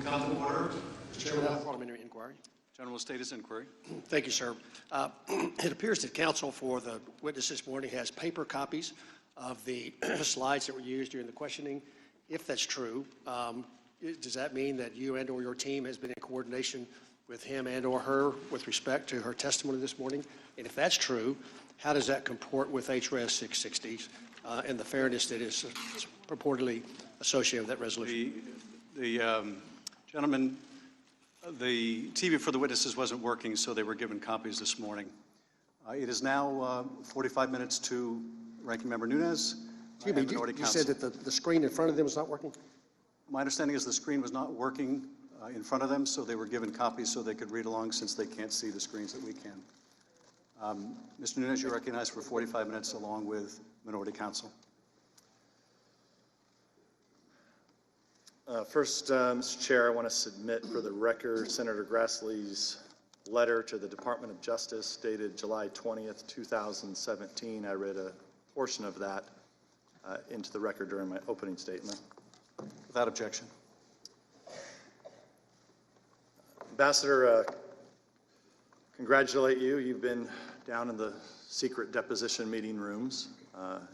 come to order. Mr. Chairman, parliamentary inquiry. General status inquiry. Thank you, sir. It appears that counsel for the witness this morning has paper copies of the slides that were used during the questioning. If that's true, does that mean that you and or your team has been in coordination with him and or her with respect to her testimony this morning? And if that's true, how does that comport with HRS 660 and the fairness that is purportedly associated with that resolution? The gentleman, the TV for the witnesses wasn't working, so they were given copies this morning. It is now 45 minutes to Ranking Member Nunes. Excuse me, you said that the screen in front of them was not working? My understanding is the screen was not working in front of them, so they were given copies so they could read along since they can't see the screens that we can. Mr. Nunes, you're recognized for 45 minutes along with Minority Counsel. First, Mr. Chair, I want to submit for the record Senator Grassley's letter to the Department of Justice dated July 20th, 2017. I read a portion of that into the record during my opening statement. Without objection. Ambassador, congratulate you. You've been down in the secret deposition meeting rooms.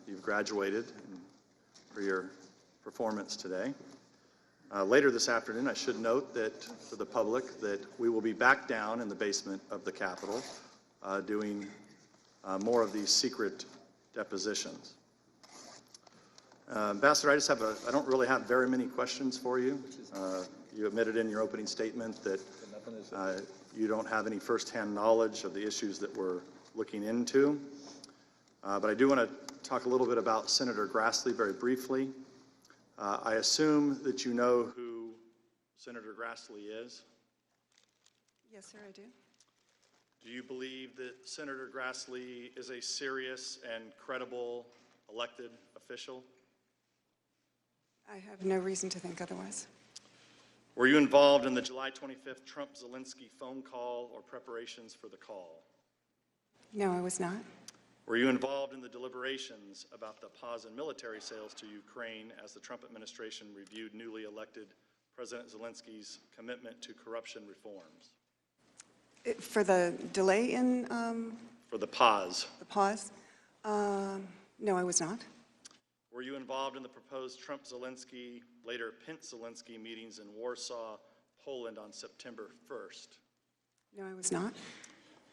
You've graduated for your performance today. Later this afternoon, I should note that for the public that we will be back down in the basement of the Capitol doing more of these secret depositions. Ambassador, I don't really have very many questions for you. You admitted in your opening statement that you don't have any firsthand knowledge of the issues that we're looking into. But I do want to talk a little bit about Senator Grassley very briefly. I assume that you know who Senator Grassley is? Yes, sir, I do. Do you believe that Senator Grassley is a serious and credible elected official? I have no reason to think otherwise. Were you involved in the July 25th Trump-Zelensky phone call or preparations for the call? No, I was not. Were you involved in the deliberations about the pause in military sales to Ukraine as the Trump administration reviewed newly elected President Zelensky's commitment to corruption reforms? For the delay in For the pause. the pause? No, I was not. Were you involved in the proposed Trump-Zelensky, later Pence-Zelensky meetings in Warsaw, Poland on September 1st? No, I was not.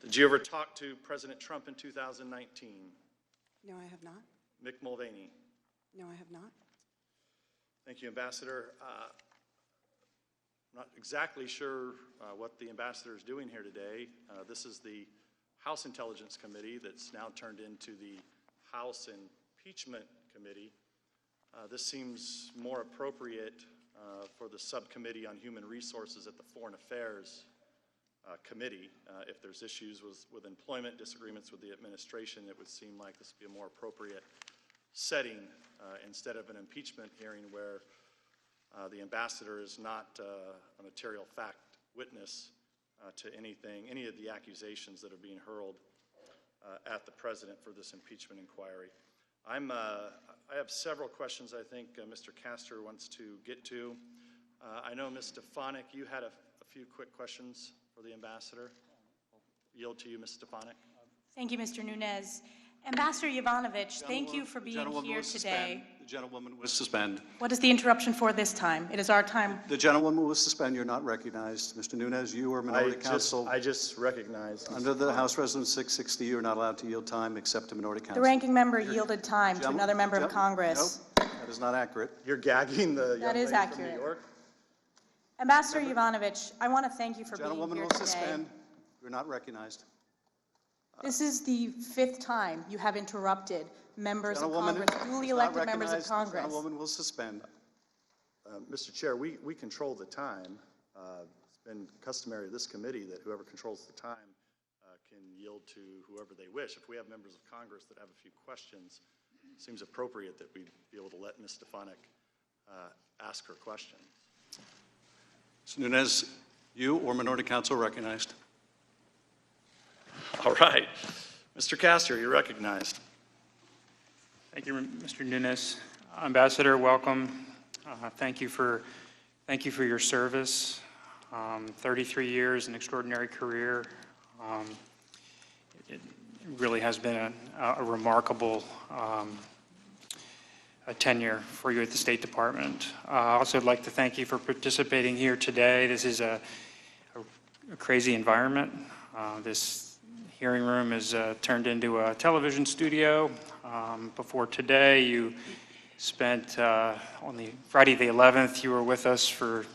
Did you ever talk to President Trump in 2019? No, I have not. Mick Mulvaney? No, I have not. Thank you, Ambassador. I'm not exactly sure what the ambassador is doing here today. This is the House Intelligence Committee that's now turned into the House Impeachment Committee. This seems more appropriate for the Subcommittee on Human Resources at the Foreign Affairs Committee. If there's issues with employment, disagreements with the administration, it would seem like this would be a more appropriate setting instead of an impeachment hearing where the ambassador is not a material fact witness to any of the accusations that are being hurled at the president for this impeachment inquiry. I have several questions I think Mr. Castor wants to get to. I know Ms. Stefanik, you had a few quick questions for the ambassador. I'll yield to you, Ms. Stefanik. Thank you, Mr. Nunes. Ambassador Yovanovitch, thank you for being here today. The gentlewoman will suspend. What is the interruption for this time? It is our time. The gentlewoman will suspend. You're not recognized. Mr. Nunes, you are Minority Counsel. I just recognized. Under the House Resolution 660, you are not allowed to yield time except to Minority Counsel. The ranking member yielded time to another member of Congress. No, that is not accurate. You're gagging the young That is lady accurate. from New York? Ambassador Yovanovitch, I want to thank you for being Gentlewoman here will today. suspend. You're not recognized. This is the 5th time you have interrupted members of Gentlewoman Congress, duly is not elected members of recognized. Congress. Gentlewoman will suspend. Mr. Chair, we control the time. It's been customary of this committee that whoever controls the time can yield to whoever they wish. If we have members of Congress that have a few questions, it seems appropriate that we be able to let Ms. Stefanik ask her question. Mr. Nunes, you or Minority Counsel recognized. All right. Mr. Castor, you're recognized. Thank you, Mr. Nunes. Ambassador, welcome. Thank you for Thank you for your service. 33 years, an extraordinary career. It really has been a remarkable tenure for you at the State Department. Also, I'd like to thank you for participating here today. This is a crazy environment. This hearing room is turned into a television studio. Before today, you spent on the Friday the 11th, you were with us for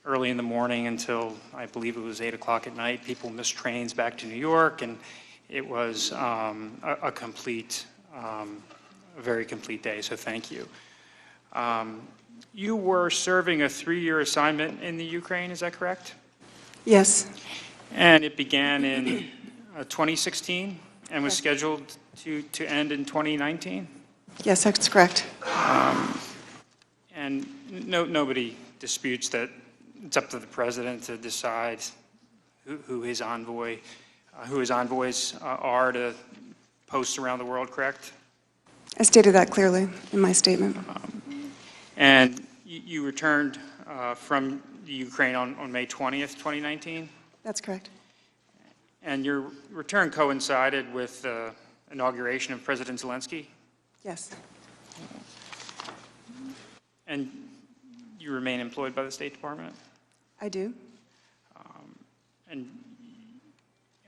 early in the morning until I believe it was 8 o'clock at night. People missed trains back to New York, and it was a complete, a very complete day, so thank you. You were serving a 3-year assignment in the Ukraine, is that correct? Yes, And it began in 2016 and was scheduled to end in 2019? yes, that's correct. And nobody disputes that it's up to the president to decide who his envoys are to posts around the world, correct? I stated that clearly in my statement. And you returned from the Ukraine on May 20th, 2019? That's correct. And your return coincided with the inauguration of President Zelensky? Yes, And you remain employed by the State Department? I do. And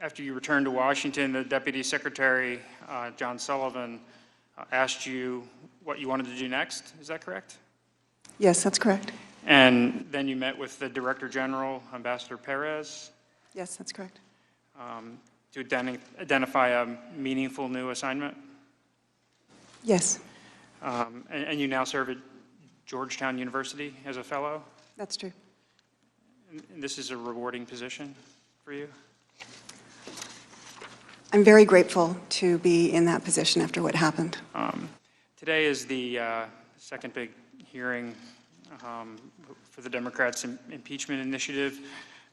after you returned to Washington, the Deputy Secretary, John Sullivan, asked you what you wanted to do next. Is that correct? Yes, that's correct. And then you met with the Director General, Ambassador Perez, Yes, that's correct. to identify a meaningful new assignment. Yes, And you now serve at Georgetown University as a fellow. that's true. And this is a rewarding position for you. I'm very grateful to be in that position after what happened. Today is the second big hearing for the Democrats' impeachment initiative.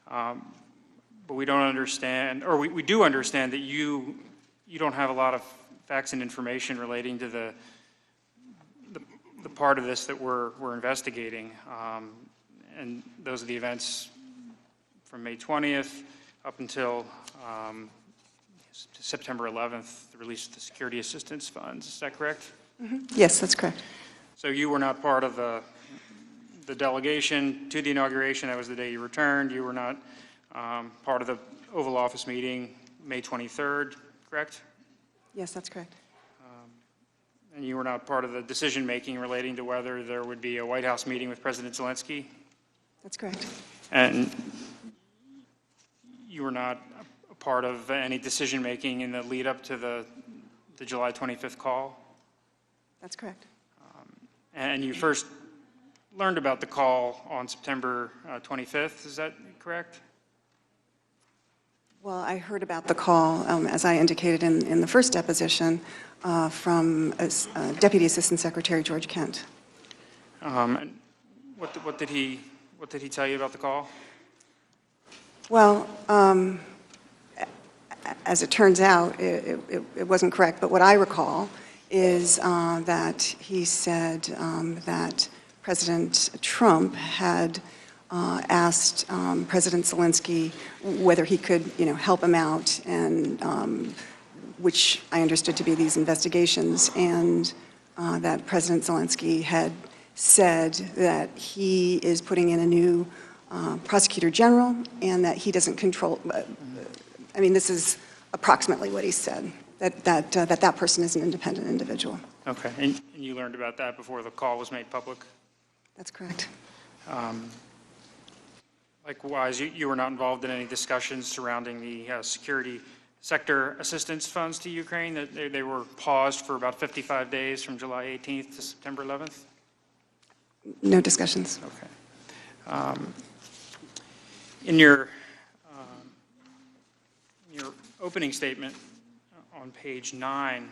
But we don't understand, or we do understand that you don't have a lot of facts and information relating to the part of this that we're investigating. And those are the events from May 20th up until September 11th, the release of the security assistance funds. Is that correct? Yes, that's correct. So you were not part of the delegation to the inauguration. That was the day you returned. You were not part of the Oval Office meeting May 23rd, correct? Yes, that's correct. And you were not part of the decision-making relating to whether there would be a White House meeting with President Zelensky? That's correct. And you were not a part of any decision-making in the lead-up to the July 25th call? That's correct. And you first learned about the call on September 25th, is that correct? Well, I heard about the call, as I indicated in the first deposition, from Deputy Assistant Secretary George Kent. And what did he tell you about the call? Well, as it turns out, it wasn't correct, but what I recall is that he said that President Trump had asked President Zelensky whether he could, help him out, and which I understood to be these investigations, and that President Zelensky had said that he is putting in a new prosecutor general, and that he doesn't control. I mean, this is approximately what he said. That person is an independent individual. Okay, and you learned about that before the call was made public? That's correct. Likewise, you were not involved in any discussions surrounding the security sector assistance funds to Ukraine, that they were paused for about 55 days from July 18th to September 11th? No discussions. Okay. In your opening statement on page 9,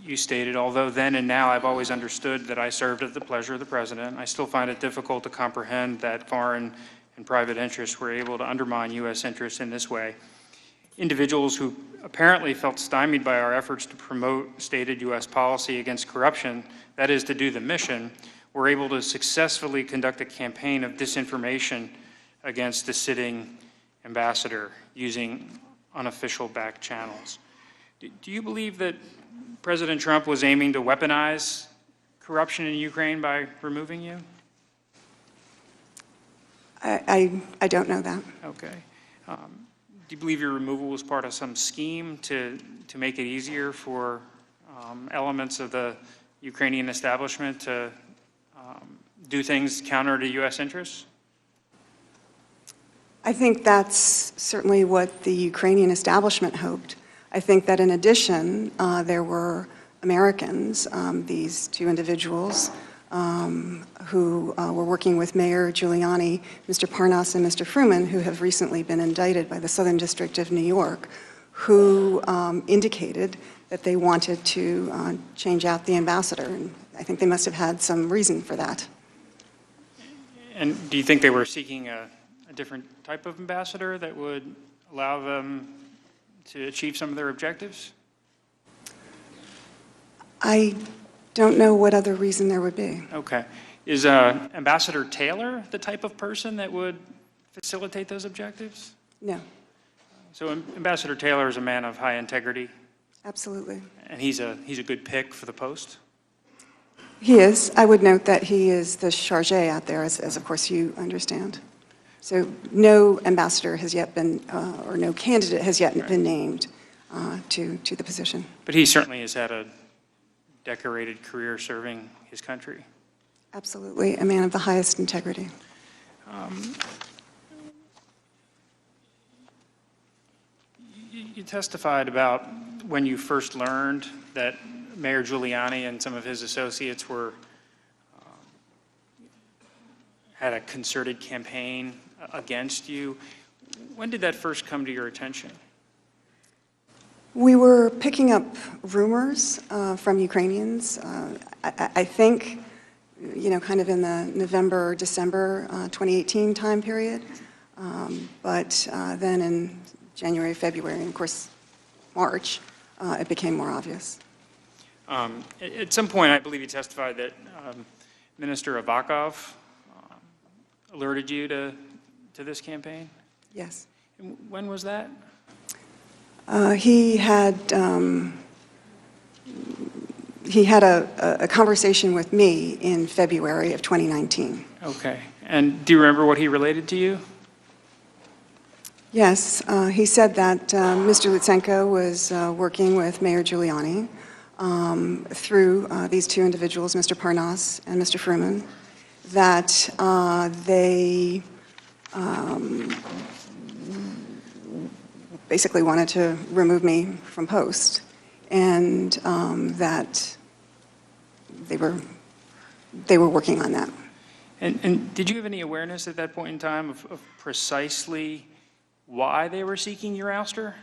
you stated, although then and now I've always understood that I served at the pleasure of the president, I still find it difficult to comprehend that foreign and private interests were able to undermine U.S. interests in this way. individuals who apparently felt stymied by our efforts to promote stated U.S. policy against corruption, that is, to do the mission, were able to successfully conduct a campaign of disinformation against the sitting ambassador using unofficial back channels. Do you believe that President Trump was aiming to weaponize corruption in Ukraine by removing you? I don't know that. Okay. Do you believe your removal was part of some scheme to make it easier for elements of the Ukrainian establishment to do things counter to U.S. interests? I think that's certainly what the Ukrainian establishment hoped. I think that in addition, there were Americans, these two individuals, who were working with Mayor Giuliani, Mr. Parnas and Mr. Fruman, who have recently been indicted by the Southern District of New York, who indicated that they wanted to change out the ambassador. And I think they must have had some reason for that. And do you think they were seeking a different type of ambassador that would allow them to achieve some of their objectives? I don't know what other reason there would be. Okay. Is Ambassador Taylor the type of person that would facilitate those objectives? No, So Ambassador Taylor is a man of high integrity, absolutely. and he's a good pick for the post? He is. I would note that he is the charge out there, as of course you understand. So no ambassador has yet been, or no candidate has yet been named to the position. But he certainly has had a decorated career serving his country. Absolutely, a man of the highest integrity. You testified about when you first learned that Mayor Giuliani and some of his associates were had a concerted campaign against you. When did that first come to your attention? We were picking up rumors from Ukrainians. I think, kind of in the November, December 2018 time period. But then in January, February, and of course, March, it became more obvious. At some point, I believe you testified that Minister Avakov alerted you to this campaign? Yes. And when was that? He had a conversation with me in February of 2019. Okay. And do you remember what he related to you? Yes, he said that Mr. Lutsenko was working with Mayor Giuliani through these two individuals, Mr. Parnas and Mr. Fruman, that they basically wanted to remove me from post, and that they were working on that. And did you have any awareness at that point in time of precisely why they were seeking your ouster?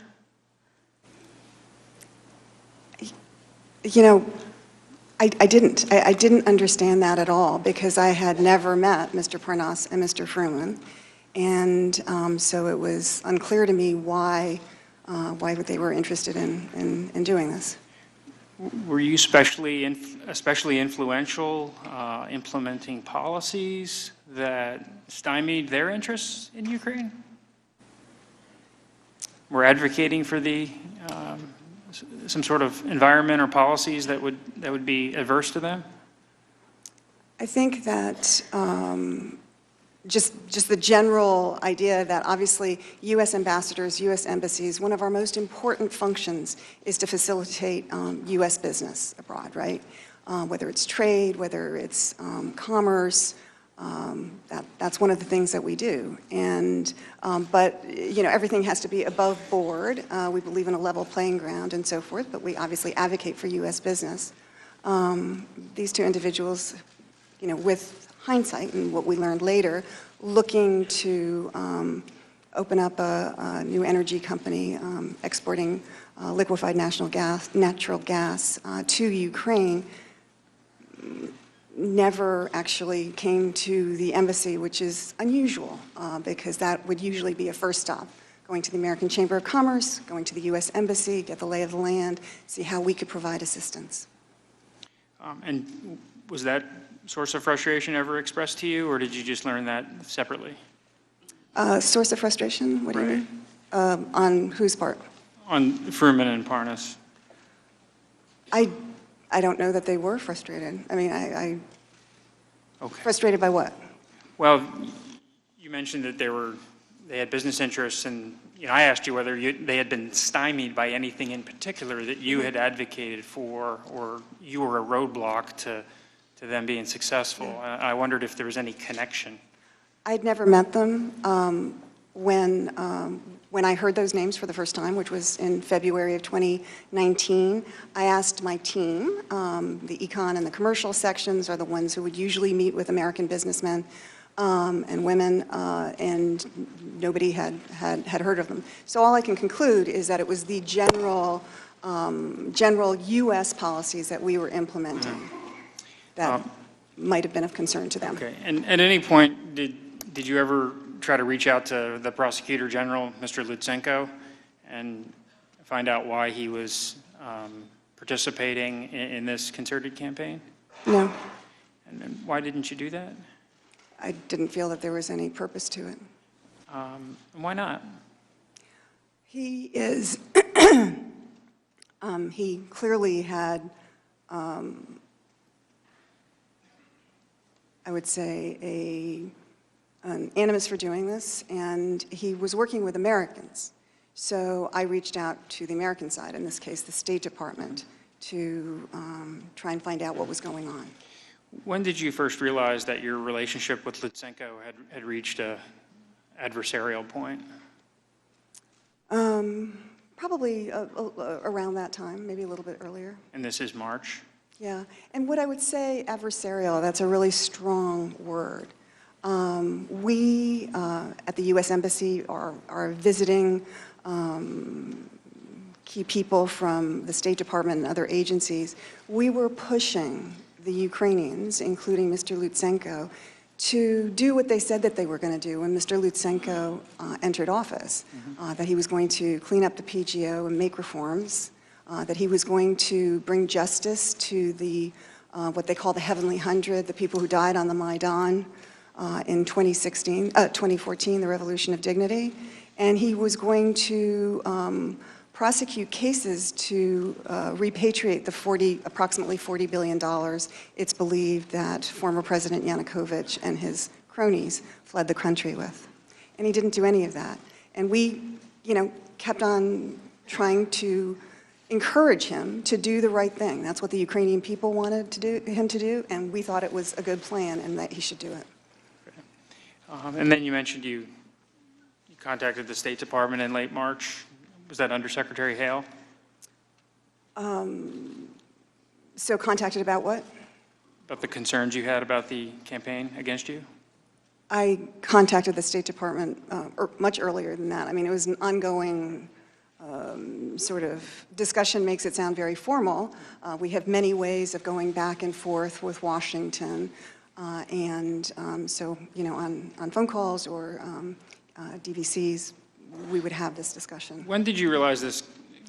I didn't. I didn't understand that at all because I had never met Mr. Parnas and Mr. Fruman, and so it was unclear to me why they were interested in doing this. Were you especially influential implementing policies that stymied their interests in Ukraine? Were advocating for some sort of environment or policies that would be adverse to them? I think that just the general idea that obviously U.S. ambassadors, U.S. embassies, one of our most important functions is to facilitate U.S. business abroad, right? Whether it's trade, whether it's commerce, that's one of the things that we do. And, but, everything has to be above board. We believe in a level playing ground and so forth, but we obviously advocate for U.S. business. These two individuals, with hindsight and what we learned later, looking to open up a new energy company exporting liquefied natural gas to Ukraine, never actually came to the embassy, which is unusual because that would usually be a first stop, going to the American Chamber of Commerce, going to the U.S. Embassy, get the lay of the land, see how we could provide assistance. And was that source of frustration ever expressed to you, or did you just learn that separately? Source of frustration? What do you mean? On whose part? On Fruman and Parnas. I don't know that they were frustrated. I mean, Okay. frustrated by what? Well, you mentioned that they had business interests, and I asked you whether they had been stymied by anything in particular that you had advocated for, or you were a roadblock to them being successful. I wondered if there was any connection. I'd never met them. When I heard those names for the first time, which was in February of 2019, I asked my team, the econ and the commercial sections are the ones who would usually meet with American businessmen and women, and nobody had heard of them. So all I can conclude is that it was the general U.S. policies that we were implementing that might have been of concern to them. Okay. And at any point, did you ever try to reach out to the Prosecutor General, Mr. Lutsenko, and find out why he was participating in this concerted campaign? No, And then why didn't you do that? I didn't feel that there was any purpose to it. Why not? He is, he clearly had, I would say, an animus for doing this, and he was working with Americans. So I reached out to the American side, in this case the State Department, to try and find out what was going on. When did you first realize that your relationship with Lutsenko had reached a adversarial point? Probably around that time, maybe a little bit earlier. And this is March? Yeah, and what I would say, adversarial, that's a really strong word. We, at the U.S. Embassy, are visiting key people from the State Department and other agencies. We were pushing the Ukrainians, including Mr. Lutsenko, to do what they said that they were going to do when Mr. Lutsenko entered office, that he was going to clean up the PGO and make reforms, that he was going to bring justice to the, what they call the Heavenly Hundred, the people who died on the Maidan in 2014, the Revolution of Dignity, and he was going to prosecute cases to repatriate the approximately $40 billion it's believed that former President Yanukovych and his cronies fled the country with. And he didn't do any of that. And we, kept on trying to encourage him to do the right thing. That's what the Ukrainian people wanted him to do, and we thought it was a good plan and that he should do it. And then you mentioned you contacted the State Department in late March. Was that Under Secretary Hale? So contacted about what? About the concerns you had about the campaign against you? I contacted the State Department much earlier than that. I mean, it was an ongoing sort of discussion, makes it sound very formal. We have many ways of going back and forth with Washington. So, on phone calls or DVCs, we would have this discussion. When did you realize this?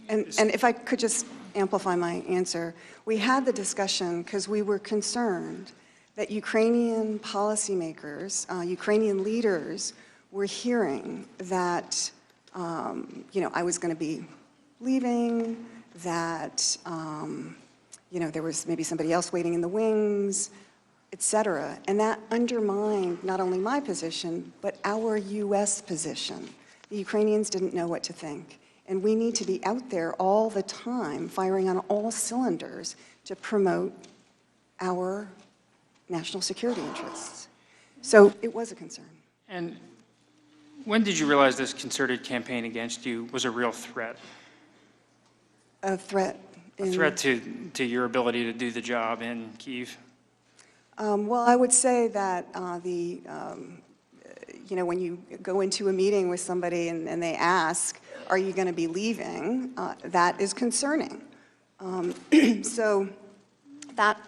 And if I could just amplify my answer, we had the discussion because we were concerned that Ukrainian policymakers, Ukrainian leaders were hearing that, I was going to be leaving, that, there was maybe somebody else waiting in the wings, et cetera. And that undermined not only my position, but our U.S. position. The Ukrainians didn't know what to think. And we need to be out there all the time, firing on all cylinders to promote our national security interests. So it was a concern. And when did you realize this concerted campaign against you was a real threat? A threat in... A threat to your ability to do the job in Kyiv? Well, I would say that when you go into a meeting with somebody and they ask, are you going to be leaving, that is concerning. So that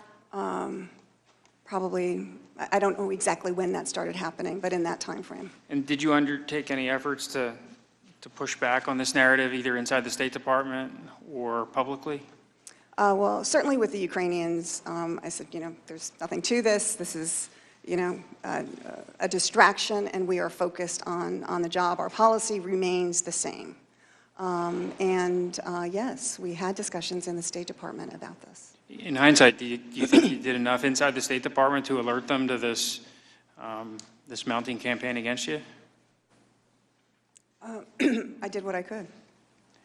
probably, I don't know exactly when that started happening, but in that time frame. And did you undertake any efforts to push back on this narrative, either inside the State Department or publicly? Well, certainly with the Ukrainians, I said, there's nothing to this. This is, a distraction, and we are focused on the job. Our policy remains the same. Yes, we had discussions in the State Department about this. In hindsight, do you think you did enough inside the State Department to alert them to this, this mounting campaign against you? I did what I could.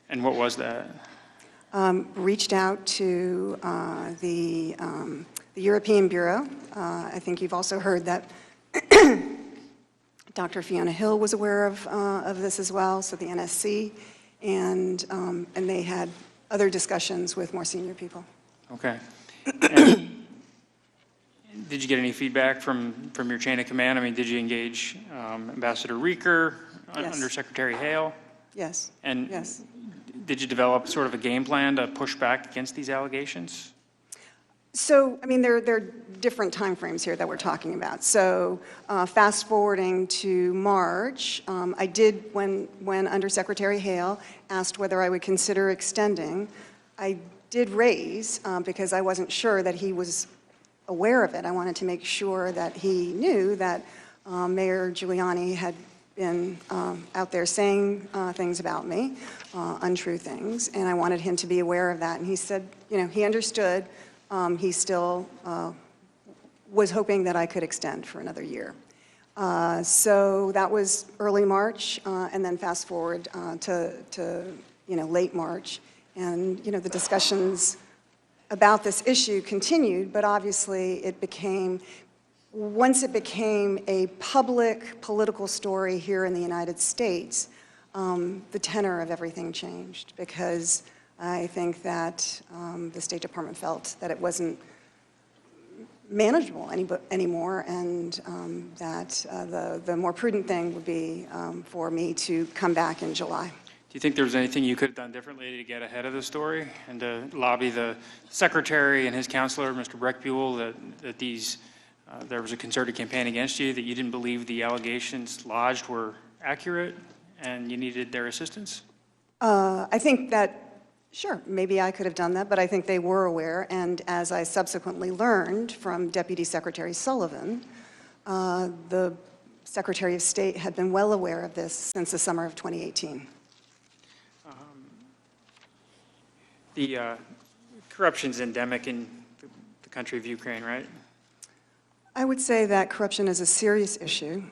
And what was that? Reached out to the European Bureau. I think you've also heard that Dr. Fiona Hill was aware of this as well, so the NSC, and they had other discussions with more senior people. Okay. And did you get any feedback from your chain of command? I mean, did you engage Ambassador Rieker, Yes. Undersecretary Hale? Yes. And Yes. did you develop sort of a game plan to push back against these allegations? So, I mean, there are different timeframes here that we're talking about. So, fast forwarding to March, I did, when Undersecretary Hale asked whether I would consider extending, I did raise, because I wasn't sure that he was aware of it. I wanted to make sure that he knew that Mayor Giuliani had been out there saying things about me, untrue things, and I wanted him to be aware of that. And he said, he understood. He still was hoping that I could extend for another year. So that was early March, and then fast forward to late March. And, the discussions about this issue continued, but obviously once it became a public political story here in the United States, the tenor of everything changed, because I think that the State Department felt that it wasn't manageable anymore, and that the more prudent thing would be for me to come back in July. Do you think there was anything you could have done differently to get ahead of the story and to lobby the Secretary and his counselor, Mr. Breckbuell, that there was a concerted campaign against you, that you didn't believe the allegations lodged were accurate and you needed their assistance? I think that, sure, maybe I could have done that, but I think they were aware, and as I subsequently learned from Deputy Secretary Sullivan, the Secretary of State had been well aware of this since the summer of 2018. The corruption's endemic in the country of Ukraine, right? I would say that corruption is a serious issue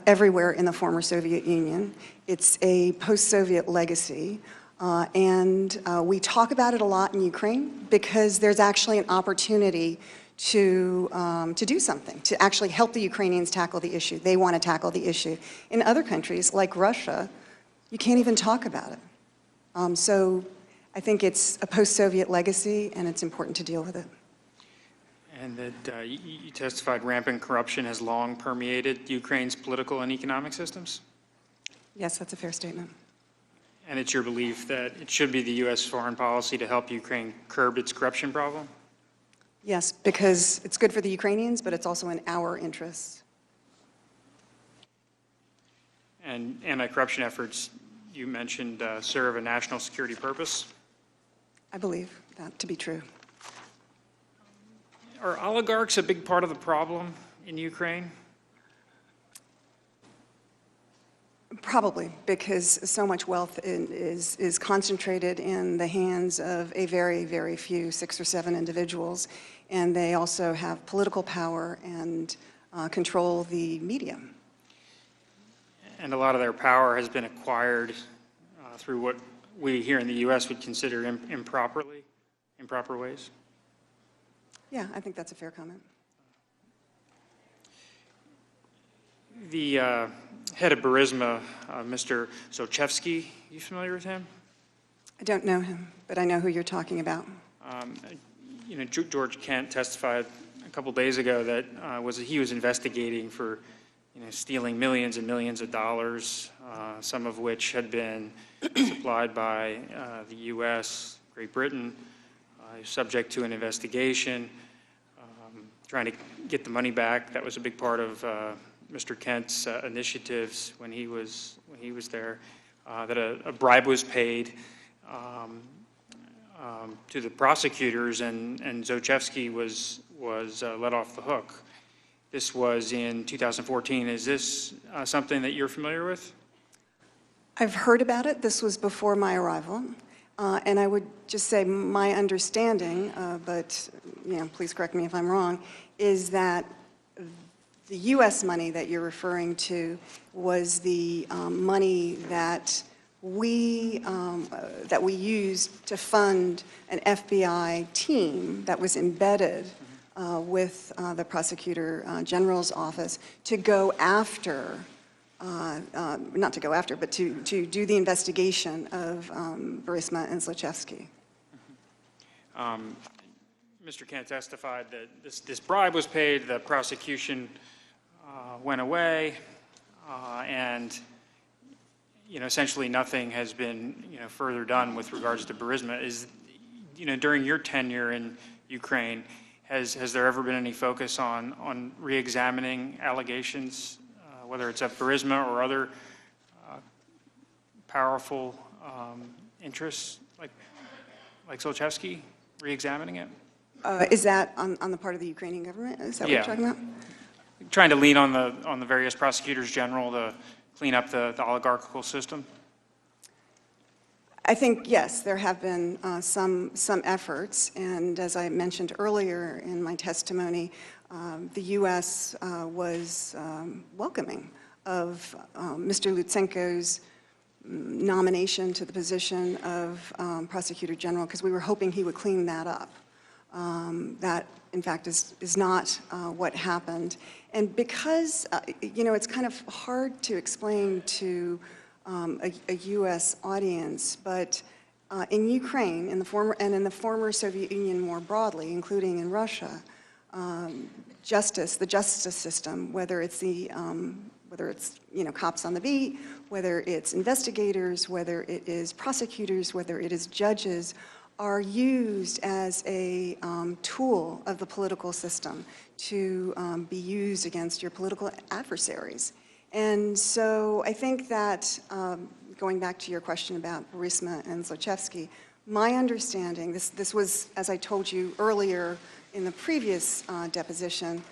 everywhere in the former Soviet Union. It's a post-Soviet legacy, and we talk about it a lot in Ukraine because there's actually an opportunity to do something, to actually help the Ukrainians tackle the issue. They want to tackle the issue. In other countries, like Russia, you can't even talk about it. So I think it's a post-Soviet legacy, and it's important to deal with it. And that you testified rampant corruption has long permeated Ukraine's political and economic systems? Yes, that's a fair statement. And it's your belief that it should be the U.S. foreign policy to help Ukraine curb its corruption problem? Yes, because it's good for the Ukrainians, but it's also in our interests. And anti-corruption efforts, you mentioned, serve a national security purpose? I believe that to be true. Are oligarchs a big part of the problem in Ukraine? Probably, because so much wealth is concentrated in the hands of a very, very few, 6 or 7 individuals, and they also have political power and control the media. And a lot of their power has been acquired through what we here in the U.S. would consider improper ways? Yeah, I think that's a fair comment. The head of Burisma, Mr. Sochevsky, you familiar with him? I don't know him, but I know who you're talking about. George Kent testified a couple days ago that he was investigating for stealing millions and millions of dollars, some of which had been supplied by the U.S., Great Britain, subject to an investigation, trying to get the money back. That was a big part of Mr. Kent's initiatives when he was there. that a bribe was paid to the prosecutors, and Zlochevsky was let off the hook. This was in 2014. Is this something that you're familiar with? I've heard about it. This was before my arrival. And I would just say my understanding, but please correct me if I'm wrong, is that the U.S. money that you're referring to was the money that we used to fund an FBI team that was embedded with the Prosecutor General's office to go after, not to go after, but to do the investigation of Burisma and Zlochevsky. Mr. Kent testified that this bribe was paid, the prosecution went away, and essentially nothing has been further done with regards to Burisma. Is during your tenure in Ukraine, has there ever been any focus on re-examining allegations, whether it's at Burisma or other powerful interests like Zlochevsky, re-examining it? Is that on the part of the Ukrainian government? Is that what you're talking about? Trying to lean on the various prosecutors general to clean up the oligarchical system? I think, yes, there have been some efforts, and as I mentioned earlier in my testimony, the U.S. was welcoming of Mr. Lutsenko's nomination to the position of Prosecutor General, because we were hoping he would clean that up. That, in fact, is not what happened. And because, it's kind of hard to explain to a U.S. audience, but in Ukraine, in the former Soviet Union more broadly, including in Russia, the justice system, whether it's cops on the beat, whether it's investigators, whether it is prosecutors, whether it is judges, are used as a tool of the political system to be used against your political adversaries. And so I think that, going back to your question about Burisma and Zlochevsky, my understanding, this was, as I told you earlier in the previous deposition,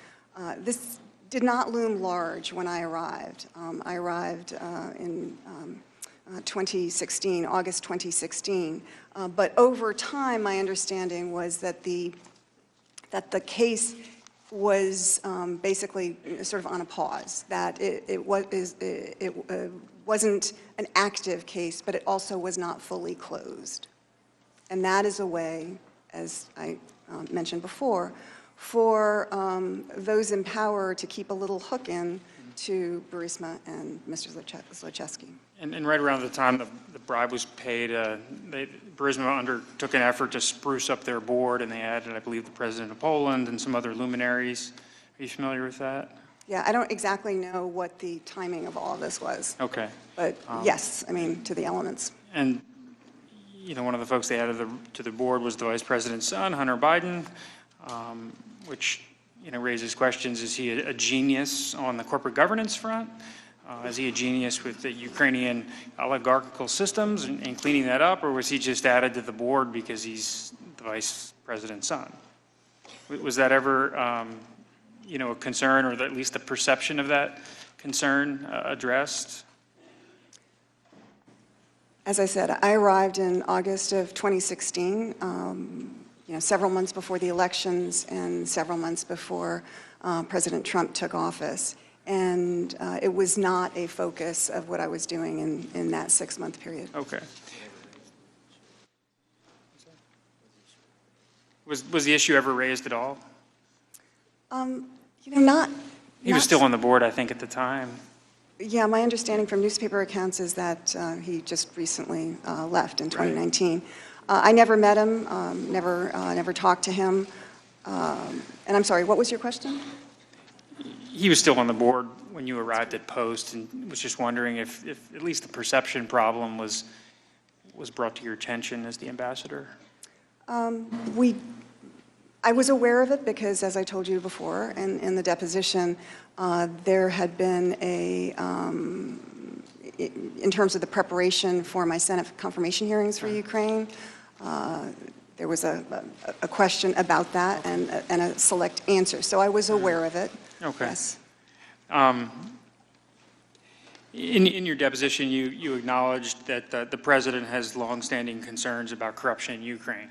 this did not loom large when I arrived. I arrived in 2016, August 2016. But over time, my understanding was that the case was basically sort of on a pause, that it wasn't an active case, but it also was not fully closed. And that is a way, as I mentioned before, for those in power to keep a little hook in to Burisma and Mr. Zlochevsky. And right around the time the bribe was paid, Burisma undertook an effort to spruce up their board, and they added, I believe, the President of Poland and some other luminaries. Are you familiar with that? Yeah, I don't exactly know what the timing of all of this was. Okay. But yes, I mean, to the elements. And, one of the folks they added to the board was the Vice President's son, Hunter Biden, which, raises questions. Is he a genius on the corporate governance front? Is he a genius with the Ukrainian oligarchical systems and cleaning that up, or was he just added to the board because he's the Vice President's son? Was that ever, a concern, or at least the perception of that concern addressed? As I said, I arrived in August of 2016, several months before the elections and several months before President Trump took office. And it was not a focus of what I was doing in that 6-month period. Okay. Was the issue ever raised at all? Not. He was still on the board, I think, at the time. Yeah, my understanding from newspaper accounts is that he just recently left in 2019. I never met him, never talked to him. And I'm sorry, what was your question? He was still on the board when you arrived at Post, and was just wondering if at least the perception problem was brought to your attention as the ambassador. I was aware of it because, as I told you before, in the deposition, there had been in terms of the preparation for my Senate confirmation hearings for Ukraine, there was a question about that and a select answer. So I was aware of it. Okay. Yes. In your deposition, you acknowledged that the president has longstanding concerns about corruption in Ukraine.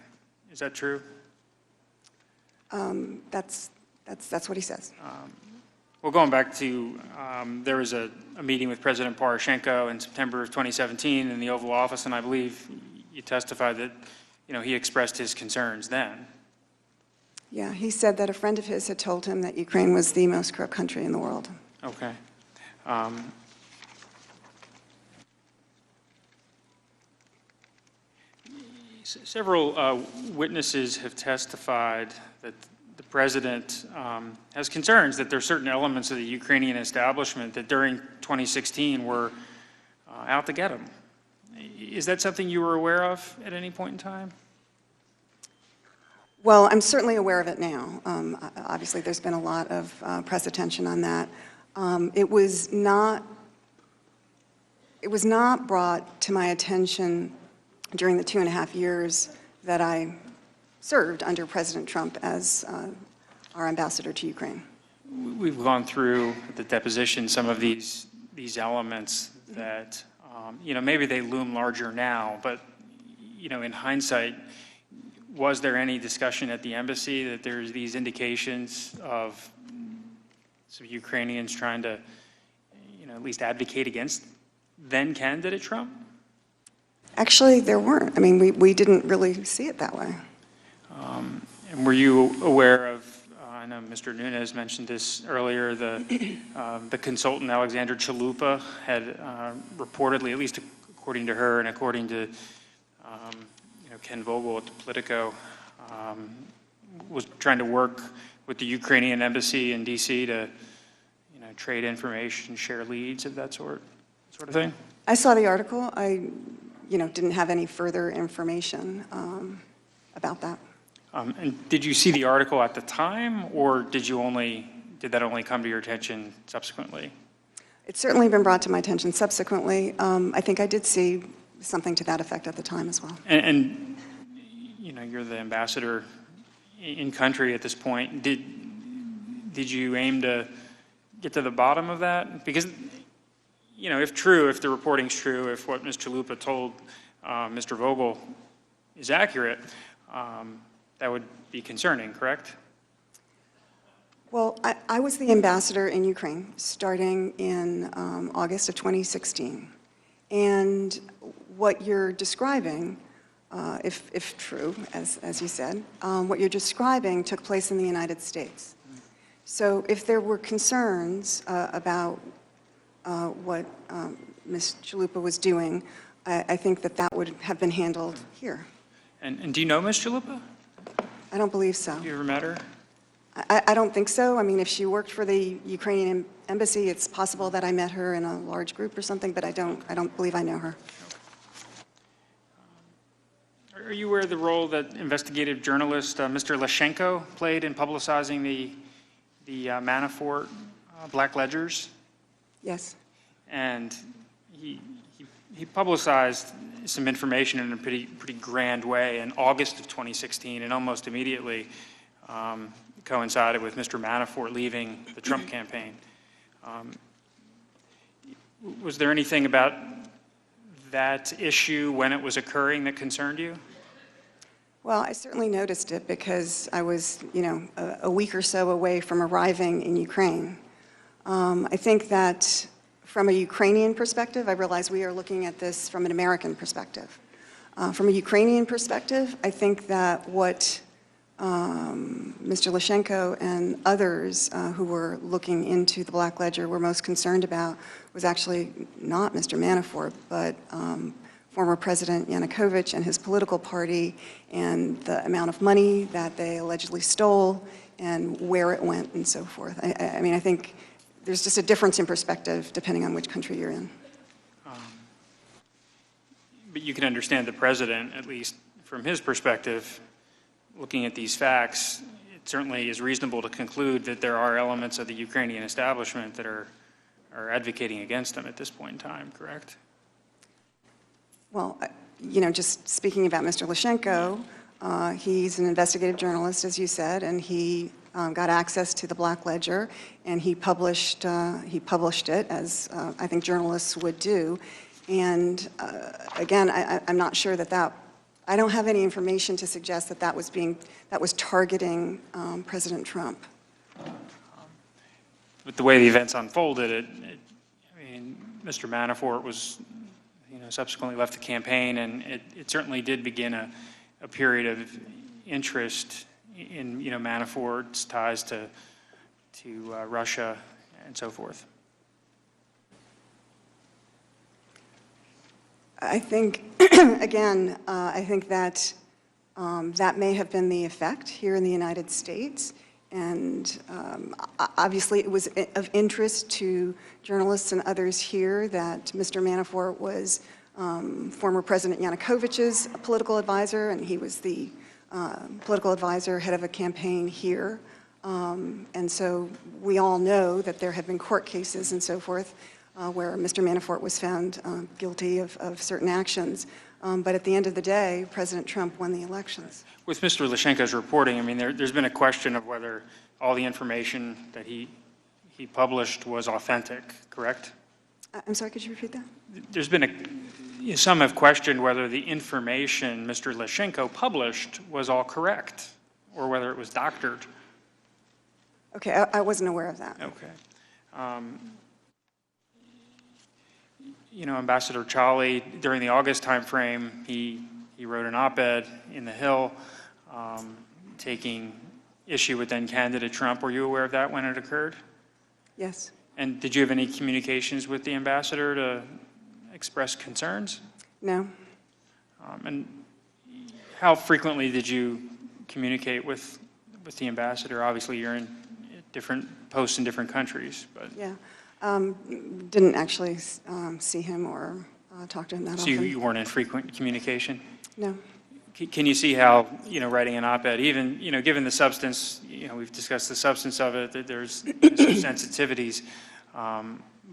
Is that true? That's what he says. Well, going back to, there was a meeting with President Poroshenko in September of 2017 in the Oval Office, and I believe you testified that, he expressed his concerns then. Yeah, he said that a friend of his had told him that Ukraine was the most corrupt country in the world. Okay. Several witnesses have testified that the president has concerns that there are certain elements of the Ukrainian establishment that during 2016 were out to get him. Is that something you were aware of at any point in time? Well, I'm certainly aware of it now. Obviously, there's been a lot of press attention on that. It was not brought to my attention during the 2.5 years that I served under President Trump as our ambassador to Ukraine. We've gone through the deposition some of these elements that, maybe they loom larger now, but, in hindsight, was there any discussion at the embassy that there's these indications of some Ukrainians trying to, at least advocate against then candidate Trump? Actually, there weren't. I mean, we didn't really see it that way. And were you aware of, I know Mr. Nunes mentioned this earlier, the consultant Alexander Chalupa had reportedly, at least according to her and according to Ken Vogel at the Politico, was trying to work with the Ukrainian embassy in D.C. to, trade information, share leads of that sort of thing? I saw the article. I, didn't have any further information about that. And did you see the article at the time, or did that only come to your attention subsequently? It's certainly been brought to my attention subsequently. I think I did see something to that effect at the time as well. And you're the ambassador in country at this point. Did you aim to get to the bottom of that? Because, if the reporting's true, if what Ms. Chalupa told Mr. Vogel is accurate, that would be concerning, correct? Well, I was the ambassador in Ukraine starting in August of 2016. And what you're describing, if true, as you said, what you're describing took place in the United States. So if there were concerns about what Ms. Chalupa was doing, I think that would have been handled here. And do you know Ms. Chalupa? I don't believe so. Have you ever met her? I don't think so. I mean, if she worked for the Ukrainian embassy, it's possible that I met her in a large group or something, but I don't believe I know her. Are you aware of the role that investigative journalist Mr. Lashenko played in publicizing the Manafort black ledgers? Yes. And he publicized some information in a pretty grand way in August of 2016, and almost immediately coincided with Mr. Manafort leaving the Trump campaign. Was there anything about that issue when it was occurring that concerned you? Well, I certainly noticed it because I was, a week or so away from arriving in Ukraine. I think that from a Ukrainian perspective, I realize we are looking at this from an American perspective. From a Ukrainian perspective, I think that what Mr. Lashenko and others who were looking into the Black Ledger were most concerned about was actually not Mr. Manafort, but former President Yanukovych and his political party and the amount of money that they allegedly stole and where it went and so forth. I mean, I think there's just a difference in perspective depending on which country you're in. But you can understand the president, at least from his perspective, looking at these facts, it certainly is reasonable to conclude that there are elements of the Ukrainian establishment that are are advocating against him at this point in time, correct? Well, just speaking about Mr. Lushenko, he's an investigative journalist, as you said, and he got access to the Black Ledger, and he published it, as I think journalists would do. And again, I'm not sure that I don't have any information to suggest that that was targeting President Trump. With the way the events unfolded, Mr. Manafort was, subsequently left the campaign, and it certainly did begin a period of interest in, Manafort's ties to Russia and so forth. I think, again, I think that that may have been the effect here in the United States. And obviously, it was of interest to journalists and others here that Mr. Manafort was former President Yanukovych's political advisor, and he was the political advisor, head of a campaign here. And so we all know that there have been court cases and so forth where Mr. Manafort was found guilty of certain actions. But at the end of the day, President Trump won the elections. With Mr. Lushenko's reporting, there's been a question of whether all the information that he published was authentic, correct? I'm sorry, could you repeat that? There's been some have questioned whether the information Mr. Lushenko published was all correct, or whether it was doctored. Okay, I wasn't aware of that. Okay. Ambassador Chali, during the August timeframe, he wrote an op-ed in The Hill taking issue with then-candidate Trump. Were you aware of that when it occurred? Yes. And did you have any communications with the ambassador to express concerns? No. And how frequently did you communicate with the ambassador? Obviously, you're in different posts in different countries, but... Yeah. Didn't actually see him or talk to him that so often. So you weren't in frequent communication? No. Can you see how, writing an op-ed, even, given the substance, we've discussed the substance of it, that there's some sensitivities,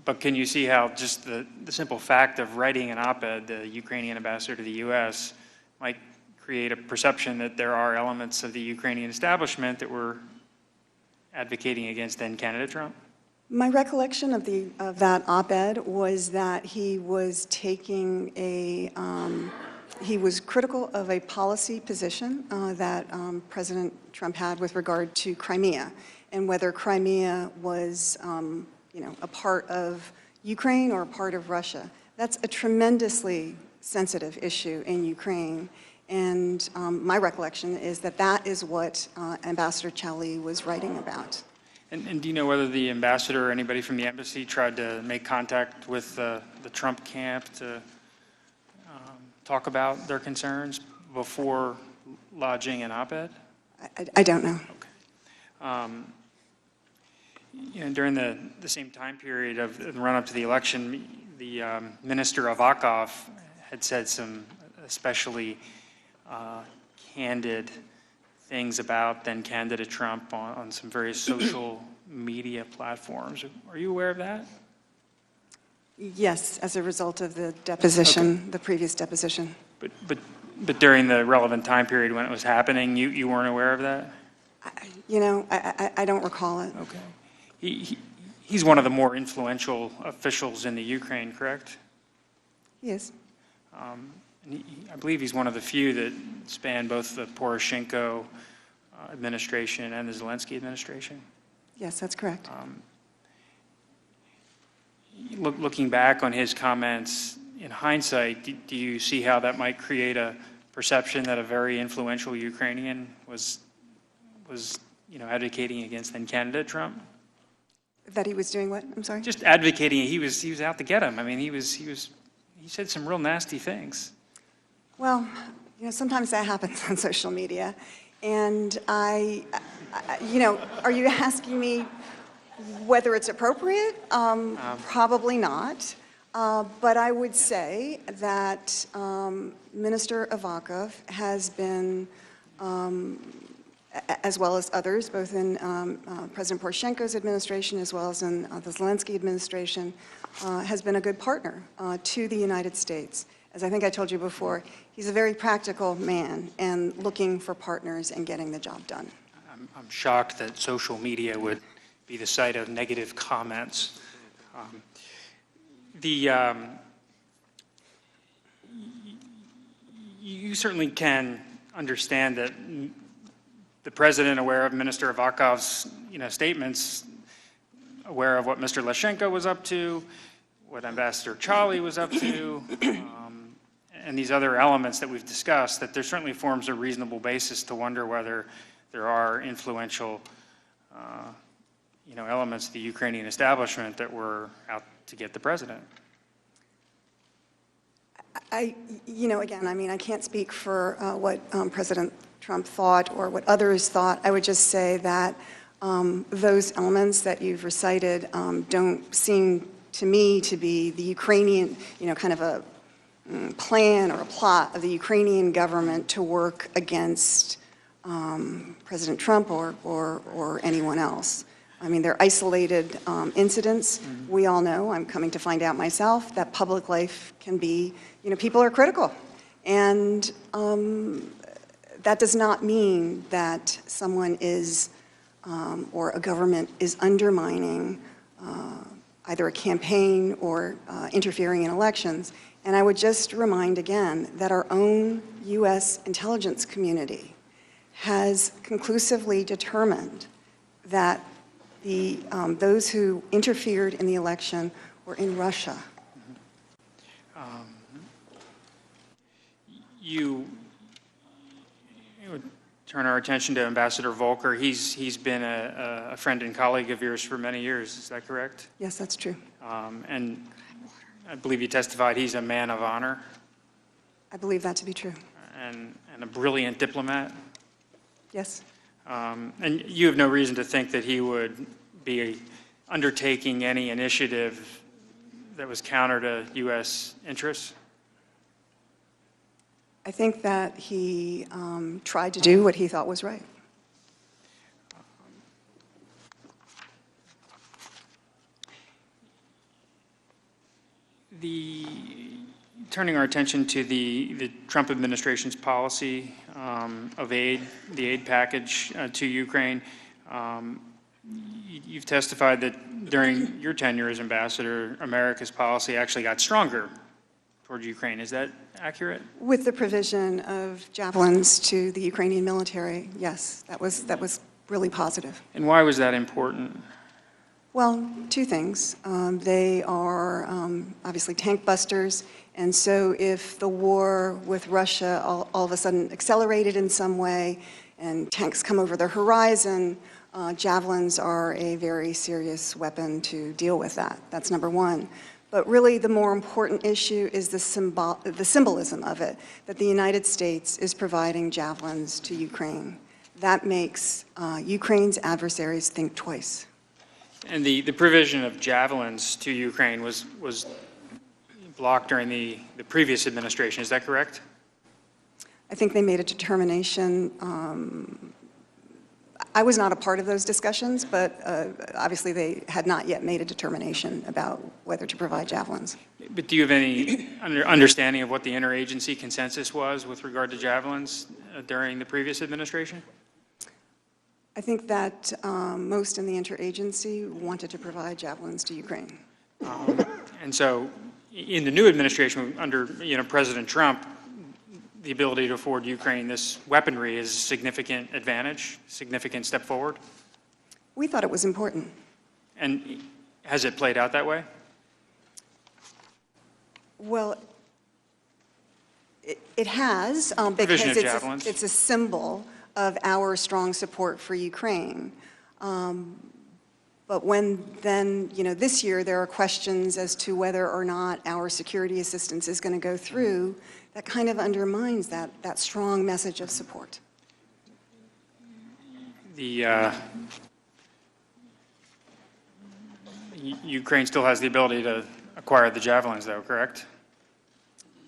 but can you see how just the simple fact of writing an op-ed, the Ukrainian ambassador to the U.S., might create a perception that there are elements of the Ukrainian establishment that were advocating against then-candidate Trump? My recollection of that op-ed was that he was taking he was critical of a policy position that President Trump had with regard to Crimea, and whether Crimea was, a part of Ukraine or a part of Russia. That's a tremendously sensitive issue in Ukraine, and my recollection is that that is what Ambassador Chali was writing about. And do you know whether the ambassador or anybody from the embassy tried to make contact with the Trump camp to talk about their concerns before lodging an op-ed? I don't know. Okay. During the same time period of the run-up to the election, the Minister Avakov had said some especially candid things about then-candidate Trump on some various social media platforms. Are you aware of that? Yes, as a result of the deposition, okay. The previous deposition. But during the relevant time period when it was happening, you weren't aware of that? I don't recall it. Okay. He's one of the more influential officials in the Ukraine, correct? He is. I believe he's one of the few that span both the Poroshenko administration and the Zelensky administration. Yes, that's correct. Looking back on his comments in hindsight, do you see how that might create a perception that a very influential Ukrainian was advocating against then-candidate Trump? That he was doing what? I'm sorry? Just advocating. He was out to get him. He said some real nasty things. Well, sometimes that happens on social media. And are you asking me whether it's appropriate? Probably not. But I would say that Minister Avakov has been as well as others, both in President Poroshenko's administration as well as in the Zelensky administration, has been a good partner to the United States. As I think I told you before, he's a very practical man and looking for partners and getting the job done. I'm shocked that social media would be the site of negative comments. You certainly can understand that the president, aware of Minister Avakov's statements, aware of what Mr. Leshchenko was up to, what Ambassador Chali was up to, and these other elements that we've discussed, that there certainly forms a reasonable basis to wonder whether there are influential elements of the Ukrainian establishment that were out to get the president. Again, I mean, I can't speak for what President Trump thought or what others thought. I would just say that those elements that you've recited don't seem to me to be the Ukrainian, kind of a plan or a plot of the Ukrainian government to work against President Trump or anyone else. I mean, they're isolated incidents. Mm-hmm. We all know, I'm coming to find out myself, that public life can be, people are critical. And that does not mean that someone is, or a government is undermining either a campaign or interfering in elections. And I would just remind again that our own U.S. intelligence community has conclusively determined that those who interfered in the election were in Russia. You would turn our attention to Ambassador Volker. He's been a friend and colleague of yours for many years. Is that correct? Yes, that's true. And I believe you testified he's a man of honor. I believe that to be true. And a brilliant diplomat. Yes. And you have no reason to think that he would be undertaking any initiative that was counter to U.S. interests? I think that he tried to do what he thought was right. Turning our attention to the Trump administration's policy of aid, the aid package to Ukraine, you've testified that during your tenure as ambassador, America's policy actually got stronger toward Ukraine. Is that accurate? With the provision of javelins to the Ukrainian military, yes, that was really positive. And why was that important? Well, two things. They are obviously tank busters, and so if the war with Russia all of a sudden accelerated in some way and tanks come over the horizon, javelins are a very serious weapon to deal with that. That's number one. But really the more important issue is the symbolism of it, that the United States is providing javelins to Ukraine. That makes Ukraine's adversaries think twice. And the provision of javelins to Ukraine was blocked during the previous administration. Is that correct? I think they made a determination. I was not a part of those discussions, but obviously they had not yet made a determination about whether to provide javelins. But do you have any understanding of what the interagency consensus was with regard to javelins during the previous administration? I think that most in the interagency wanted to provide javelins to Ukraine. And so in the new administration under President Trump, the ability to afford Ukraine this weaponry is a significant advantage, significant step forward? We thought it was important. And has it played out that way? Well, it has, because it's a symbol of our strong support for Ukraine. But when then, this year there are questions as to whether or not our security assistance is going to go through, that kind of undermines that strong message of support. Ukraine still has the ability to acquire the javelins, though, correct?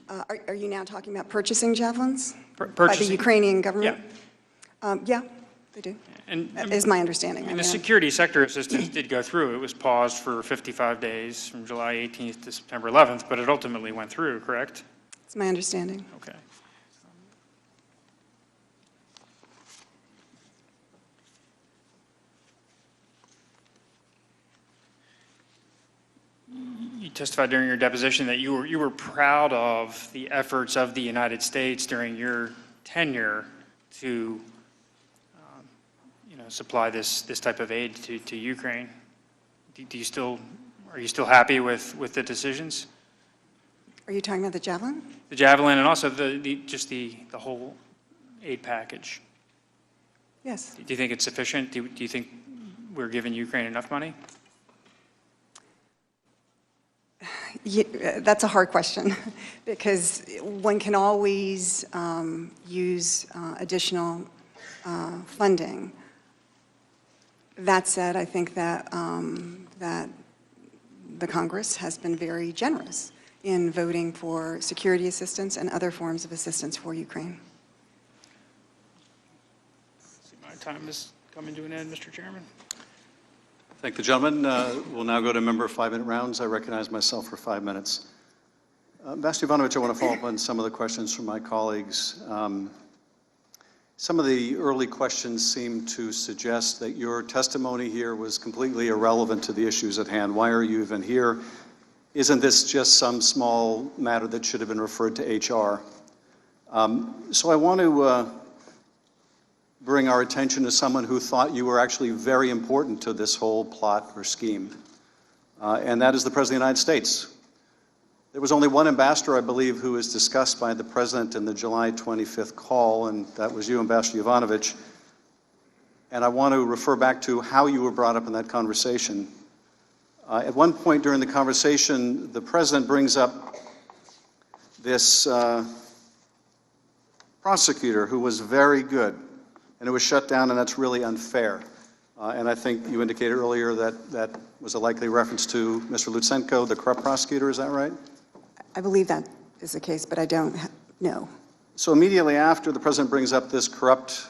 Are you now talking about purchasing javelins? Purchasing. By the Ukrainian government? Yeah. Yeah, They do. And That is my understanding. I mean, the security sector assistance did go through. It was paused for 55 days from July 18th to September 11th, but it ultimately went through, correct? It's my understanding. Okay. You testified during your deposition that you were proud of the efforts of the United States during your tenure to supply this type of aid to Ukraine. Are you still happy with the decisions? Are you talking about the Javelin? The Javelin and also just the whole aid package. Yes. Do you think it's sufficient? Do you think we're giving Ukraine enough money? That's a hard question because one can always use additional funding. That said, I think that that the Congress has been very generous in voting for security assistance and other forms of assistance for Ukraine. My time is coming to an end, Mr. Chairman. Thank the gentleman. We'll now go to member 5-minute rounds. I recognize myself for 5 minutes. Ambassador Yovanovitch, I want to follow up on some of the questions from my colleagues. Some of the early questions seem to suggest that your testimony here was completely irrelevant to the issues at hand. Why are you even here? Isn't this just some small matter that should have been referred to HR? So I want to bring our attention to someone who thought you were actually very important to this whole plot or scheme, and that is the President of the United States. There was only one ambassador, I believe, who was discussed by the President in the July 25th call, and that was you, Ambassador Yovanovitch. And I want to refer back to how you were brought up in that conversation. At one point during the conversation, the President brings up this prosecutor who was very good, and it was shut down, and that's really unfair. And I think you indicated earlier that that was a likely reference to Mr. Lutsenko, the corrupt prosecutor, is that right? I believe that is the case, but I don't know. So immediately after the President brings up this corrupt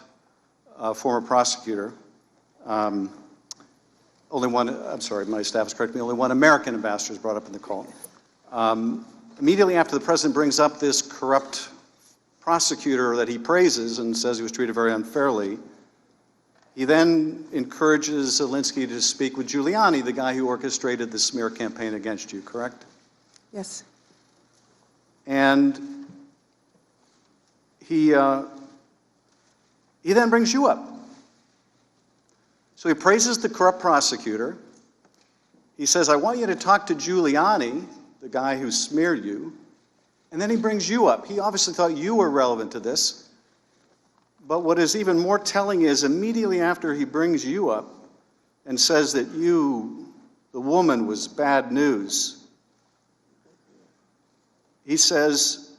former prosecutor, only one, I'm sorry, my staff has corrected me, only one American ambassador is brought up in the call. Immediately after the President brings up this corrupt prosecutor that he praises and says he was treated very unfairly, he then encourages Zelensky to speak with Giuliani, the guy who orchestrated the smear campaign against you, correct? Yes. And he then brings you up. So he praises the corrupt prosecutor. He says, I want you to talk to Giuliani, the guy who smeared you, and then he brings you up. He obviously thought you were relevant to this. But what is even more telling is immediately after he brings you up and says that you, the woman, was bad news, he says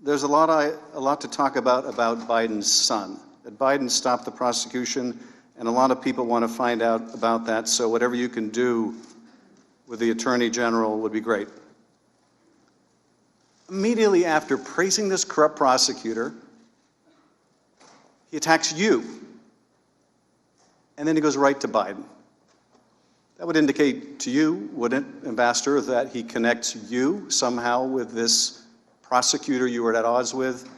there's a lot to talk about Biden's son, that Biden stopped the prosecution, and a lot of people want to find out about that, so whatever you can do with the Attorney General would be great. Immediately after praising this corrupt prosecutor, he attacks you, and then he goes right to Biden. That would indicate to you, wouldn't it, Ambassador, that he connects you somehow with this prosecutor you were at odds with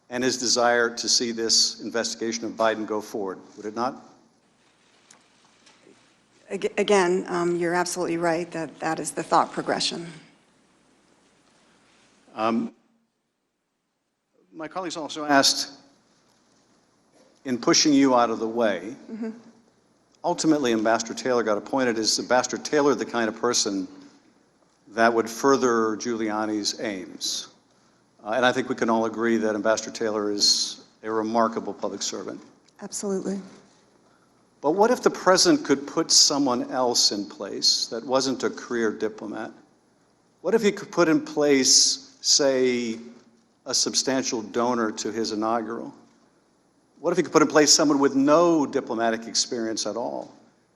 and his desire to see this investigation of Biden go forward, would it not? Again, you're absolutely right that that is the thought progression. My colleagues also asked, in pushing you out of the way, ultimately Ambassador Taylor got appointed. Is Ambassador Taylor the kind of person that would further Giuliani's aims? And I think we can all agree that Ambassador Taylor is a remarkable public servant. Absolutely. But what if the President could put someone else in place that wasn't a career diplomat? What if he could put in place, say, a substantial donor to his inaugural? What if he could put in place someone with no diplomatic experience at all?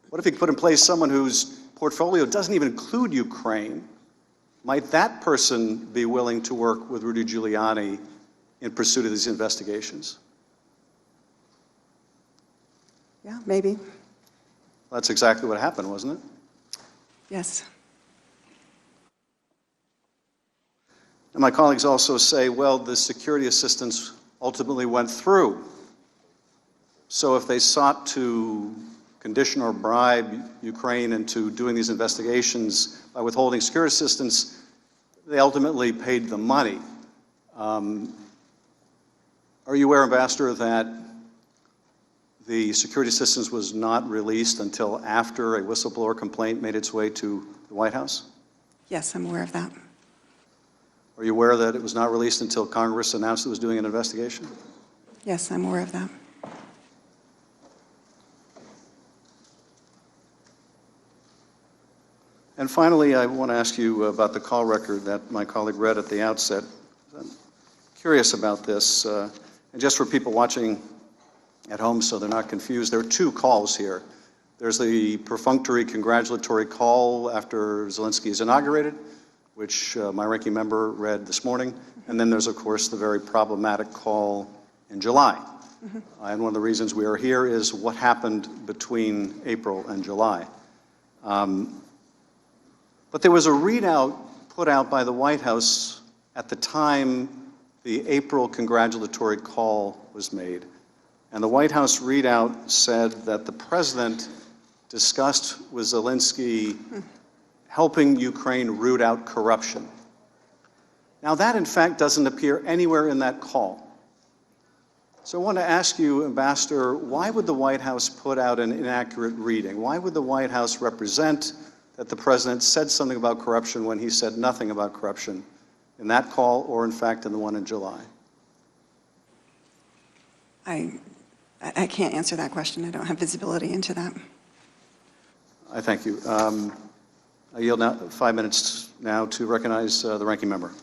What if he could put in place someone whose portfolio doesn't even include Ukraine? Might that person be willing to work with Rudy Giuliani in pursuit of these investigations? Yeah, maybe. That's exactly what happened, wasn't it? Yes. And my colleagues also say, well, the security assistance ultimately went through. So if they sought to condition or bribe Ukraine into doing these investigations by withholding security assistance, they ultimately paid the money. Are you aware, Ambassador, that the security assistance was not released until after a whistleblower complaint made its way to the White House? Yes, I'm aware of that. Are you aware that it was not released until Congress announced it was doing an investigation? Yes, I'm aware of that. And finally, I want to ask you about the call record that my colleague read at the outset. I'm curious about this. And just for people watching at home so they're not confused, there are two calls here. There's the perfunctory congratulatory call after Zelensky is inaugurated, which my ranking member read this morning. And then there's, of course, the very problematic call in July. And one of the reasons we are here is what happened between April and July. But there was a readout put out by the White House at the time the April congratulatory call was made. And the White House readout said that the president discussed with Zelensky helping Ukraine root out corruption. Now that, in fact, doesn't appear anywhere in that call. So I want to ask you, Ambassador, why would the White House put out an inaccurate reading? Why would the White House represent that the president said something about corruption when he said nothing about corruption in that call or, in fact, in the one in July? I can't answer that question. I don't have visibility into that. I thank you. I yield now 5 minutes now to recognize the ranking member.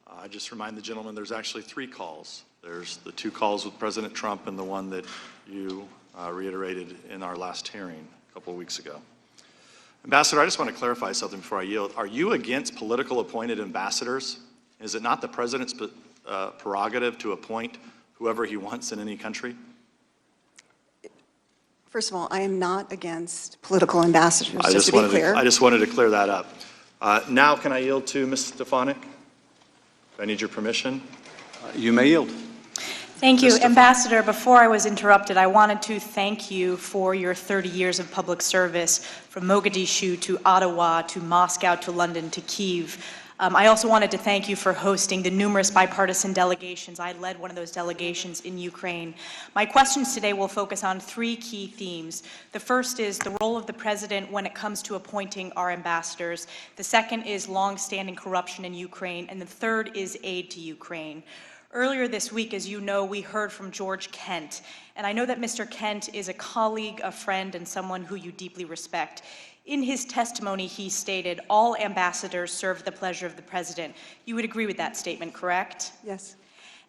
I just remind the gentleman there's actually 3 calls. There's the 2 calls with President Trump and the one that you reiterated in our last hearing a couple of weeks ago. Ambassador, I just want to clarify something before I yield. Are you against political appointed ambassadors? Is it not the president's prerogative to appoint whoever he wants in any country? First of all, I am not against political ambassadors, just to be clear. I just wanted to clear that up. Now can I yield to Ms. Stefanik? Do I need your permission? You may yield. Thank you. Ambassador, before I was interrupted, I wanted to thank you for your 30 years of public service, from Mogadishu to Ottawa to Moscow to London to Kyiv. I also wanted to thank you for hosting the numerous bipartisan delegations. I led one of those delegations in Ukraine. My questions today will focus on 3 key themes. The first is the role of the president when it comes to appointing our ambassadors. The second is long-standing corruption in Ukraine. And the third is aid to Ukraine. Earlier this week, as you know, we heard from George Kent. And I know that Mr. Kent is a colleague, a friend, and someone who you deeply respect. In his testimony, he stated, all ambassadors serve the pleasure of the president. You would agree with that statement, correct? Yes.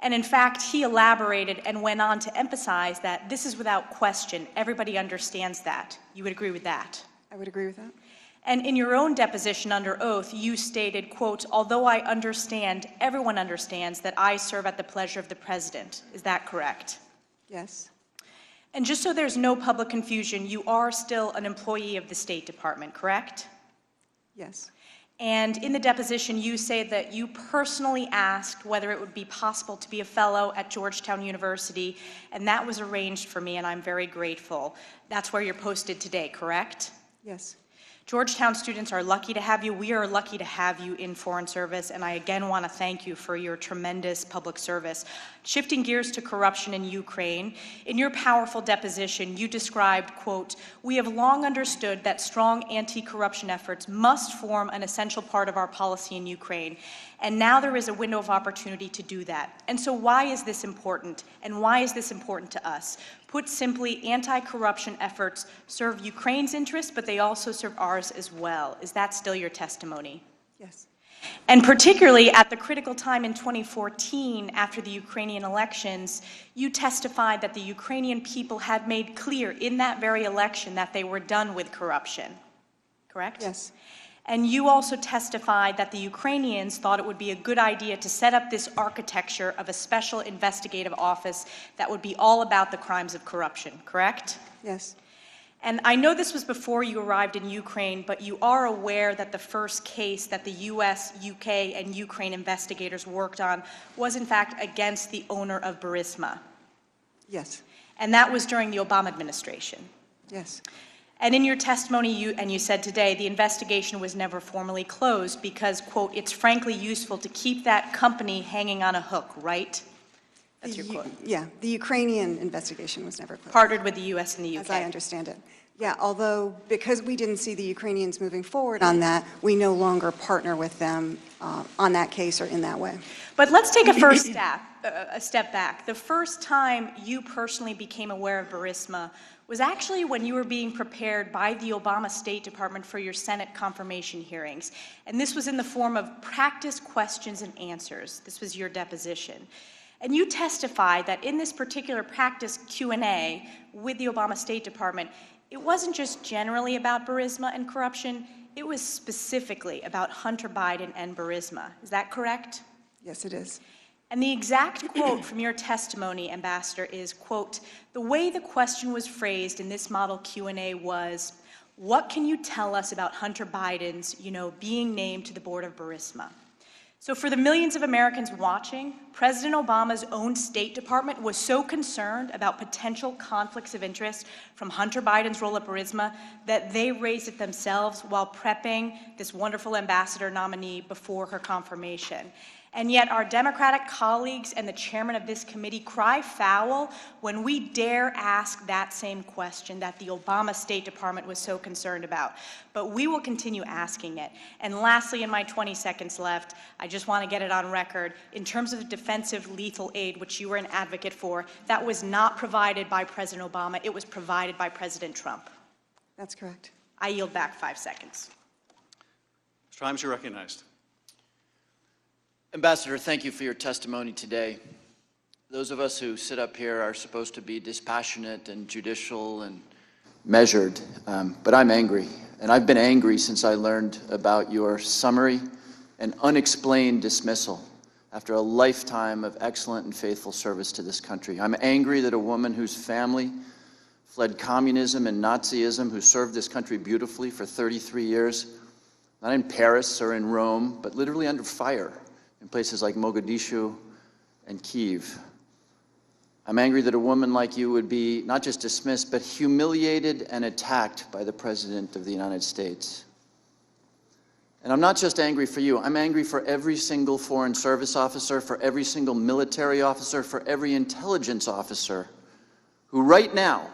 And in fact, he elaborated and went on to emphasize that this is without question. Everybody understands that. You would agree with that? I would agree with that. And in your own deposition under oath, you stated, quote, although I understand, everyone understands that I serve at the pleasure of the president. Is that correct? Yes. And just so there's no public confusion, you are still an employee of the State Department, correct? Yes. And in the deposition, you say that you personally asked whether it would be possible to be a fellow at Georgetown University, and that was arranged for me, and I'm very grateful. That's where you're posted today, correct? Yes. Georgetown students are lucky to have you. We are lucky to have you in Foreign Service, and I again want to thank you for your tremendous public service. Shifting gears to corruption in Ukraine, in your powerful deposition, you described, quote, we have long understood that strong anti-corruption efforts must form an essential part of our policy in Ukraine, and now there is a window of opportunity to do that. And so why is this important, and why is this important to us? Put simply, anti-corruption efforts serve Ukraine's interests, but they also serve ours as well. Is that still your testimony? Yes. And particularly at the critical time in 2014, after the Ukrainian elections, you testified that the Ukrainian people had made clear in that very election that they were done with corruption, correct? Yes. And you also testified that the Ukrainians thought it would be a good idea to set up this architecture of a special investigative office that would be all about the crimes of corruption, correct? Yes. And I know this was before you arrived in Ukraine, but you are aware that the first case that the US, UK, and Ukraine investigators worked on was in fact against the owner of Burisma. Yes. And that was during the Obama administration. Yes. And in your testimony, you said today, the investigation was never formally closed because, quote, it's frankly useful to keep that company hanging on a hook, right? That's your quote. Yeah, the Ukrainian investigation was never closed. Partnered with the US and the UK. As I understand it. Yeah, although because we didn't see the Ukrainians moving forward on that, we no longer partner with them on that case or in that way. But let's take a step back. The first time you personally became aware of Burisma was actually when you were being prepared by the Obama State Department for your Senate confirmation hearings. And this was in the form of practice questions and answers. This was your deposition. And you testified that in this particular practice Q&A with the Obama State Department, it wasn't just generally about Burisma and corruption, it was specifically about Hunter Biden and Burisma. Is that correct? Yes, it is. And the exact quote from your testimony, Ambassador, is, quote, the way the question was phrased in this model Q&A was, what can you tell us about Hunter Biden's, being named to the board of Burisma? So for the millions of Americans watching, President Obama's own State Department was so concerned about potential conflicts of interest from Hunter Biden's role at Burisma that they raised it themselves while prepping this wonderful ambassador nominee before her confirmation. And yet our Democratic colleagues and the chairman of this committee cry foul when we dare ask that same question that the Obama State Department was so concerned about. But we will continue asking it. And lastly, in my 20 seconds left, I just want to get it on record. In terms of defensive lethal aid, which you were an advocate for, that was not provided by President Obama. It was provided by President Trump. That's correct. I yield back 5 seconds. Mr. Himes, you're recognized. Ambassador, thank you for your testimony today. Those of us who sit up here are supposed to be dispassionate and judicial and measured, but I'm angry. And I've been angry since I learned about your summary and unexplained dismissal after a lifetime of excellent and faithful service to this country. I'm angry that a woman whose family fled communism and Nazism, who served this country beautifully for 33 years, not in Paris or in Rome, but literally under fire in places like Mogadishu and Kyiv. I'm angry that a woman like you would be not just dismissed, but humiliated and attacked by the President of the United States. And I'm not just angry for you, I'm angry for every single foreign service officer, for every single military officer, for every intelligence officer who right now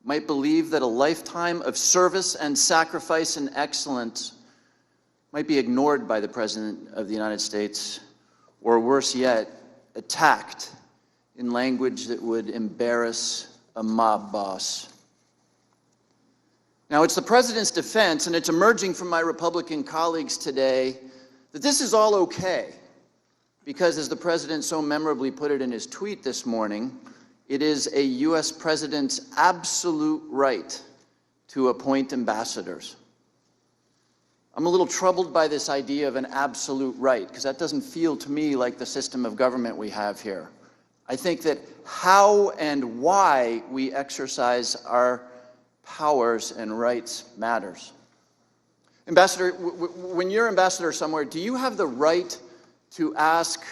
might believe that a lifetime of service and sacrifice and excellence might be ignored by the President of the United States, or worse yet, attacked in language that would embarrass a mob boss. Now, it's the President's defense, and it's emerging from my Republican colleagues today, that this is all okay, because as the President so memorably put it in his tweet this morning, it is a U.S. President's absolute right to appoint ambassadors. I'm a little troubled by this idea of an absolute right, because that doesn't feel to me like the system of government we have here. I think that how and why we exercise our powers and rights matters. Ambassador, when you're ambassador somewhere, do you have the right to ask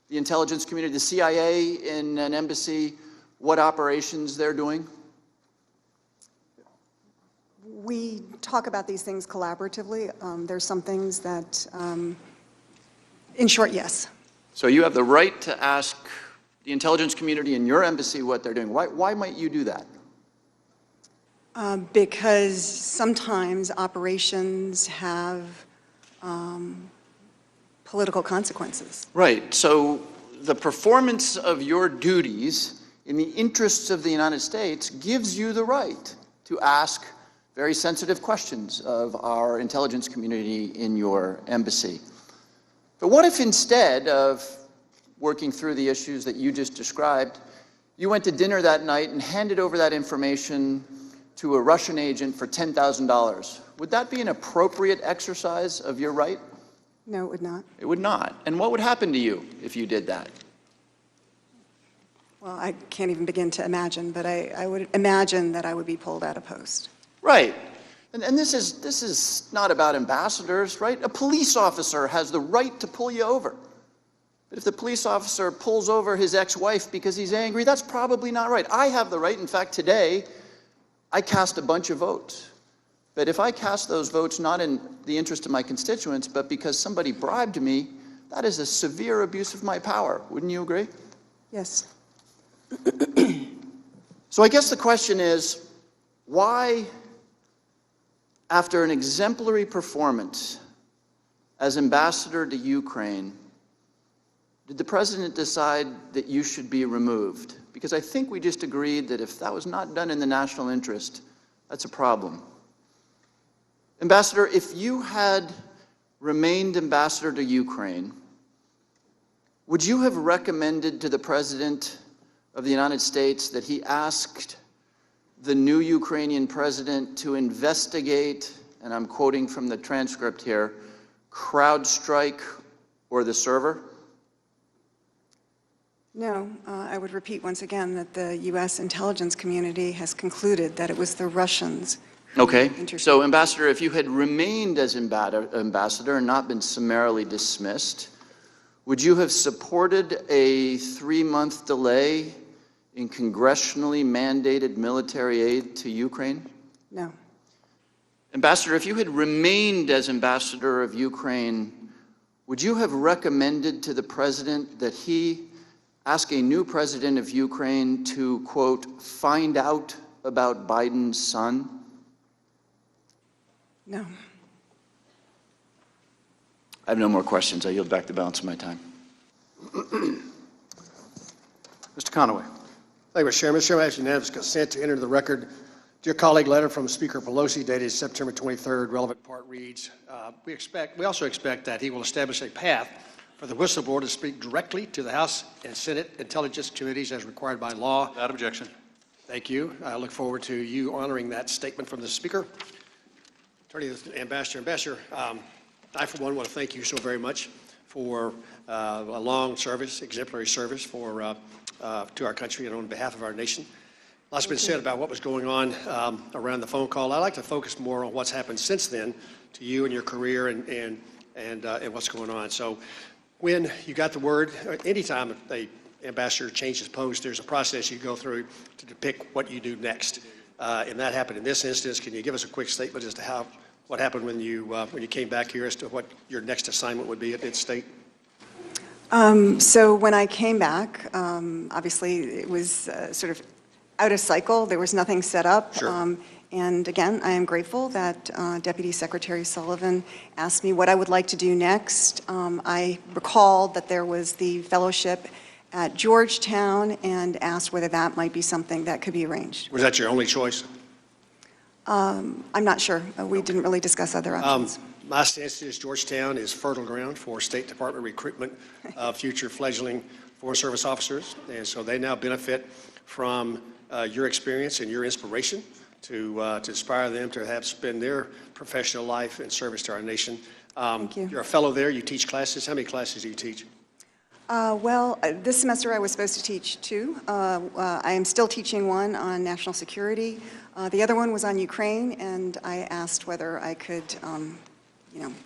the intelligence community, the CIA in an embassy, what operations they're doing? We talk about these things collaboratively. There's some things that, in short, yes. So you have the right to ask the intelligence community in your embassy what they're doing. Why might you do that? Because sometimes operations have political consequences. Right. So the performance of your duties in the interests of the United States gives you the right to ask very sensitive questions of our intelligence community in your embassy. But what if instead of working through the issues that you just described, you went to dinner that night and handed over that information to a Russian agent for $10,000 would that be an appropriate exercise of your right? No, it would not. It would not. And what would happen to you if you did that? Well, I can't even begin to imagine, but I would imagine that I would be pulled out of post. Right. And this is not about ambassadors, right? A police officer has the right to pull you over. But if the police officer pulls over his ex-wife because he's angry, that's probably not right. I have the right. In fact, today, I cast a bunch of votes. But if I cast those votes not in the interest of my constituents, but because somebody bribed me, that is a severe abuse of my power. Wouldn't you agree? Yes. So I guess the question is, why, after an exemplary performance as ambassador to Ukraine, did the president decide that you should be removed? Because I think we just agreed that if that was not done in the national interest, that's a problem. Ambassador, if you had remained ambassador to Ukraine, would you have recommended to the President of the United States that he asked the new Ukrainian president to investigate, and I'm quoting from the transcript here, CrowdStrike or the server? No, I would repeat once again that the U.S. intelligence community has concluded that it was the Russians. Okay, so Ambassador, if you had remained as ambassador and not been summarily dismissed, would you have supported a 3-month delay in congressionally mandated military aid to Ukraine? No. Ambassador, if you had remained as ambassador of Ukraine, would you have recommended to the president that he ask a new president of Ukraine to, quote, find out about Biden's son? No. I have no more questions. I yield back the balance of my time. Mr. Conaway. Thank you, Mr. Chairman. Mr. Chairman, I ask unanimous consent to enter into the record. Dear colleague, letter from Speaker Pelosi dated September 23rd. Relevant part reads, we also expect that he will establish a path for the whistleblower to speak directly to the House and Senate Intelligence Committees as required by law. Without objection. Thank you. I look forward to you honoring that statement from the Speaker. Attorney Ambassador, I, for one, want to thank you so very much for a long service, exemplary service for to our country and on behalf of our nation. Lots been said about what was going on around the phone call. I'd like to focus more on what's happened since then to you and your career and what's going on. So when you got the word, anytime an ambassador changes post, there's a process you go through to depict what you do next. And that happened in this instance. Can you give us a quick statement as to what happened when you came back here, as to what your next assignment would be at State? So when I came back, obviously it was sort of out of cycle. There was nothing set up. Sure. And again, I am grateful that Deputy Secretary Sullivan asked me what I would like to do next. I recalled that there was the fellowship at Georgetown and asked whether that might be something that could be arranged. Was that your only choice? I'm not sure. We didn't really discuss other options. My sense is Georgetown is fertile ground for State Department recruitment of future fledgling Foreign Service officers, and so they now benefit from your experience and your inspiration to inspire them to have spend their professional life in service to our nation. Thank you. You're a fellow there. You teach classes. How many classes do you teach? Well, this semester I was supposed to teach 2. I am still teaching one on national security. The other one was on Ukraine, and I asked whether I could,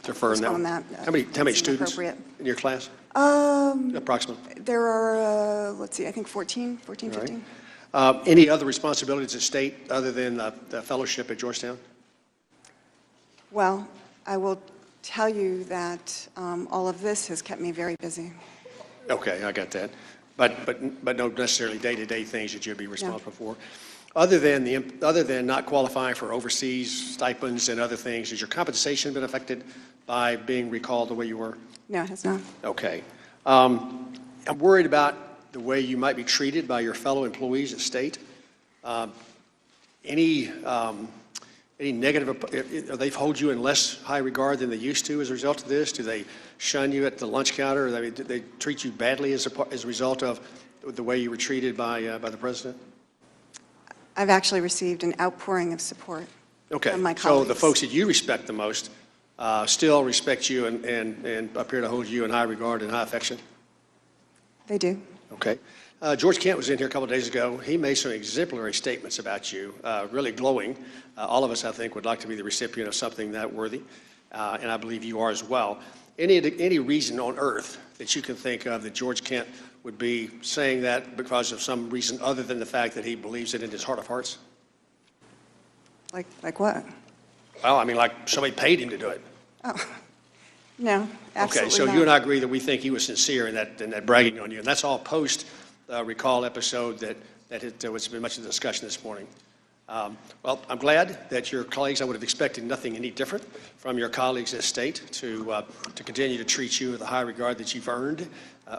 Defer on that postpone one. that. How many Seemed students appropriate. in your class? Approximately. There are, let's see, I think 14, All 15. right. Any other responsibilities at State other than the fellowship at Georgetown? Well, I will tell you that all of this has kept me very busy. Okay, I got that. But no necessarily day-to-day things that you'd be responsible for. Other than not qualifying for overseas stipends and other things, has your compensation been affected by being recalled the way you were? No, it has not. Okay. I'm worried about the way you might be treated by your fellow employees at State. Any negative, they hold you in less high regard than they used to as a result of this? Do they shun you at the lunch counter? Do they treat you badly as a result of the way you were treated by the president? I've actually received an outpouring of support. Okay, from my so colleagues. the folks that you respect the most still respect you and appear to hold you in high regard and high affection? They do. Okay. George Kent was in here a couple of days ago. He made some exemplary statements about you, really glowing. All of us, I think, would like to be the recipient of something that worthy, and I believe you are as well. Any reason on earth that you can think of that George Kent would be saying that because of some reason other than the fact that he believes it in his heart of hearts? Like what? Well, I mean, like somebody paid him to do it. Oh, no, absolutely Okay, so not. you and I agree that we think he was sincere in that bragging on you, and that's all post recall episode that was been much of the discussion this morning. Well, I'm glad that your colleagues, I would have expected nothing any different from your colleagues at State to continue to treat you with the high regard that you've earned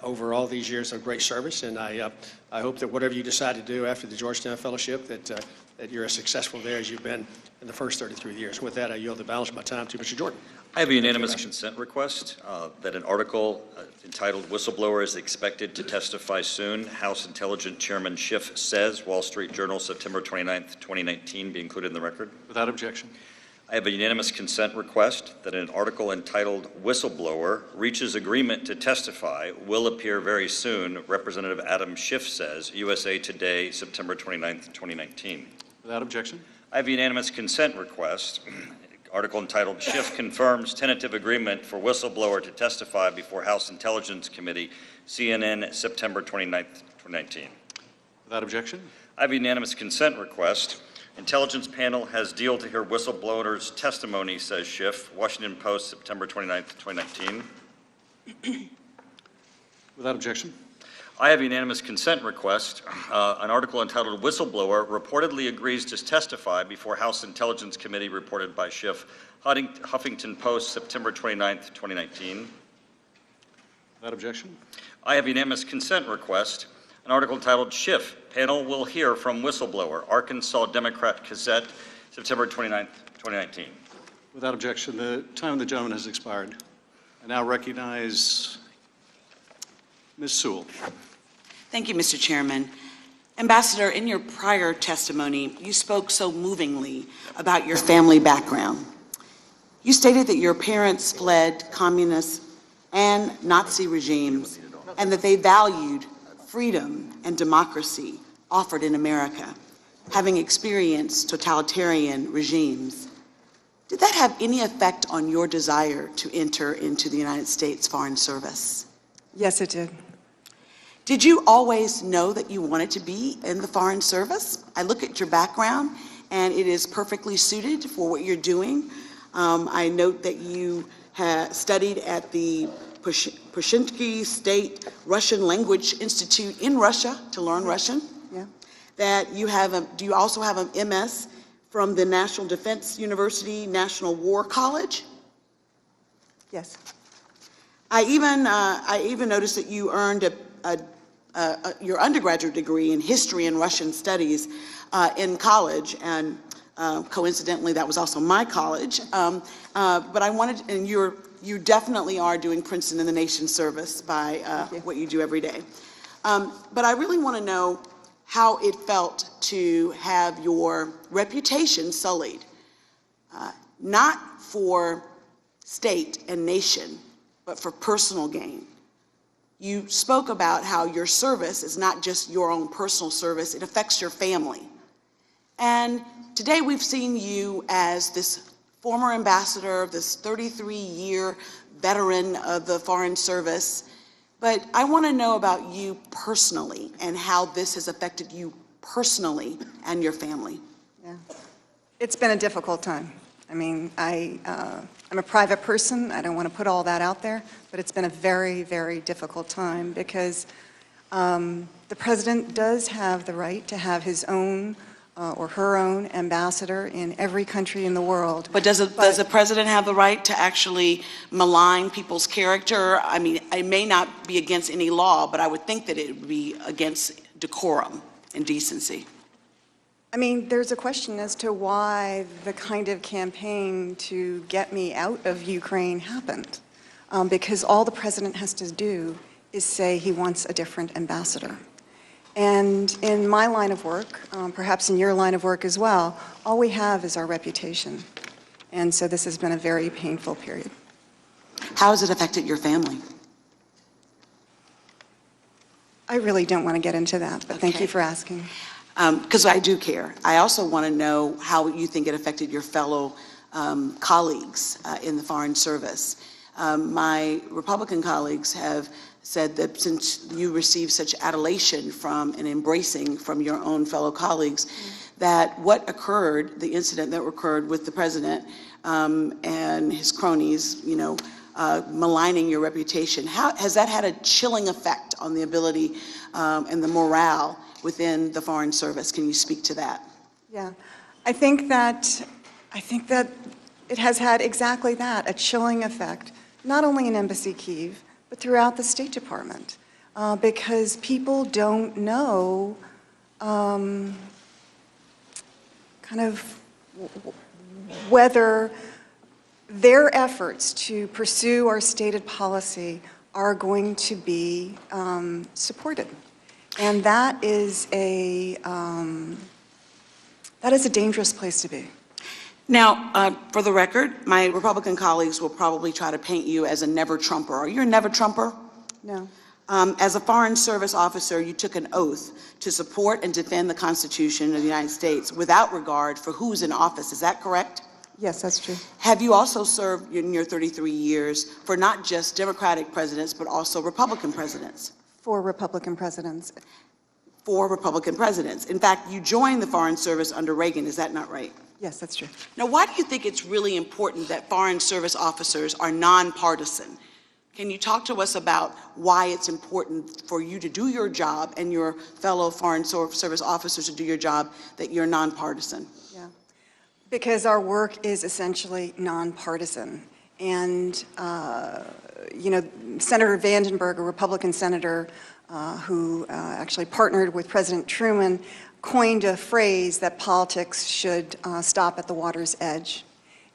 over all these years of great service, and I hope that whatever you decide to do after the Georgetown Fellowship, that you're as successful there as you've been in the first 33 years. With that, I yield the balance of my time to Mr. Jordan. I have a unanimous consent request that an article entitled "Whistleblower is Expected to Testify Soon," House Intelligence Chairman Schiff says, Wall Street Journal, September 29th, 2019, be included in the record. Without objection. I have a unanimous consent request that an article entitled "Whistleblower Reaches Agreement to Testify will appear very soon," Representative Adam Schiff says, USA Today, September 29th, 2019. Without objection. I have a unanimous consent request. Article entitled "Schiff Confirms Tentative Agreement for Whistleblower to Testify Before House Intelligence Committee," CNN, September 29th, 2019. Without objection. I have a unanimous consent request. Intelligence panel has deal to hear whistleblowers' testimony, says Schiff, Washington Post, September 29th, 2019. Without objection. I have a unanimous consent request. An article entitled "Whistleblower Reportedly Agrees to Testify Before House Intelligence Committee," reported by Schiff, Huffington Post, September 29th, 2019. Without objection. I have a unanimous consent request. An article entitled "Schiff Panel Will Hear from Whistleblower," Arkansas Democrat Gazette, September 29th, 2019. Without objection. The time of the gentleman has expired. I now recognize Ms. Sewell. Thank you, Mr. Chairman. Ambassador, in your prior testimony, you spoke so movingly about your family background. You stated that your parents fled communist and Nazi regimes and that they valued freedom and democracy offered in America, having experienced totalitarian regimes. Did that have any effect on your desire to enter into the United States Foreign Service? Yes, it did. Did you always know that you wanted to be in the Foreign Service? I look at your background, and it is perfectly suited for what you're doing. I note that you have studied at the Pushinsky State Russian Language Institute in Russia to learn Russian. Yeah. That you have do you also have an MS from the National Defense University National War College? Yes. I even noticed that you earned your undergraduate degree in history and Russian studies in college, and coincidentally, that was also my college. But I wanted, and you definitely are doing Princeton in the nation's service by what you do every day. But I really want to know how it felt to have your reputation sullied, not for state and nation, but for personal gain. You spoke about how your service is not just your own personal service, it affects your family. And today we've seen you as this former ambassador, this 33-year veteran of the Foreign Service. But I want to know about you personally and how this has affected you personally and your family. Yeah. It's been a difficult time. I mean, I'm a private person. I don't want to put all that out there, but it's been a very, very difficult time because the president does have the right to have his own or her own ambassador in every country in the world. But does the president have the right to actually malign people's character? I mean, it may not be against any law, but I would think that it would be against decorum and decency. I mean, there's a question as to why the kind of campaign to get me out of Ukraine happened. Because all the president has to do is say he wants a different ambassador. And in my line of work, perhaps in your line of work as well, all we have is our reputation. And so this has been a very painful period. How has it affected your family? I really don't want to get into that, but thank Okay. you for asking. Because I do care. I also want to know how you think it affected your fellow colleagues in the Foreign Service. My Republican colleagues have said that since you received such adulation from and embracing from your own fellow colleagues, that what occurred, the incident that occurred with the president and his cronies, maligning your reputation, how has that had a chilling effect on the ability and the morale within the Foreign Service? Can you speak to that? Yeah, I think that it has had exactly that, a chilling effect, not only in Embassy Kyiv, but throughout the State Department, because people don't know kind of whether their efforts to pursue our stated policy are going to be supported. And that is a dangerous place to be. Now, for the record, my Republican colleagues will probably try to paint you as a never-Trumper. Are you a never-Trumper? No. As a Foreign Service officer, you took an oath to support and defend the Constitution of the United States without regard for who's in office. Is that correct? Yes, that's true. Have you also served in your 33 years for not just Democratic presidents, but also Republican presidents? 4 Republican presidents. 4 Republican presidents. In fact, you joined the Foreign Service under Reagan. Is that not right? Yes, that's true. Now, why do you think it's really important that Foreign Service officers are nonpartisan? Can you talk to us about why it's important for you to do your job and your fellow Foreign Service officers to do your job, that you're nonpartisan? Yeah, because our work is essentially nonpartisan. And, Senator Vandenberg, a Republican senator who actually partnered with President Truman, coined a phrase that politics should stop at the water's edge.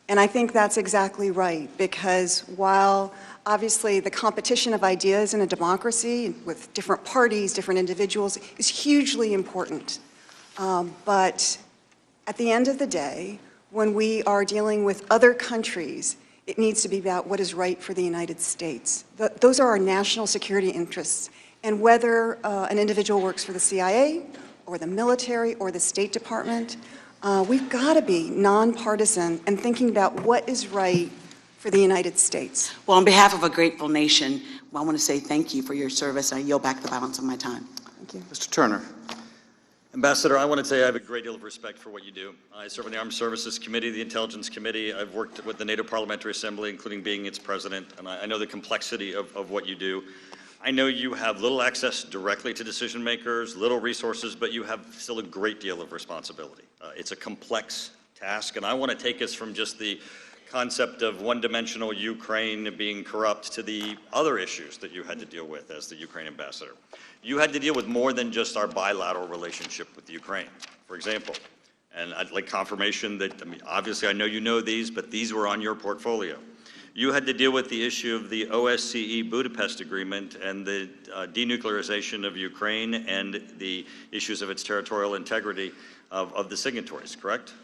And I think that's exactly right, because while obviously the competition of ideas in a democracy with different parties, different individuals is hugely important, but at the end of the day, when we are dealing with other countries, it needs to be about what is right for the United States. Those are our national security interests. And whether an individual works for the CIA or the military or the State Department, we've got to be nonpartisan and thinking about what is right for the United States. Well, on behalf of a grateful nation, I want to say thank you for your service. I yield back the balance of my time. Thank you. Mr. Turner. Ambassador, I want to say I have a great deal of respect for what you do. I serve on the Armed Services Committee, the Intelligence Committee. I've worked with the NATO Parliamentary Assembly, including being its president, and I know the complexity of what you do. I know you have little access directly to decision makers, little resources, but you have still a great deal of responsibility. It's a complex task, and I want to take us from just the concept of one-dimensional Ukraine being corrupt to the other issues that you had to deal with as the Ukraine ambassador. You had to deal with more than just our bilateral relationship with Ukraine, for example. And I'd like confirmation that, obviously I know you know these, but these were on your portfolio. You had to deal with the issue of the OSCE Budapest Agreement and the denuclearization of Ukraine and the issues of its territorial integrity of the signatories, correct?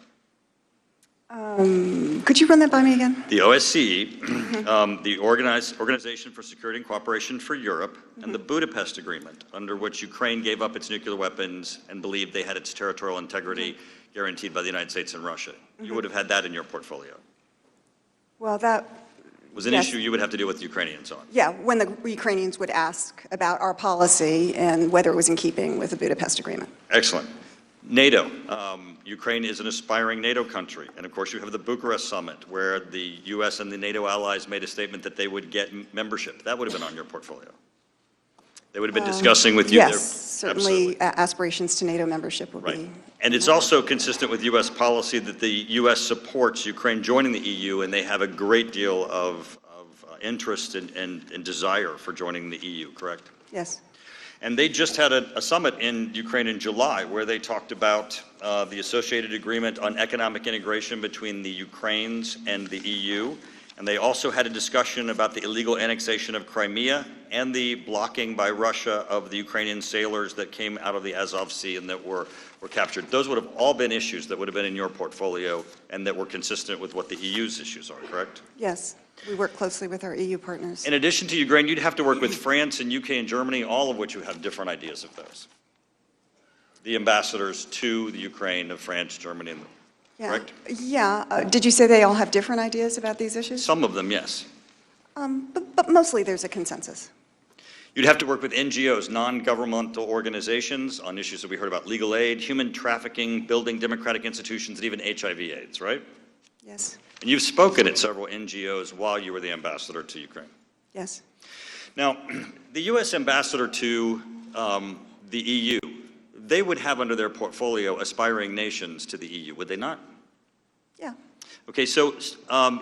Could you run that by me again? The OSCE, the Organization for Security and Cooperation for Europe, and the Budapest Agreement, under which Ukraine gave up its nuclear weapons and believed they had its territorial integrity guaranteed by the United States and Russia. You would have had that in your portfolio. Well, that Was an issue you would have to deal with the Ukrainians on. yeah, when the Ukrainians would ask about our policy and whether it was in keeping with the Budapest Agreement. Excellent. NATO. Ukraine is an aspiring NATO country. And of course, you have the Bucharest summit, where the U.S. and the NATO allies made a statement that they would get membership. That would have been on your portfolio. They would have been discussing with you. Yes, certainly aspirations to NATO membership would be. And it's also consistent with U.S. policy that the U.S. supports Ukraine joining the EU, and they have a great deal of interest and desire for joining the EU, correct? Yes. And they just had a summit in Ukraine in July where they talked about the associated agreement on economic integration between the Ukraines and the EU, And they also had a discussion about the illegal annexation of Crimea and the blocking by Russia of the Ukrainian sailors that came out of the Azov Sea and that were captured. Those would have all been issues that would have been in your portfolio and that were consistent with what the EU's issues are, correct? Yes, we work closely with our EU partners. In addition to Ukraine, you'd have to work with France and UK and Germany, all of which would have different ideas of those. The ambassadors to the Ukraine of France, Germany, and correct? Yeah. Did you say they all have different ideas about these issues? Some of them, yes. But mostly there's a consensus. You'd have to work with NGOs, non-governmental organizations, on issues that we heard about: legal aid, human trafficking, building democratic institutions, and even HIV/AIDS, right? Yes. And you've spoken at several NGOs while you were the ambassador to Ukraine. Yes. Now, the U.S. ambassador to the EU, they would have under their portfolio aspiring nations to the EU, would they not? Yeah. Okay, so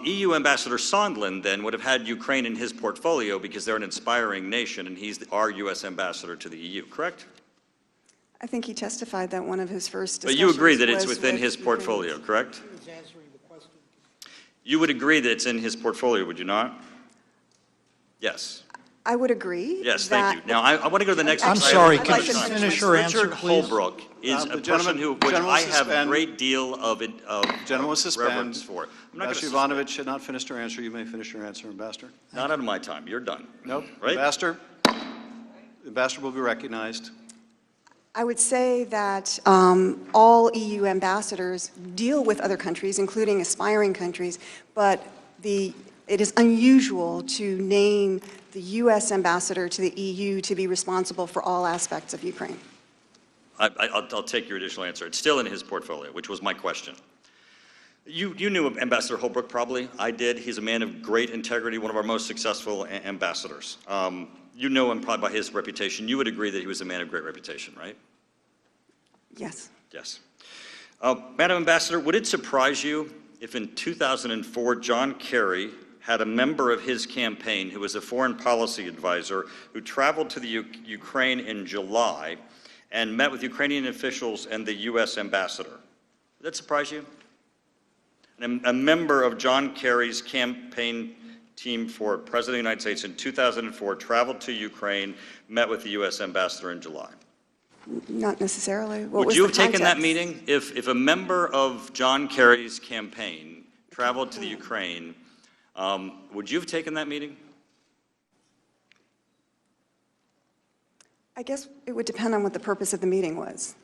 EU Ambassador Sondland then would have had Ukraine in his portfolio because they're an inspiring nation and he's our U.S. ambassador to the EU, correct? I think he testified that one of his first But discussions you agree that it's was within with his Ukraine. portfolio, correct? You would agree that it's in his portfolio, would you not? Yes. I would agree. Yes, thank you. Now, I want to go to the next. I'm item. sorry, can you finish your answer, Richard please? Holbrooke is The a gentleman- person who, which gentleman I have a suspend. great deal of Gentleman will suspend. reverence for. I'm not going Ambassador to Yovanovitch had not finished her answer. You may finish your answer, Ambassador. not out of my time. You're done. Nope. Right? Ambassador? Ambassador will be recognized. I would say that all EU ambassadors deal with other countries, including aspiring countries, but it is unusual to name the U.S. ambassador to the EU to be responsible for all aspects of Ukraine. I'll take your additional answer. It's still in his portfolio, which was my question. You knew Ambassador Holbrooke probably. I did. He's a man of great integrity, one of our most successful ambassadors. You know him probably by his reputation. You would agree that he was a man of great reputation, right? Yes. Yes. Madam Ambassador, would it surprise you if in 2004 John Kerry had a member of his campaign who was a foreign policy advisor who traveled to the Ukraine in July and met with Ukrainian officials and the U.S. ambassador? Would that surprise you? A member of John Kerry's campaign team for President of the United States in 2004 traveled to Ukraine, met with the U.S. ambassador in July. Not necessarily. What Would was you the have taken that context? meeting if a member of John Kerry's campaign traveled to the Ukraine? Would you have taken that meeting? I guess it would depend on what the purpose of the meeting was.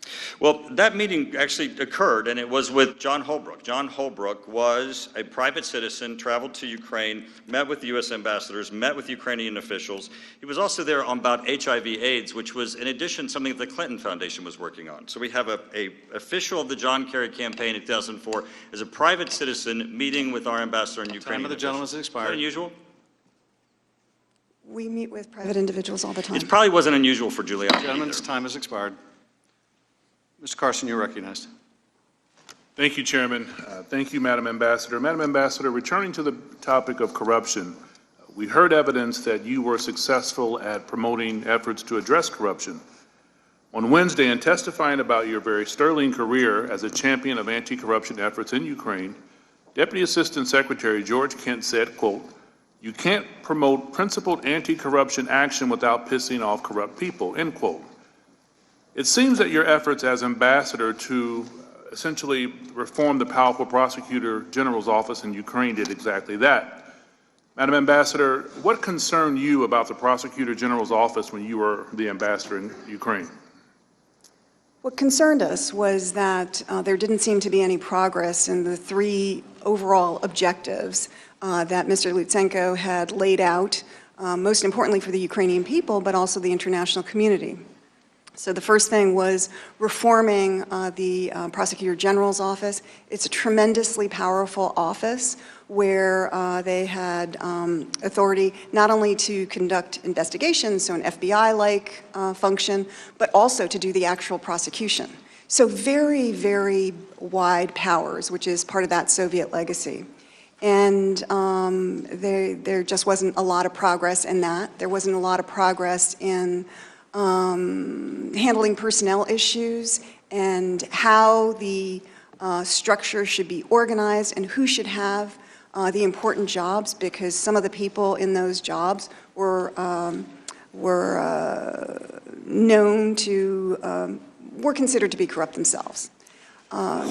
Well, that meeting actually occurred, and it was with John Holbrooke. John Holbrooke was a private citizen, traveled to Ukraine, met with the U.S. ambassadors, met with Ukrainian officials. He was also there on about HIV/AIDS, which was, in addition, something that the Clinton Foundation was working on. So we have a official of the John Kerry campaign in 2004 as a private citizen meeting with our ambassador in Ukraine. Time of the gentleman has Is expired. that unusual? We meet with private individuals all the time. It probably wasn't unusual for Giuliani Gentleman's either. time has expired. Mr. Carson, you're recognized. Thank you, Chairman. Thank you, Madam Ambassador. Madam Ambassador, returning to the topic of corruption, we heard evidence that you were successful at promoting efforts to address corruption. On Wednesday, in testifying about your very sterling career as a champion of anti-corruption efforts in Ukraine, Deputy Assistant Secretary George Kent said, quote, "You can't promote principled anti-corruption action without pissing off corrupt people," end quote. It seems that your efforts as ambassador to essentially reform the powerful prosecutor general's office in Ukraine did exactly that. Madam Ambassador, what concerned you about the prosecutor general's office when you were the ambassador in Ukraine? What concerned us was that there didn't seem to be any progress in the three overall objectives that Mr. Lutsenko had laid out, most importantly for the Ukrainian people, but also the international community. So the first thing was reforming the Prosecutor General's office. It's a tremendously powerful office where they had authority not only to conduct investigations, so an FBI-like function, but also to do the actual prosecution. So very, very wide powers, which is part of that Soviet legacy. And there just wasn't a lot of progress in that. There wasn't a lot of progress in handling personnel issues and how the structure should be organized and who should have the important jobs, because some of the people in those jobs were known to, were considered to be corrupt themselves.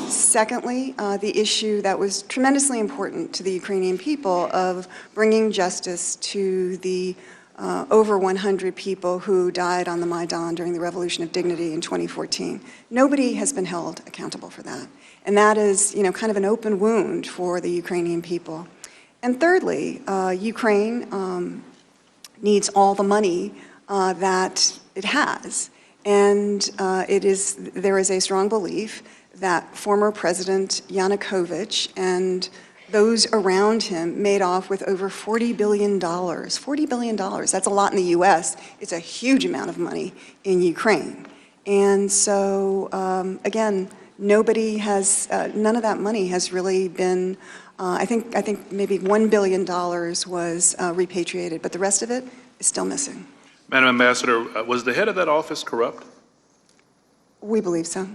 Secondly, the issue that was tremendously important to the Ukrainian people of bringing justice to the over 100 people who died on the Maidan during the Revolution of Dignity in 2014. Nobody has been held accountable for that. And that is, kind of an open wound for the Ukrainian people. And thirdly, Ukraine needs all the money that it has. And there is a strong belief that former President Yanukovych and those around him made off with over $40 billion. $40 billion, that's a lot in the US. It's a huge amount of money in Ukraine. And so, again, nobody has, none of that money has really been, I think maybe $1 billion was repatriated, but the rest of it is still missing. Madam Ambassador, was the head of that office corrupt? We believe so.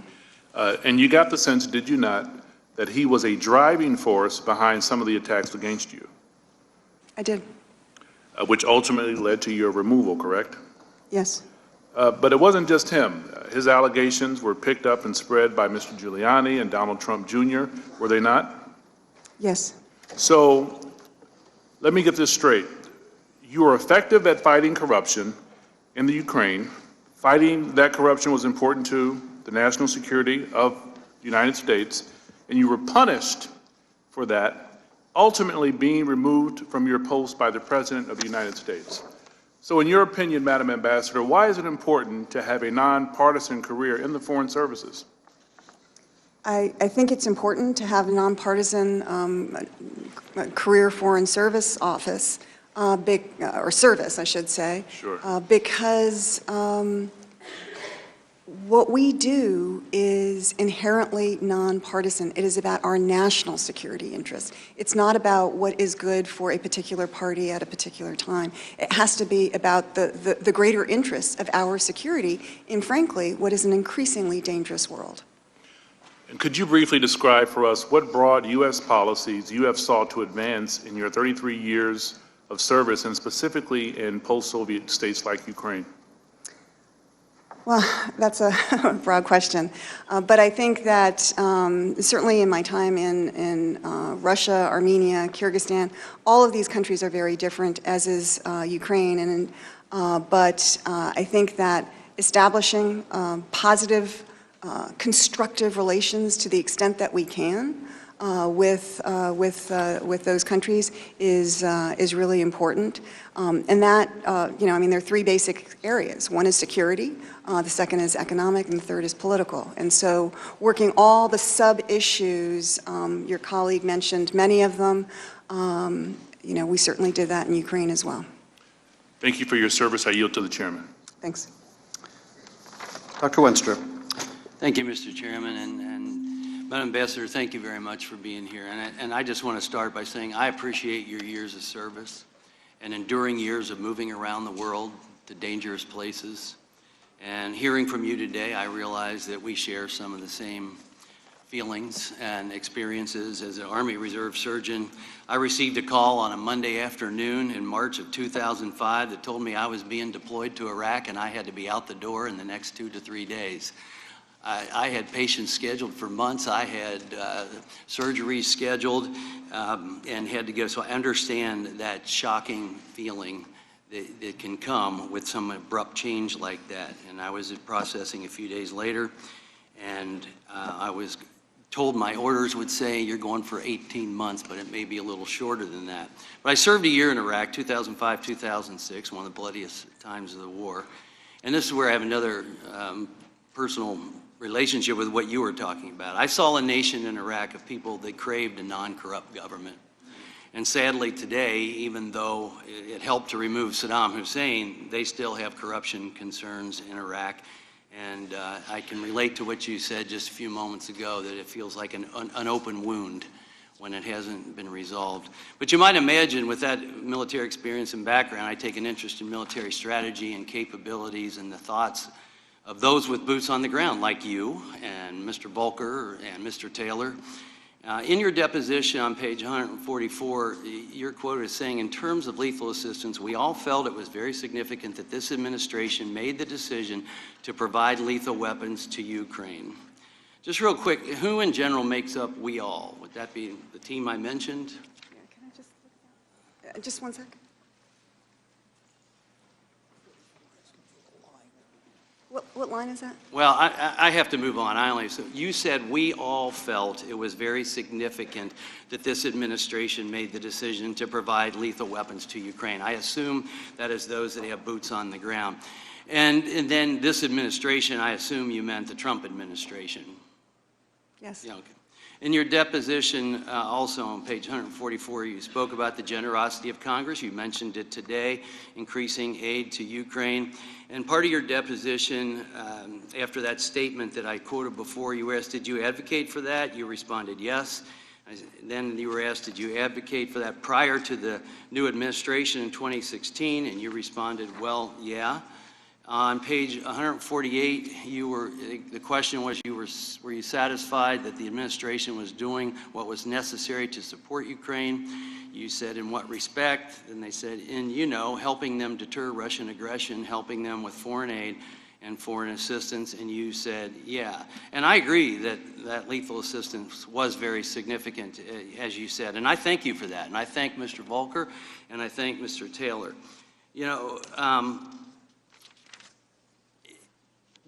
And you got the sense, did you not, that he was a driving force behind some of the attacks against you? I did. Which ultimately led to your removal, correct? Yes. But it wasn't just him. His allegations were picked up and spread by Mr. Giuliani and Donald Trump Jr., were they not? Yes. So let me get this straight. You were effective at fighting corruption in the Ukraine. Fighting that corruption was important to the national security of the United States, and you were punished for that, ultimately being removed from your post by the President of the United States. So in your opinion, Madam Ambassador, why is it important to have a nonpartisan career in the foreign services? I think it's important to have a nonpartisan career foreign service office, or service, I should say. Sure. Because what we do is inherently nonpartisan. It is about our national security interests. It's not about what is good for a particular party at a particular time. It has to be about the greater interests of our security in, frankly, what is an increasingly dangerous world. And could you briefly describe for us what broad U.S. policies you have sought to advance in your 33 years of service, and specifically in post-Soviet states like Ukraine? Well, that's a broad question. But I think that certainly in my time in Russia, Armenia, Kyrgyzstan, all of these countries are very different, as is Ukraine. But I think that establishing positive, constructive relations to the extent that we can with those countries is really important. And that, I mean, there are three basic areas. One is security, the second is economic, and the third is political. And so working all the sub-issues, your colleague mentioned many of them, we certainly did that in Ukraine as well. Thank you for your service. I yield to the chairman. Thanks. Dr. Wenstrup. Thank you, Mr. Chairman, and Madam Ambassador, thank you very much for being here. And I just want to start by saying I appreciate your years of service and enduring years of moving around the world to dangerous places. And hearing from you today, I realize that we share some of the same feelings and experiences. As an Army Reserve surgeon, I received a call on a Monday afternoon in March of 2005 that told me I was being deployed to Iraq and I had to be out the door in the next 2 to 3 days. I had patients scheduled for months. I had surgeries scheduled and had to go. So I understand that shocking feeling that can come with some abrupt change like that. And I was processing a few days later, and I was told my orders would say you're going for 18 months, but it may be a little shorter than that. But I served a year in Iraq, 2005, 2006, one of the bloodiest times of the war. And this is where I have another personal relationship with what you were talking about. I saw a nation in Iraq of people that craved a non-corrupt government. And sadly today, even though it helped to remove Saddam Hussein, they still have corruption concerns in Iraq. And I can relate to what you said just a few moments ago, that it feels like an open wound when it hasn't been resolved. But you might imagine, with that military experience and background, I take an interest in military strategy and capabilities and the thoughts of those with boots on the ground, like you and Mr. Volker and Mr. Taylor. In your deposition on page 144, you're quoted as saying, in terms of lethal assistance, we all felt it was very significant that this administration made the decision to provide lethal weapons to Ukraine. Just real quick, who in general makes up we all? Would that be the team I mentioned? Yeah, can I just look at that? Just one second. What line is that? Well, I have to move on. So you said we all felt it was very significant that this administration made the decision to provide lethal weapons to Ukraine. I assume that is those that have boots on the ground. And then this administration, I assume you meant the Trump administration. Yes. Yeah, okay. In your deposition, also on page 144, you spoke about the generosity of Congress. You mentioned it today, increasing aid to Ukraine. And part of your deposition, after that statement that I quoted before, you were asked, did you advocate for that? You responded, yes. Then you were asked, did you advocate for that prior to the new administration in 2016? And you responded, well, yeah. On page 148, the question was, were you satisfied that the administration was doing what was necessary to support Ukraine? You said, in what respect? And they said, in, helping them deter Russian aggression, helping them with foreign aid and foreign assistance. And you said, yeah. And I agree that lethal assistance was very significant, as you said. And I thank you for that. And I thank Mr. Volker, and I thank Mr. Taylor.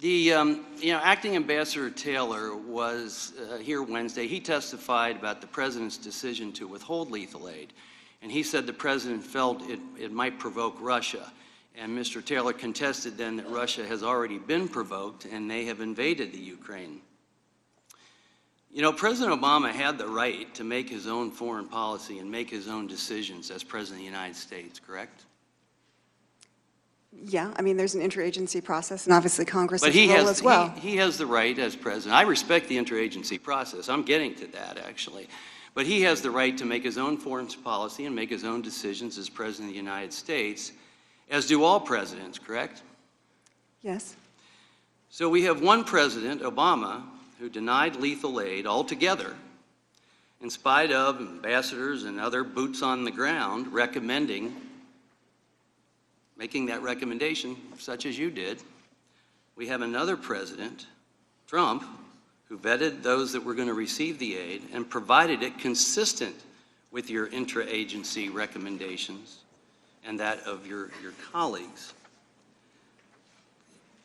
Acting Ambassador Taylor was here Wednesday. He testified about the president's decision to withhold lethal aid. And he said the president felt it might provoke Russia. And Mr. Taylor contested then that Russia has already been provoked and they have invaded the Ukraine. President Obama had the right to make his own foreign policy and make his own decisions as President of the United States, correct? Yeah, I mean, there's an interagency process, and obviously Congress has a role as well. He has the right as president. I respect the interagency process. I'm getting to that, actually. But he has the right to make his own foreign policy and make his own decisions as president of the United States, as do all presidents, correct? Yes. So we have one president, Obama, who denied lethal aid altogether, in spite of ambassadors and other boots on the ground making that recommendation, such as you did. We have another president, Trump, who vetted those that were going to receive the aid and provided it consistent with your intra-agency recommendations and that of your colleagues.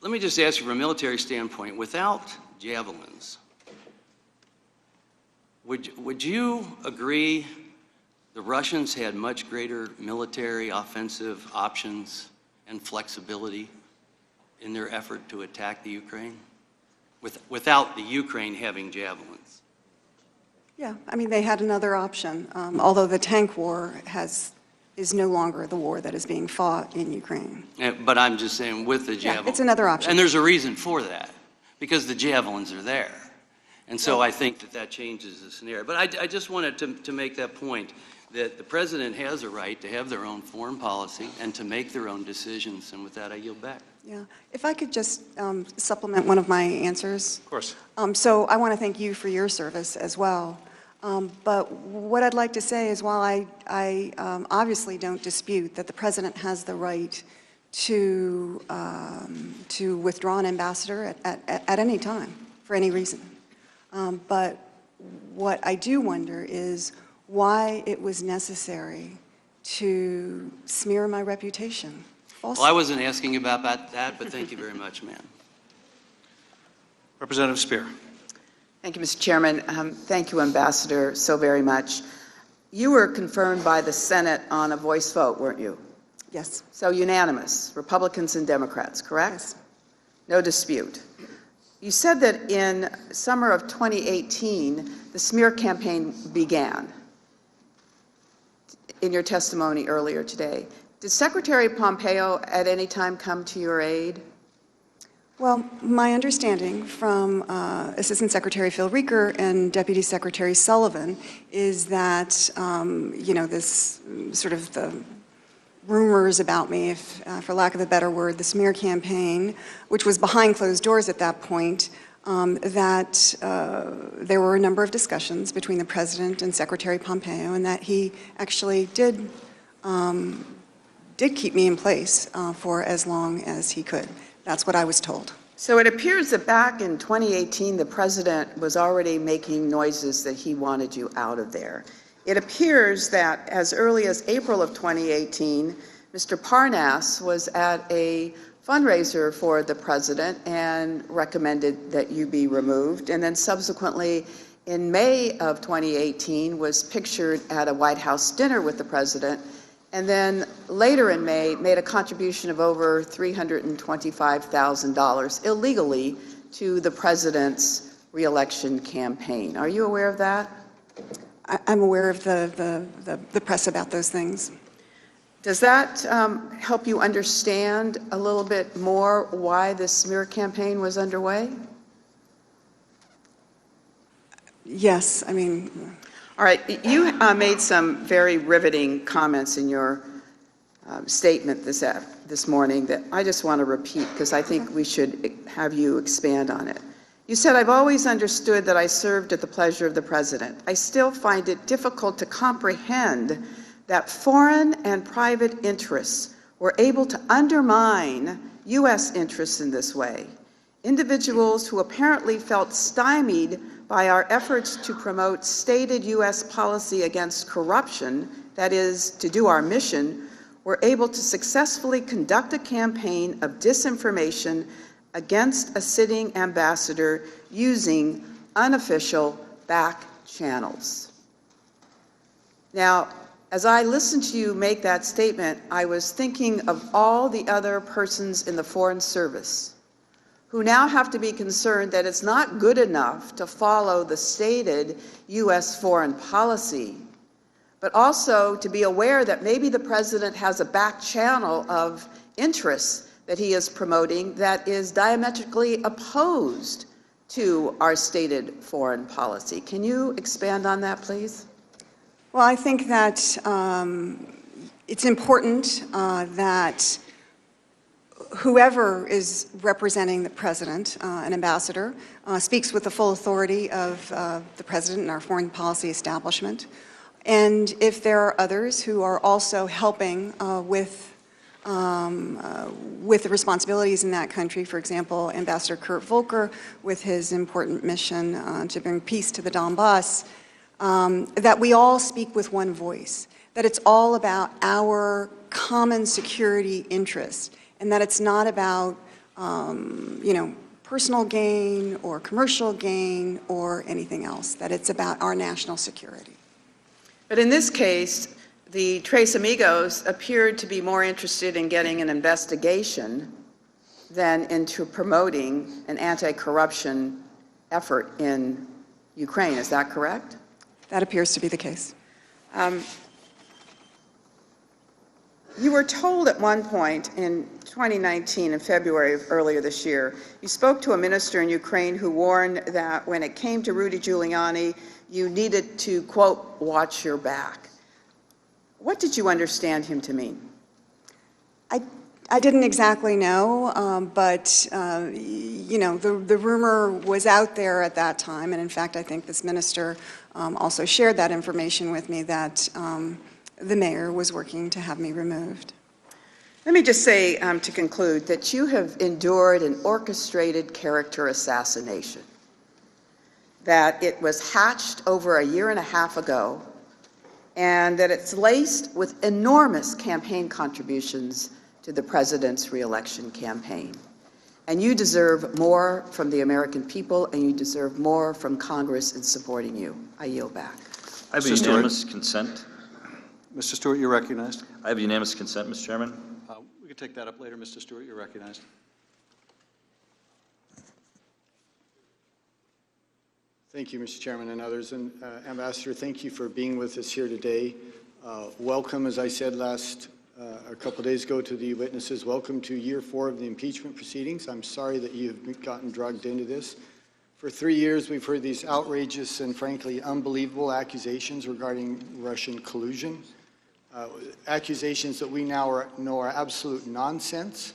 Let me just ask you from a military standpoint, without javelins, would you agree the Russians had much greater military offensive options and flexibility in their effort to attack the Ukraine without the Ukraine having javelins? Yeah, I mean, they had another option, although the tank war is no longer the war that is being fought in Ukraine. But I'm just saying with the javelins. Yeah, it's another option. And there's a reason for that, because the javelins are there. And so I think that changes the scenario. But I just wanted to make that point, that the president has a right to have their own foreign policy and to make their own decisions. And with that, I yield back. Yeah, if I could just supplement one of my answers. Of course. So I want to thank you for your service as well. But what I'd like to say is, while I obviously don't dispute that the president has the right to withdraw an ambassador at any time, for any reason. But what I do wonder is why it was necessary to smear my reputation falsely. Well, I wasn't asking about that, but thank you very much, ma'am. Representative Speer. Thank you, Mr. Chairman. Thank you, Ambassador, so very much. You were confirmed by the Senate on a voice vote, weren't you? Yes. So unanimous, Republicans and Democrats, correct? Yes. No dispute. You said that in summer of 2018, the smear campaign began in your testimony earlier today. Did Secretary Pompeo at any time come to your aid? Well, my understanding from Assistant Secretary Phil Reeker and Deputy Secretary Sullivan is that, this sort of the rumors about me, if, for lack of a better word, the smear campaign, which was behind closed doors at that point, that there were a number of discussions between the President and Secretary Pompeo, and that he actually did keep me in place for as long as he could. That's what I was told. So it appears that back in 2018, the President was already making noises that he wanted you out of there. It appears that as early as April of 2018, Mr. Parnas was at a fundraiser for the President and recommended that you be removed. And then subsequently, in May of 2018, was pictured at a White House dinner with the President. And then later in May, made a contribution of over $325,000 illegally to the President's reelection campaign. Are you aware of that? I'm aware of the press about those things. Does that help you understand a little bit more why this smear campaign was underway? Yes, I mean... All right, you made some very riveting comments in your statement this morning that I just want to repeat because I think we should have you expand on it. You said, "I've always understood that I served at the pleasure of the President. I still find it difficult to comprehend that foreign and private interests were able to undermine U.S. interests in this way. Individuals who apparently felt stymied by our efforts to promote stated U.S. policy against corruption, that is, to do our mission, were able to successfully conduct a campaign of disinformation against a sitting ambassador using unofficial back channels." Now, as I listened to you make that statement, I was thinking of all the other persons in the Foreign Service who now have to be concerned that it's not good enough to follow the stated U.S. foreign policy, but also to be aware that maybe the President has a back channel of interests that he is promoting that is diametrically opposed to our stated foreign policy. Can you expand on that, please? Well, I think that it's important that whoever is representing the President, an ambassador, speaks with the full authority of the President and our foreign policy establishment. And if there are others who are also helping with the responsibilities in that country, for example, Ambassador Kurt Volker with his important mission to bring peace to the Donbass, that we all speak with one voice, that it's all about our common security interest, and that it's not about, personal gain or commercial gain or anything else, that it's about our national security. But in this case, the Tres Amigos appeared to be more interested in getting an investigation than into promoting an anti-corruption effort in Ukraine. Is that correct? That appears to be the case. You were told at one point in 2019, in February of earlier this year, you spoke to a minister in Ukraine who warned that when it came to Rudy Giuliani, you needed to, quote, watch your back. What did you understand him to mean? I didn't exactly know, but the rumor was out there at that time, and in fact, I think this minister also shared that information with me that the mayor was working to have me removed. Let me just say, to conclude, that you have endured an orchestrated character assassination, that it was hatched over a year and a half ago, and that it's laced with enormous campaign contributions to the President's reelection campaign. And you deserve more from the American people, and you deserve more from Congress in supporting you. I yield back. I have unanimous consent. Mr. Stewart, you're recognized. I have unanimous consent, Mr. Chairman. We could take that up later. Mr. Stewart, you're recognized. Thank you, Mr. Chairman and others. And Ambassador, thank you for being with us here today. Welcome, as I said a couple of days ago to the witnesses, welcome to year 4 of the impeachment proceedings. I'm sorry that you've gotten drugged into this. For 3 years, we've heard these outrageous and frankly unbelievable accusations regarding Russian collusion. Accusations that we now know are absolute nonsense.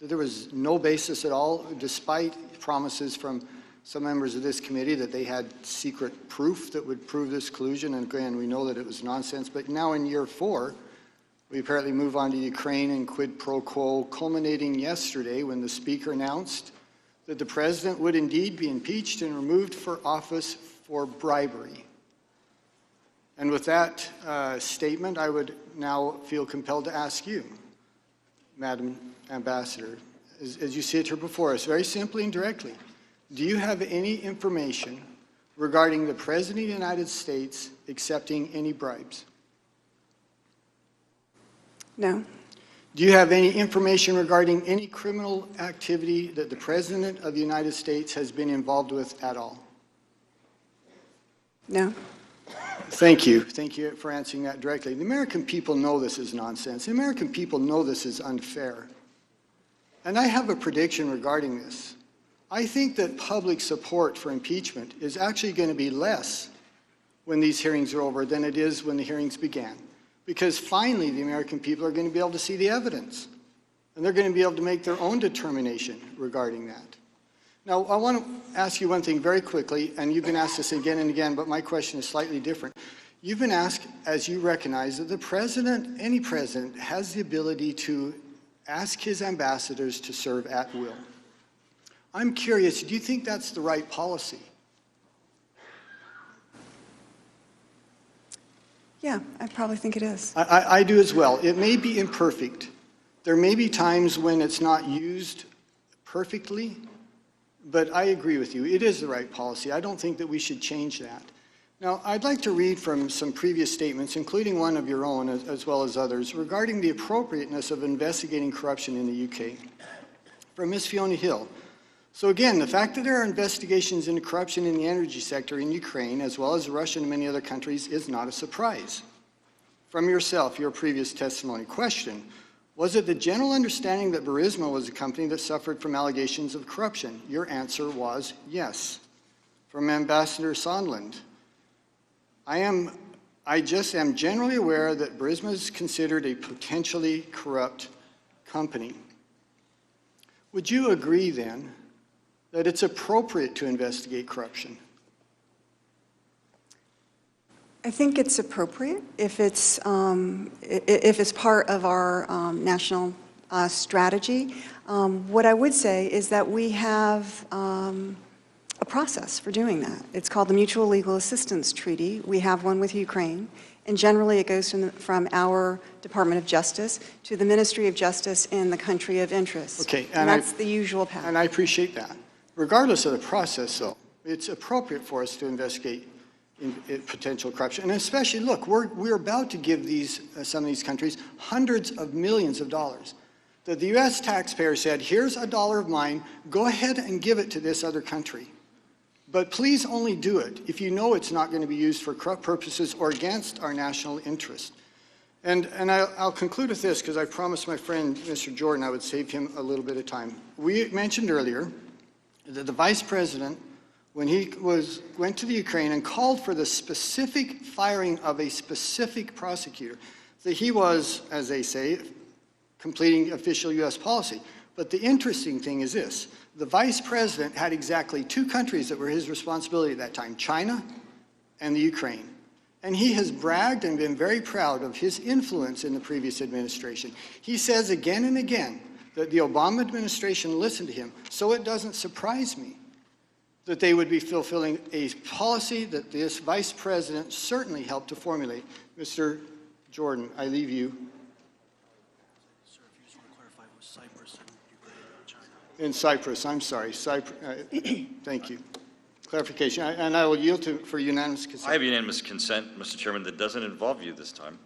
that there was no basis at all, despite promises from some members of this committee that they had secret proof that would prove this collusion, and again, we know that it was nonsense. But now in year 4, we apparently move on to Ukraine and quid pro quo, culminating yesterday when the Speaker announced that the President would indeed be impeached and removed for office for bribery. And with that statement, I would now feel compelled to ask you, Madam Ambassador, as you sit here before us, very simply and directly, do you have any information regarding the President of the United States accepting any bribes? No. Do you have any information regarding any criminal activity that the President of the United States has been involved with at all? No. Thank you. Thank you for answering that directly. The American people know this is nonsense. The American people know this is unfair. And I have a prediction regarding this. I think that public support for impeachment is actually going to be less when these hearings are over than it is when the hearings began. Because finally the American people are going to be able to see the evidence. And they're going to be able to make their own determination regarding that. Now, I want to ask you one thing very quickly, and you've been asked this again and again, but my question is slightly different. You've been asked, as you recognize, that the President, any President, has the ability to ask his ambassadors to serve at will. I'm curious, do you think that's the right policy? Yeah, I probably think it is. I do as well. It may be imperfect. There may be times when it's not used perfectly, but I agree with you. It is the right policy. I don't think that we should change that. Now, I'd like to read from some previous statements, including one of your own as well as others, regarding the appropriateness of investigating corruption in the UK. From Ms. Fiona Hill. So again, the fact that there are investigations into corruption in the energy sector in Ukraine, as well as Russia and many other countries, is not a surprise. From yourself, your previous testimony. Question, was it the general understanding that Burisma was a company that suffered from allegations of corruption? Your answer was yes. From Ambassador Sondland, I just am generally aware that Burisma is considered a potentially corrupt company. Would you agree then that it's appropriate to investigate corruption? I think it's appropriate if it's part of our national strategy. What I would say is that we have a process for doing that. It's called the Mutual Legal Assistance Treaty. We have one with Ukraine, and generally it goes from our Department of Justice to the Ministry of Justice in the country of interest. Okay, and that's the usual path. And I appreciate that. Regardless of the process, though, it's appropriate for us to investigate potential corruption. And especially, look, we're about to give some of these countries hundreds of millions of dollars. That the U.S. taxpayer said, here's $1 of mine, go ahead and give it to this other country. But please only do it if you know it's not going to be used for corrupt purposes or against our national interest. And I'll conclude with this, because I promised my friend, Mr. Jordan, I would save him a little bit of time. We mentioned earlier that the Vice President, when he went to the Ukraine and called for the specific firing of a specific prosecutor, that he was, as they say, completing official U.S. policy. But the interesting thing is this. The Vice President had exactly 2 countries that were his responsibility at that time, China and the Ukraine. And he has bragged and been very proud of his influence in the previous administration. He says again and again that the Obama administration listened to him, so it doesn't surprise me that they would be fulfilling a policy that this Vice President certainly helped to formulate. Mr. Jordan, I leave you. Sir, if you just want to clarify, it was Cyprus and Ukraine, not China. In Cyprus, I'm sorry. Thank you. Clarification, and I will yield for unanimous consent. I have unanimous consent, Mr. Chairman, that doesn't involve you this time.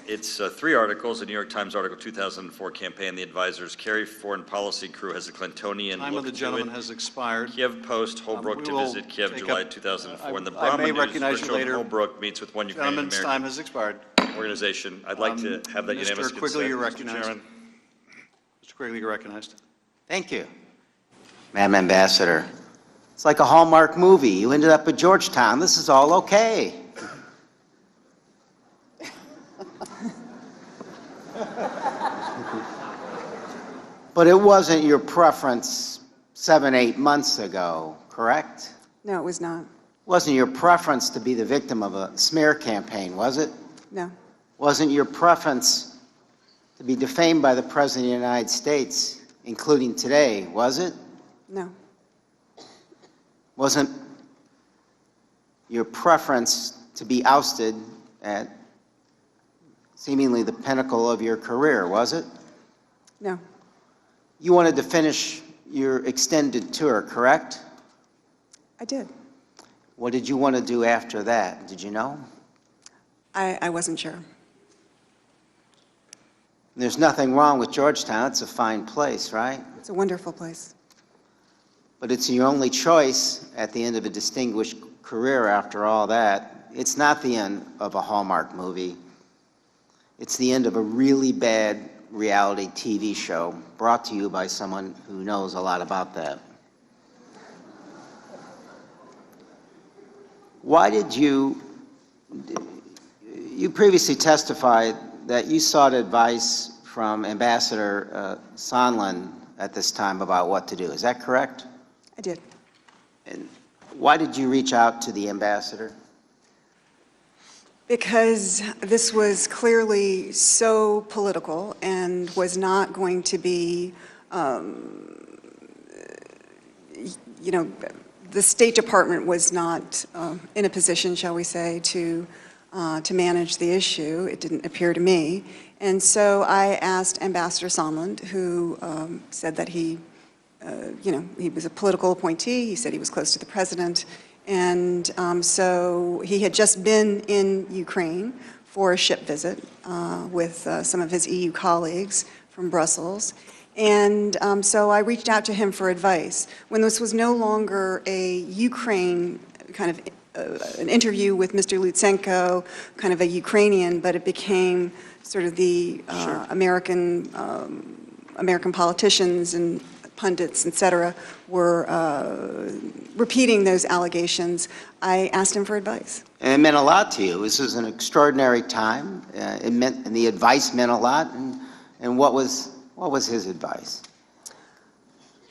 It's 3 articles, a New York Times article, 2004 campaign, the advisors, Kerry Foreign Policy Crew has a Clintonian Time of the gentleman has expired. Kiev Post, Holbrooke to visit Kiev, July 2004. And the Brahma may News, recognize you Richard later. Holbrooke meets with one Ukrainian Gentleman's American time has expired. organization. I'd like to have that unanimous Mr. Quigley, consent, you're Mr. recognized. Chairman. Mr. Quigley, you're recognized. Thank you. Madam Ambassador, it's like a Hallmark movie. You ended up at Georgetown. This is all okay. But it wasn't your preference 7, 8 months ago, correct? No, it was not. Wasn't your preference to be the victim of a smear campaign, was it? No. Wasn't your preference to be defamed by the President of the United States, including today, was it? No. Wasn't your preference to be ousted at seemingly the pinnacle of your career, was it? No. You wanted to finish your extended tour, correct? I did. What did you want to do after that? Did you know? I wasn't sure. There's nothing wrong with Georgetown. It's a fine place, right? It's a wonderful place. But it's your only choice at the end of a distinguished career after all that. It's not the end of a Hallmark movie. It's the end of a really bad reality TV show brought to you by someone who knows a lot about that. Why did you previously testified that you sought advice from Ambassador Sondland at this time about what to do. Is that correct? I did. And why did you reach out to the ambassador? Because this was clearly so political and was not going to be, you know, the State Department was not in a position, shall we say, to manage the issue. It didn't appear to me. And so I asked Ambassador Sondland, who said that he, you know, he was a political appointee. He said he was close to the president. And so he had just been in Ukraine for a ship visit with some of his EU colleagues from Brussels. And so I reached out to him for advice. When this was no longer a Ukraine kind of an interview with Mr. Lutsenko, kind of a Ukrainian, but it became sort of the American politicians and pundits, et cetera, were repeating those allegations. I asked him for advice. And it meant a lot to you. This was an extraordinary time. It meant, and the advice meant a lot. And what was his advice?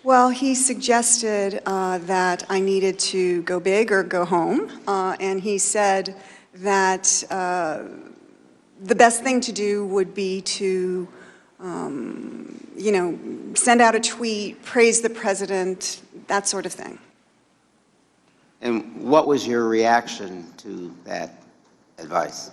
Well, he suggested that I needed to go big or go home, and he said that the best thing to do would be to, you know, send out a tweet, praise the president, that sort of thing. And what was your reaction to that advice?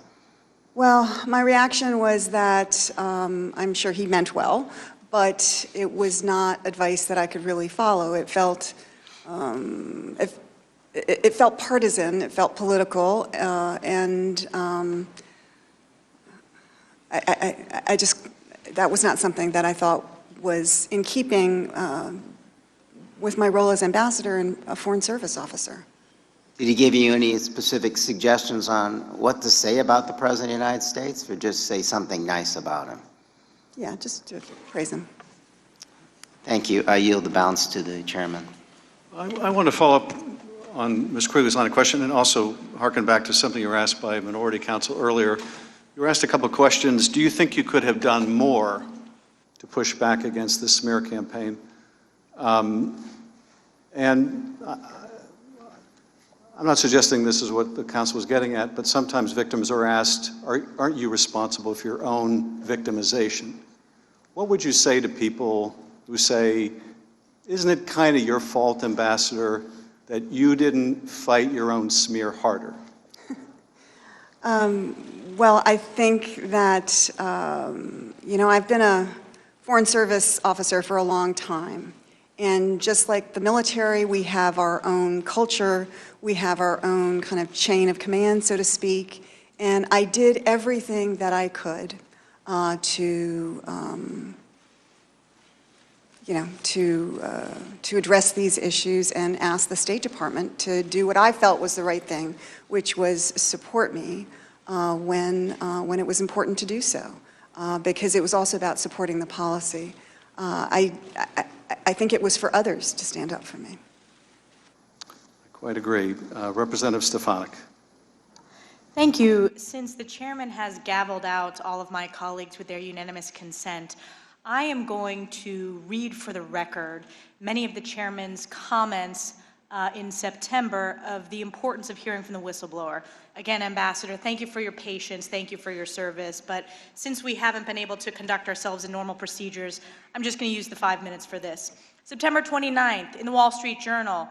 Well, my reaction was that I'm sure he meant well, but it was not advice that I could really follow. It felt, it felt partisan, it felt political, and I just, that was not something that I thought was in keeping with my role as ambassador and a foreign service officer. Did he give you any specific suggestions on what to say about the President of the United States, or just say something nice about him? Yeah, just to praise him. Thank you. I yield the balance to the chairman. I want to follow up on Ms. Quigley's line of question and also harken back to something you were asked by Minority Counsel earlier. You were asked a couple of questions. Do you think you could have done more to push back against the smear campaign? And I'm not suggesting this is what the counsel was getting at, but sometimes victims are asked, aren't you responsible for your own victimization? What would you say to people who say, isn't it kind of your fault, Ambassador, that you didn't fight your own smear harder? Well, I think that, you know, I've been a Foreign Service officer for a long time. And just like the military, we have our own culture, we have our own kind of chain of command, so to speak. And I did everything that I could to, you know, to address these issues and ask the State Department to do what I felt was the right thing, which was support me when it was important to do so, because it was also about supporting the policy. I think it was for others to stand up for me. I quite agree. Representative Stefanik. Thank you. Since the chairman has gavelled out all of my colleagues with their unanimous consent, I am going to read for the record many of the chairman's comments in September of the importance of hearing from the whistleblower. Again, Ambassador, thank you for your patience, thank you for your service, but since we haven't been able to conduct ourselves in normal procedures, I'm just going to use the 5 minutes for this. September 29th, in the Wall Street Journal,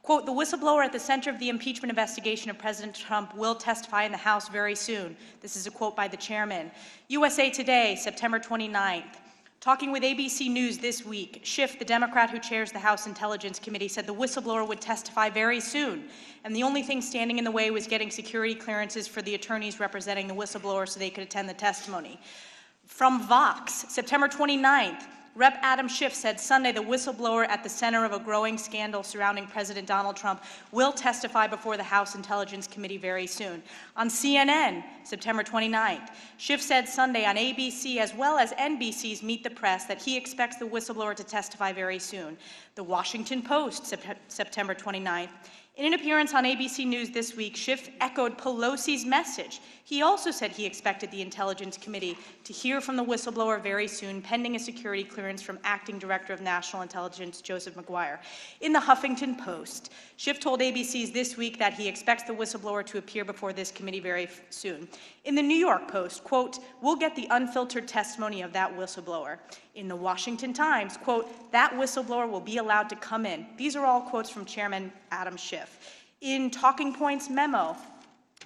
quote, "The whistleblower at the center of the impeachment investigation of President Trump will testify in the House very soon." This is a quote by the chairman. USA Today, September 29th. Talking with ABC News this week, Schiff, the Democrat who chairs the House Intelligence Committee, said the whistleblower would testify very soon, and the only thing standing in the way was getting security clearances for the attorneys representing the whistleblower so they could attend the testimony. From Vox, September 29th, Rep. Adam Schiff said Sunday the whistleblower at the center of a growing scandal surrounding President Donald Trump will testify before the House Intelligence Committee very soon. On CNN, September 29th, Schiff said Sunday on ABC as well as NBC's Meet the Press that he expects the whistleblower to testify very soon. The Washington Post, September 29th. In an appearance on ABC News this week, Schiff echoed Pelosi's message. He also said he expected the Intelligence Committee to hear from the whistleblower very soon, pending a security clearance from Acting Director of National Intelligence Joseph McGuire. In the Huffington Post, Schiff told ABC's this week that he expects the whistleblower to appear before this committee very soon. In the New York Post, quote, "We'll get the unfiltered testimony of that whistleblower." In the Washington Times, quote, "That whistleblower will be allowed to come in." These are all quotes from Chairman Adam Schiff. In Talking Points memo,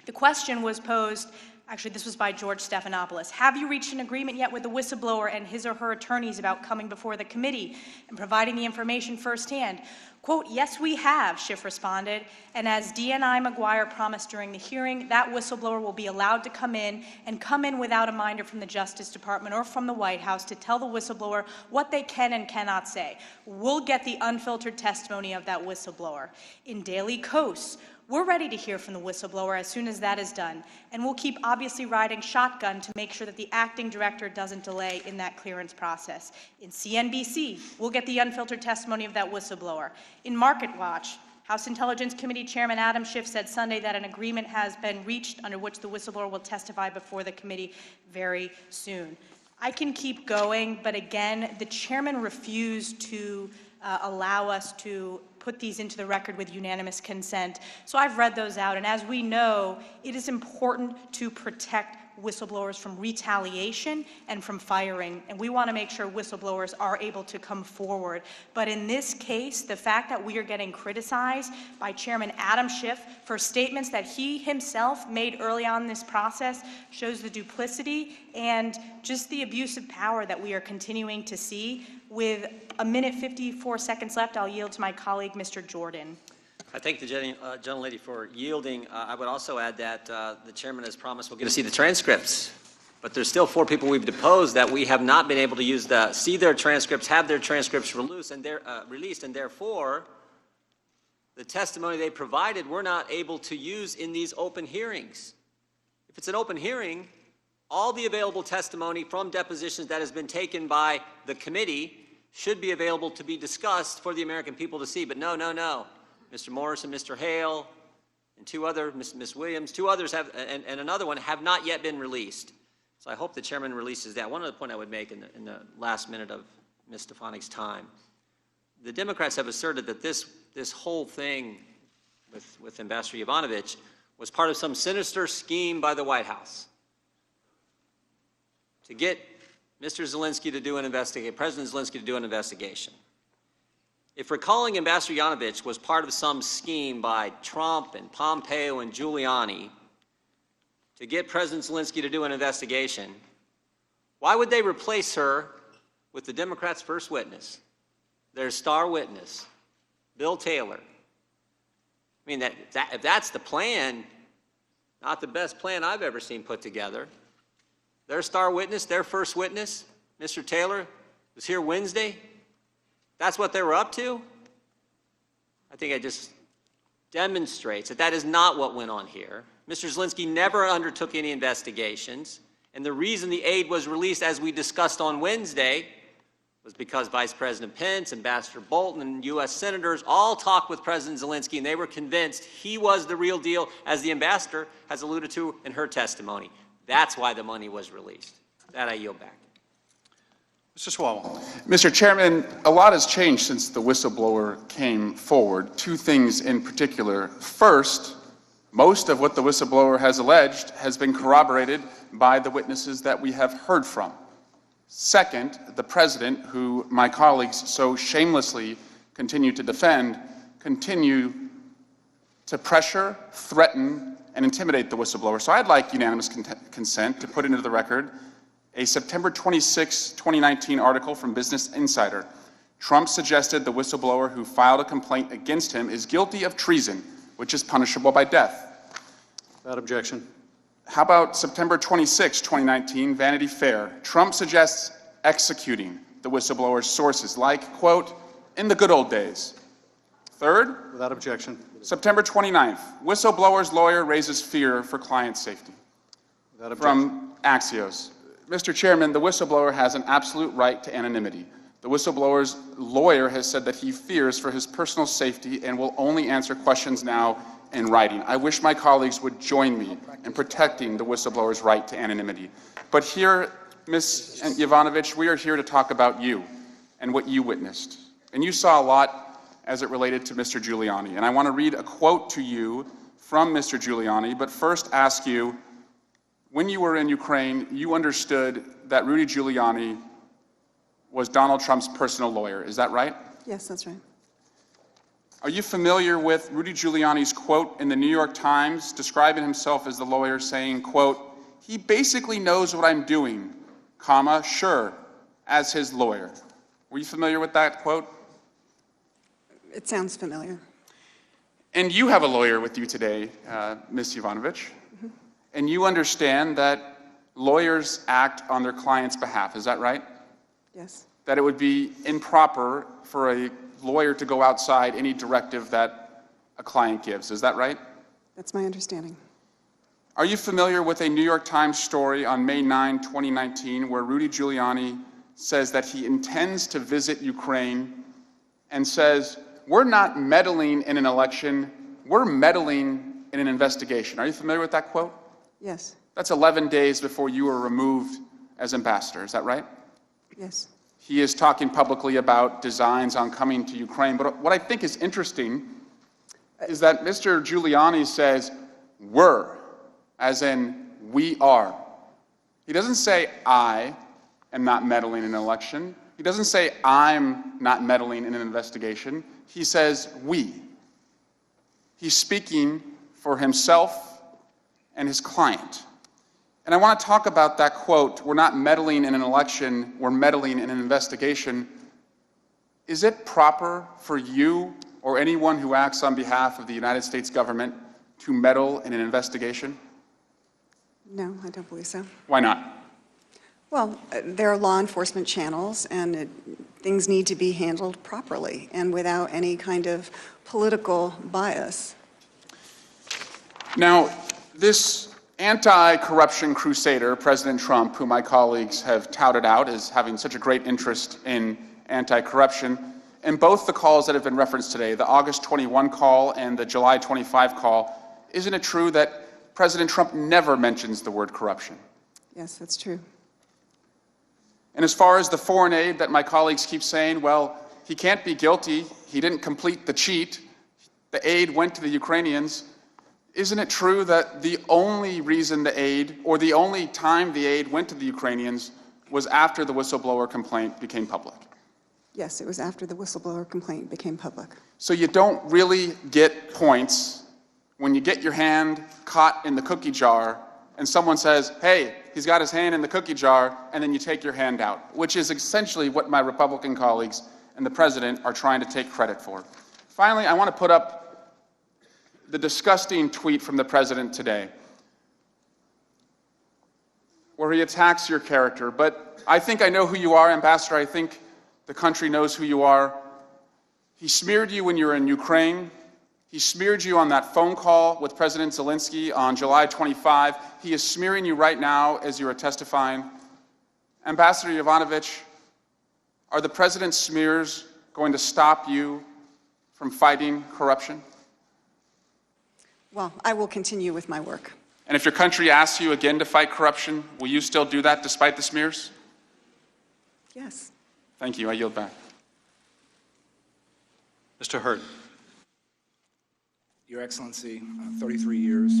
the question was posed, actually this was by George Stephanopoulos, "Have you reached an agreement yet with the whistleblower and his or her attorneys about coming before the committee and providing the information firsthand?" Quote, "Yes, we have," Schiff responded, "and as DNI McGuire promised during the hearing, that whistleblower will be allowed to come in and come in without a minder from the Justice Department or from the White House to tell the whistleblower what they can and cannot say. We'll get the unfiltered testimony of that whistleblower." In Daily Kos, "We're ready to hear from the whistleblower as soon as that is done, and we'll keep obviously riding shotgun to make sure that the acting director doesn't delay in that clearance process." In CNBC, "We'll get the unfiltered testimony of that whistleblower." In Market Watch, House Intelligence Committee Chairman Adam Schiff said Sunday that an agreement has been reached under which the whistleblower will testify before the committee very soon. I can keep going, but again, the chairman refused to allow us to put these into the record with unanimous consent. So I've read those out, and as we know, it is important to protect whistleblowers from retaliation and from firing, and we want to make sure whistleblowers are able to come forward. But in this case, the fact that we are getting criticized by Chairman Adam Schiff for statements that he himself made early on in this process shows the duplicity and just the abuse of power that we are continuing to see. With a minute 54 seconds left, I'll yield to my colleague, Mr. Jordan. I thank the gentlelady for yielding. I would also add that the chairman has promised we'll get to see the transcripts. But there's still 4 people we've deposed that we have not been able to see their transcripts, have their transcripts released, and therefore the testimony they provided we're not able to use in these open hearings. If it's an open hearing, all the available testimony from depositions that has been taken by the committee should be available to be discussed for the American people to see. But no. Mr. Morrison, Mr. Hale, and 2 other, Ms. Williams, 2 others have, and another one have not yet been released. So I hope the chairman releases that. One other point I would make in the last minute of Ms. Stefanik's time. The Democrats have asserted that this whole thing with Ambassador Yovanovitch was part of some sinister scheme by the White House to get Mr. Zelensky to do an investigation, President Zelensky to do an investigation. If recalling Ambassador Yovanovitch was part of some scheme by Trump and Pompeo and Giuliani to get President Zelensky to do an investigation, why would they replace her with the Democrats' first witness, their star witness, Bill Taylor? I mean, if that's the plan, not the best plan I've ever seen put together. Their star witness, their first witness, Mr. Taylor, was here Wednesday. That's what they were up to? I think it just demonstrates that that is not what went on here. Mr. Zelensky never undertook any investigations, and the reason the aid was released, as we discussed on Wednesday, was because Vice President Pence, Ambassador Bolton, and U.S. senators all talked with President Zelensky, and they were convinced he was the real deal, as the ambassador has alluded to in her testimony. That's why the money was released. That I yield back. Mr. Swalwell. Mr. Chairman, a lot has changed since the whistleblower came forward. Two things in particular. First, most of what the whistleblower has alleged has been corroborated by the witnesses that we have heard from. Second, the president, who my colleagues so shamelessly continue to defend, continue to pressure, threaten, and intimidate the whistleblower. So I'd like unanimous consent to put into the record a September 26, 2019 article from Business Insider. Trump suggested the whistleblower who filed a complaint against him is guilty of treason, which is punishable by death. Without objection. How about September 26, 2019, Vanity Fair? Trump suggests executing the whistleblower's sources, like, quote, in the good old days. Third, without objection. September 29th, whistleblower's lawyer raises fear for client safety. Without objection. From Axios. Mr. Chairman, the whistleblower has an absolute right to anonymity. The whistleblower's lawyer has said that he fears for his personal safety and will only answer questions now in writing. I wish my colleagues would join me in protecting the whistleblower's right to anonymity. But here, Ms. Yovanovitch, we are here to talk about you and what you witnessed. And you saw a lot as it related to Mr. Giuliani. And I want to read a quote to you from Mr. Giuliani, but first ask you, when you were in Ukraine, you understood that Rudy Giuliani was Donald Trump's personal lawyer. Is that right? Yes, that's right. Are you familiar with Rudy Giuliani's quote in the New York Times describing himself as the lawyer saying, quote, he basically knows what I'm doing, comma, sure, as his lawyer. Were you familiar with that quote? It sounds familiar. And you have a lawyer with you today, Ms. Yovanovitch. And you understand that lawyers act on their client's behalf, is that right? Yes. That it would be improper for a lawyer to go outside any directive that a client gives, is that right? That's my understanding. Are you familiar with a New York Times story on May 9, 2019, where Rudy Giuliani says that he intends to visit Ukraine and says, we're not meddling in an election, we're meddling in an investigation. Are you familiar with that quote? Yes. That's 11 days before you were removed as ambassador, is that right? Yes. He is talking publicly about designs on coming to Ukraine. But what I think is interesting is that Mr. Giuliani says, we're, as in we are. He doesn't say, I am not meddling in an election. He doesn't say, I'm not meddling in an investigation. He says, we. He's speaking for himself and his client. And I want to talk about that quote, we're not meddling in an election, we're meddling in an investigation. Is it proper for you or anyone who acts on behalf of the United States government to meddle in an investigation? No, I don't believe so. Why not? Well, there are law enforcement channels, and things need to be handled properly and without any kind of political bias. Now, this anti-corruption crusader, President Trump, who my colleagues have touted out as having such a great interest in anti-corruption, in both the calls that have been referenced today, the August 21 call and the July 25 call, isn't it true that President Trump never mentions the word corruption? Yes, that's true. And as far as the foreign aid that my colleagues keep saying, well, he can't be guilty, he didn't complete the cheat, the aid went to the Ukrainians. Isn't it true that the only reason the aid, or the only time the aid went to the Ukrainians, was after the whistleblower complaint became public? Yes, it was after the whistleblower complaint became public. So you don't really get points when you get your hand caught in the cookie jar and someone says, hey, he's got his hand in the cookie jar, and then you take your hand out, which is essentially what my Republican colleagues and the president are trying to take credit for. Finally, I want to put up the disgusting tweet from the president today, where he attacks your character. But I think I know who you are, Ambassador. I think the country knows who you are. He smeared you when you were in Ukraine. He smeared you on that phone call with President Zelensky on July 25. He is smearing you right now as you are testifying. Ambassador Yovanovitch, are the president's smears going to stop you from fighting corruption? Well, I will continue with my work. And if your country asks you again to fight corruption, will you still do that despite the smears? Yes. Thank you. I yield back. Mr. Hurd. Your Excellency, 33 years.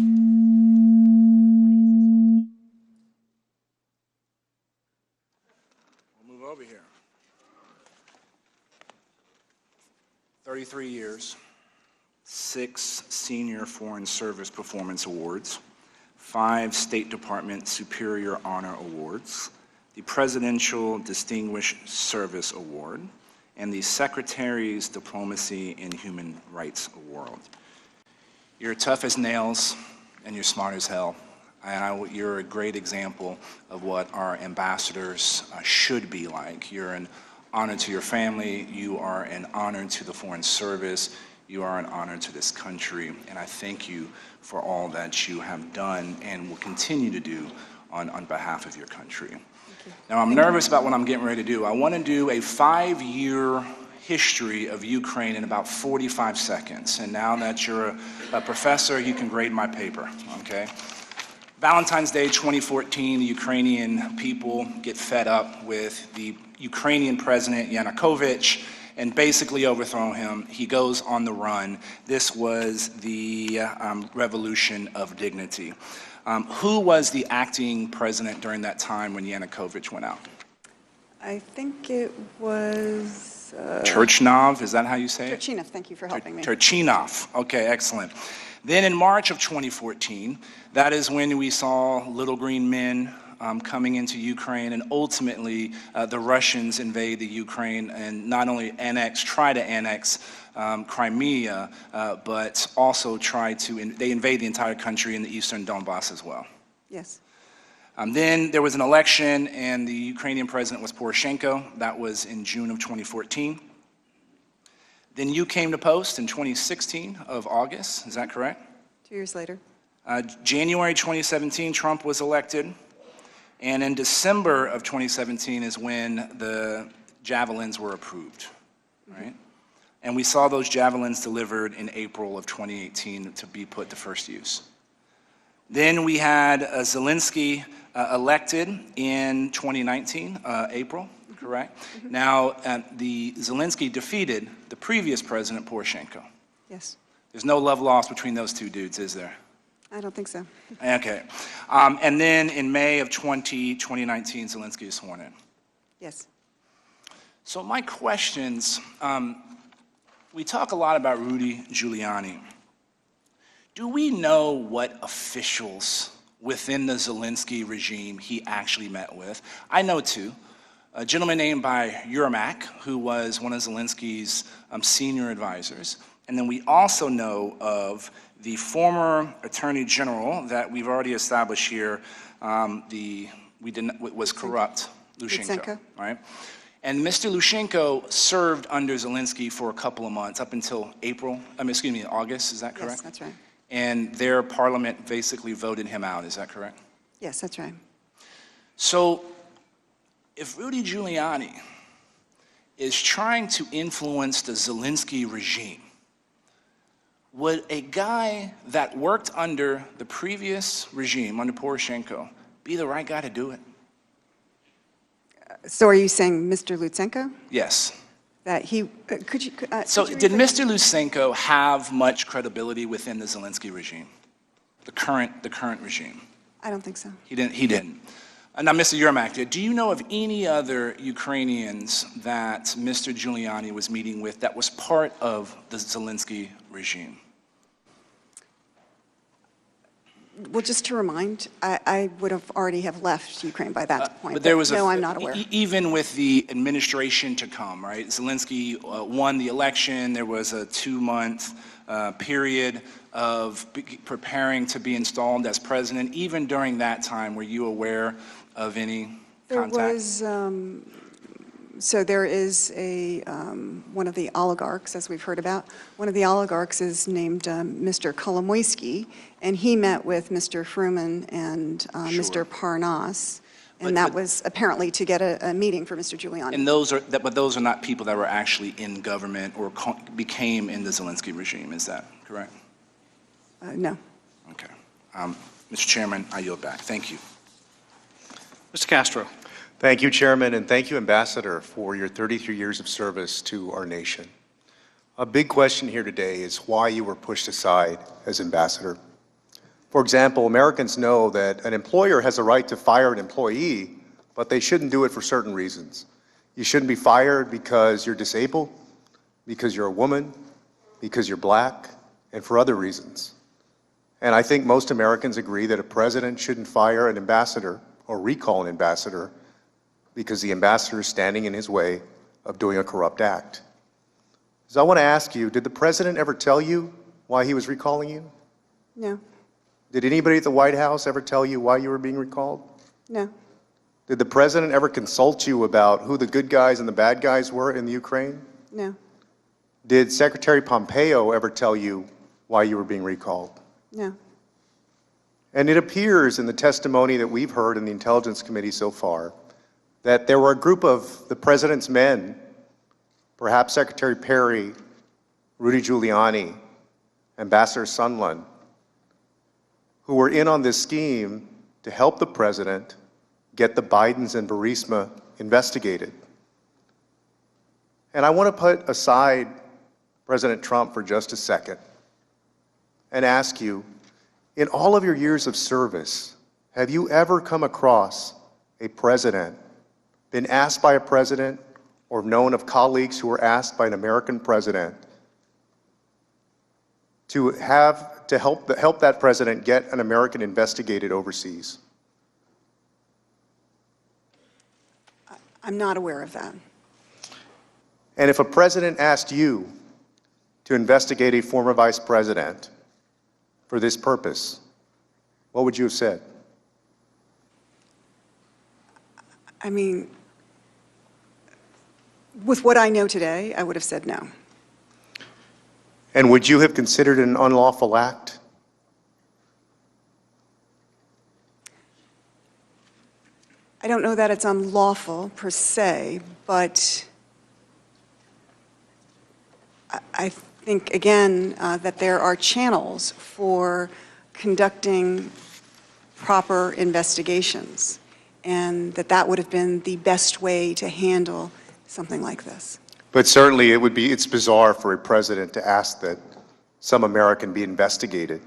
We'll move over here. 33 years, 6 Senior Foreign Service Performance Awards, 5 State Department Superior Honor Awards, the Presidential Distinguished Service Award, and the Secretary's Diplomacy and Human Rights Award. You're tough as nails, and you're smart as hell. And you're a great example of what our ambassadors should be like. You're an honor to your family. You are an honor to the Foreign Service. You are an honor to this country. And I thank you for all that you have done and will continue to do on behalf of your country. Now, I'm nervous about what I'm getting ready to do. I want to do a 5-year history of Ukraine in about 45 seconds. And now that you're a professor, you can grade my paper, okay? Valentine's Day 2014, the Ukrainian people get fed up with the Ukrainian president Yanukovych and basically overthrow him. He goes on the run. This was the Revolution of Dignity. Who was the acting president during that time when Yanukovych went out? I think it was... Turchinov, is that how you say it? Turchinov, thank you for helping me. Turchinov, okay, excellent. Then in March of 2014, that is when we saw little green men coming into Ukraine, and ultimately the Russians invade the Ukraine and not only try to annex Crimea, but also they invade the entire country in the eastern Donbass as well. Yes. Then there was an election, and the Ukrainian president was Poroshenko. That was in June of 2014. Then you came to post in 2016 of August, is that correct? 2 years later. January 2017, Trump was elected. And in December of 2017 is when the javelins were approved, right? And we saw those javelins delivered in April of 2018 to be put to first use. Then we had Zelensky elected in 2019, April, correct? Now, the Zelensky defeated the previous president, Poroshenko. Yes. There's no love lost between those two dudes, is there? I don't think so. Okay. And then in May of 2019, Zelensky is sworn in. Yes. So my questions, we talk a lot about Rudy Giuliani. Do we know what officials within the Zelensky regime he actually met with? I know two. A gentleman named by Yermak, who was one of Zelensky's senior advisors. And then we also know of the former Attorney General that we've already established here, was corrupt, Lushenko, right? And Mr. Lushenko served under Zelensky for a couple of months, up until August, is that correct? Yes, that's right. And their parliament basically voted him out, is that correct? Yes, that's right. So if Rudy Giuliani is trying to influence the Zelensky regime, would a guy that worked under the previous regime, under Poroshenko, be the right guy to do it? So are you saying Mr. Lutsenko? Yes. That he, could you... So did Mr. Lutsenko have much credibility within the Zelensky regime, the current regime? I don't think so. He didn't. Now, Mr. Yermak, do you know of any other Ukrainians that Mr. Giuliani was meeting with that was part of the Zelensky regime? Well, just to remind, I would have already have left Ukraine by that point. But there was no, I'm not aware. Even with the administration to come, right? Zelensky won the election. There was a 2-month period of preparing to be installed as president. Even during that time, were you aware of any contact? There was, so there is one of the oligarchs, as we've heard about. One of the oligarchs is named Mr. Kolomoisky, and he met with Mr. Fruman and Mr. Parnas, and that was apparently to get a meeting for Mr. Giuliani. And but those are not people that were actually in government or became in the Zelensky regime, is that correct? No. Okay. Mr. Chairman, I yield back. Thank you. Mr. Castro. Thank you, Chairman, and thank you, Ambassador, for your 33 years of service to our nation. A big question here today is why you were pushed aside as ambassador. For example, Americans know that an employer has a right to fire an employee, but they shouldn't do it for certain reasons. You shouldn't be fired because you're disabled, because you're a woman, because you're black, and for other reasons. And I think most Americans agree that a president shouldn't fire an ambassador or recall an ambassador because the ambassador is standing in his way of doing a corrupt act. So I want to ask you, did the president ever tell you why he was recalling you? No, Did anybody at the White House ever tell you why you were being recalled? no, Did the president ever consult you about who the good guys and the bad guys were in the Ukraine? no, Did Secretary Pompeo ever tell you why you were being recalled? no. And it appears in the testimony that we've heard in the Intelligence Committee so far that there were a group of the president's men, perhaps Secretary Perry, Rudy Giuliani, Ambassador Sondland, who were in on this scheme to help the president get the Bidens and Burisma investigated. And I want to put aside President Trump for just a second and ask you, in all of your years of service, have you ever come across a president, been asked by a president, or known of colleagues who were asked by an American president to help that president get an American investigated overseas? I'm not aware of that. And if a president asked you to investigate a former vice president for this purpose, what would you have said? I mean, with what I know today, I would have said no. And would you have considered it an unlawful act? I don't know that it's unlawful per se, but I think, again, that there are channels for conducting proper investigations, and that would have been the best way to handle something like this. But certainly it's bizarre for a president to ask that some American be investigated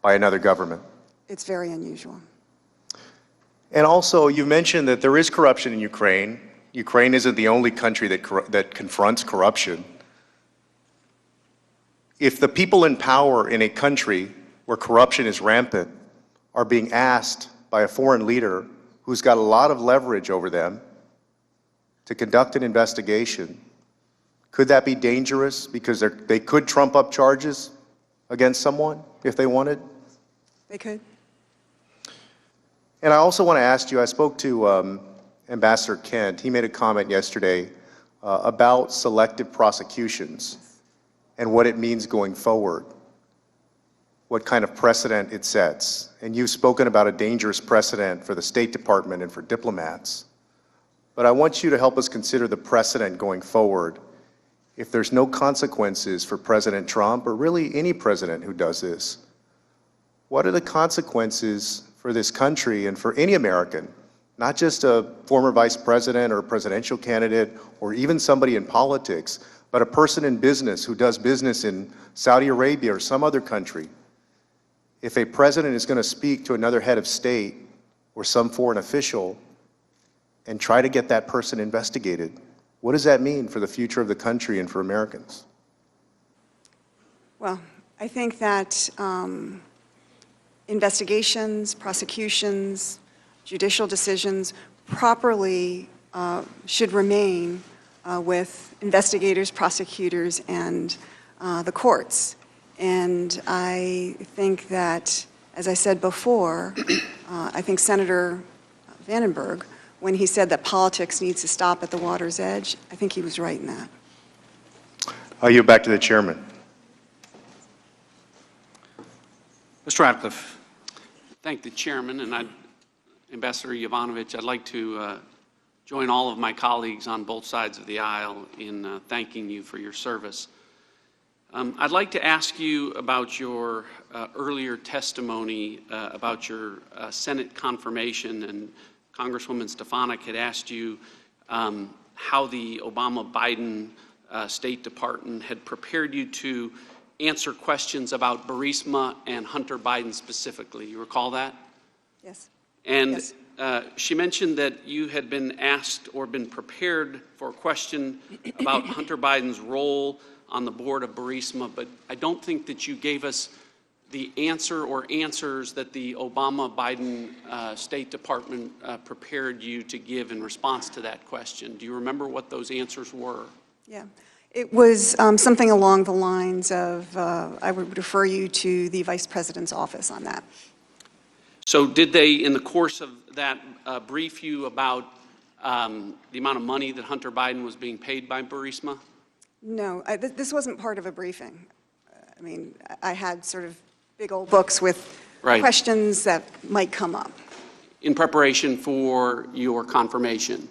by another government. It's very unusual. And also, you mentioned that there is corruption in Ukraine. Ukraine isn't the only country that confronts corruption. If the people in power in a country where corruption is rampant are being asked by a foreign leader who's got a lot of leverage over them to conduct an investigation, could that be dangerous because they could trump up charges against someone if they wanted? They could. And I also want to ask you, I spoke to Ambassador Kent. He made a comment yesterday about selective prosecutions and what it means going forward, what kind of precedent it sets. And you've spoken about a dangerous precedent for the State Department and for diplomats. But I want you to help us consider the precedent going forward. If there's no consequences for President Trump, or really any president who does this, what are the consequences for this country and for any American, not just a former vice president or a presidential candidate or even somebody in politics, but a person in business who does business in Saudi Arabia or some other country? If a president is going to speak to another head of state or some foreign official and try to get that person investigated, what does that mean for the future of the country and for Americans? Well, I think that investigations, prosecutions, judicial decisions properly should remain with investigators, prosecutors, and the courts. And I think that, as I said before, I think Senator Vandenberg, when he said that politics needs to stop at the water's edge, I think he was right in that. I'll yield back to the chairman. Mr. Ratcliffe. Thank the chairman, and Ambassador Yovanovitch, I'd like to join all of my colleagues on both sides of the aisle in thanking you for your service. I'd like to ask you about your earlier testimony about your Senate confirmation and Congresswoman Stefanik had asked you how the Obama-Biden State Department had prepared you to answer questions about Burisma and Hunter Biden specifically. You recall that? Yes. And Yes. She mentioned that you had been asked or been prepared for a question about Hunter Biden's role on the board of Burisma, but I don't think that you gave us the answer or answers that the Obama-Biden State Department prepared you to give in response to that question. Do you remember what those answers were? Yeah. It was something along the lines of, I would refer you to the Vice President's office on that. So did they, in the course of that, brief you about the amount of money that Hunter Biden was being paid by Burisma? No, this wasn't part of a briefing. I mean, I had sort of big old books with questions that might come up. In preparation for your confirmation.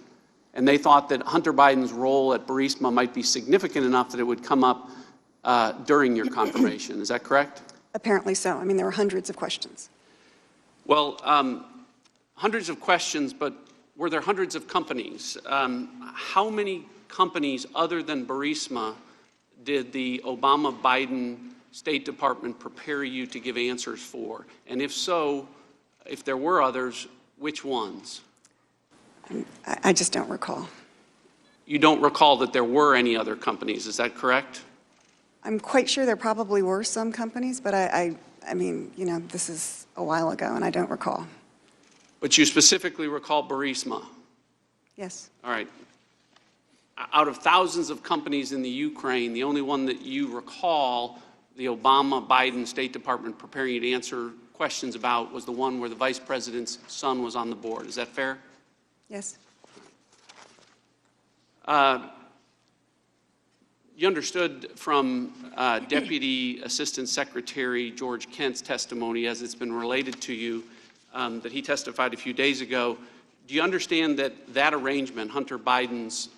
And they thought that Hunter Biden's role at Burisma might be significant enough that it would come up during your confirmation. Is that correct? Apparently so. I mean, there were hundreds of questions. Well, hundreds of questions, but were there hundreds of companies? How many companies other than Burisma did the Obama-Biden State Department prepare you to give answers for? And if so, if there were others, which ones? I just don't recall. You don't recall that there were any other companies, is that correct? I'm quite sure there probably were some companies, but I mean, you know, this is a while ago and I don't recall. But you specifically recall Burisma? Yes. All right. Out of thousands of companies in the Ukraine, the only one that you recall the Obama-Biden State Department preparing you to answer questions about was the one where the Vice President's son was on the board. Is that fair? Yes. You understood from Deputy Assistant Secretary George Kent's testimony, as it's been related to you, that he testified a few days ago. Do you understand that that arrangement, Hunter Biden's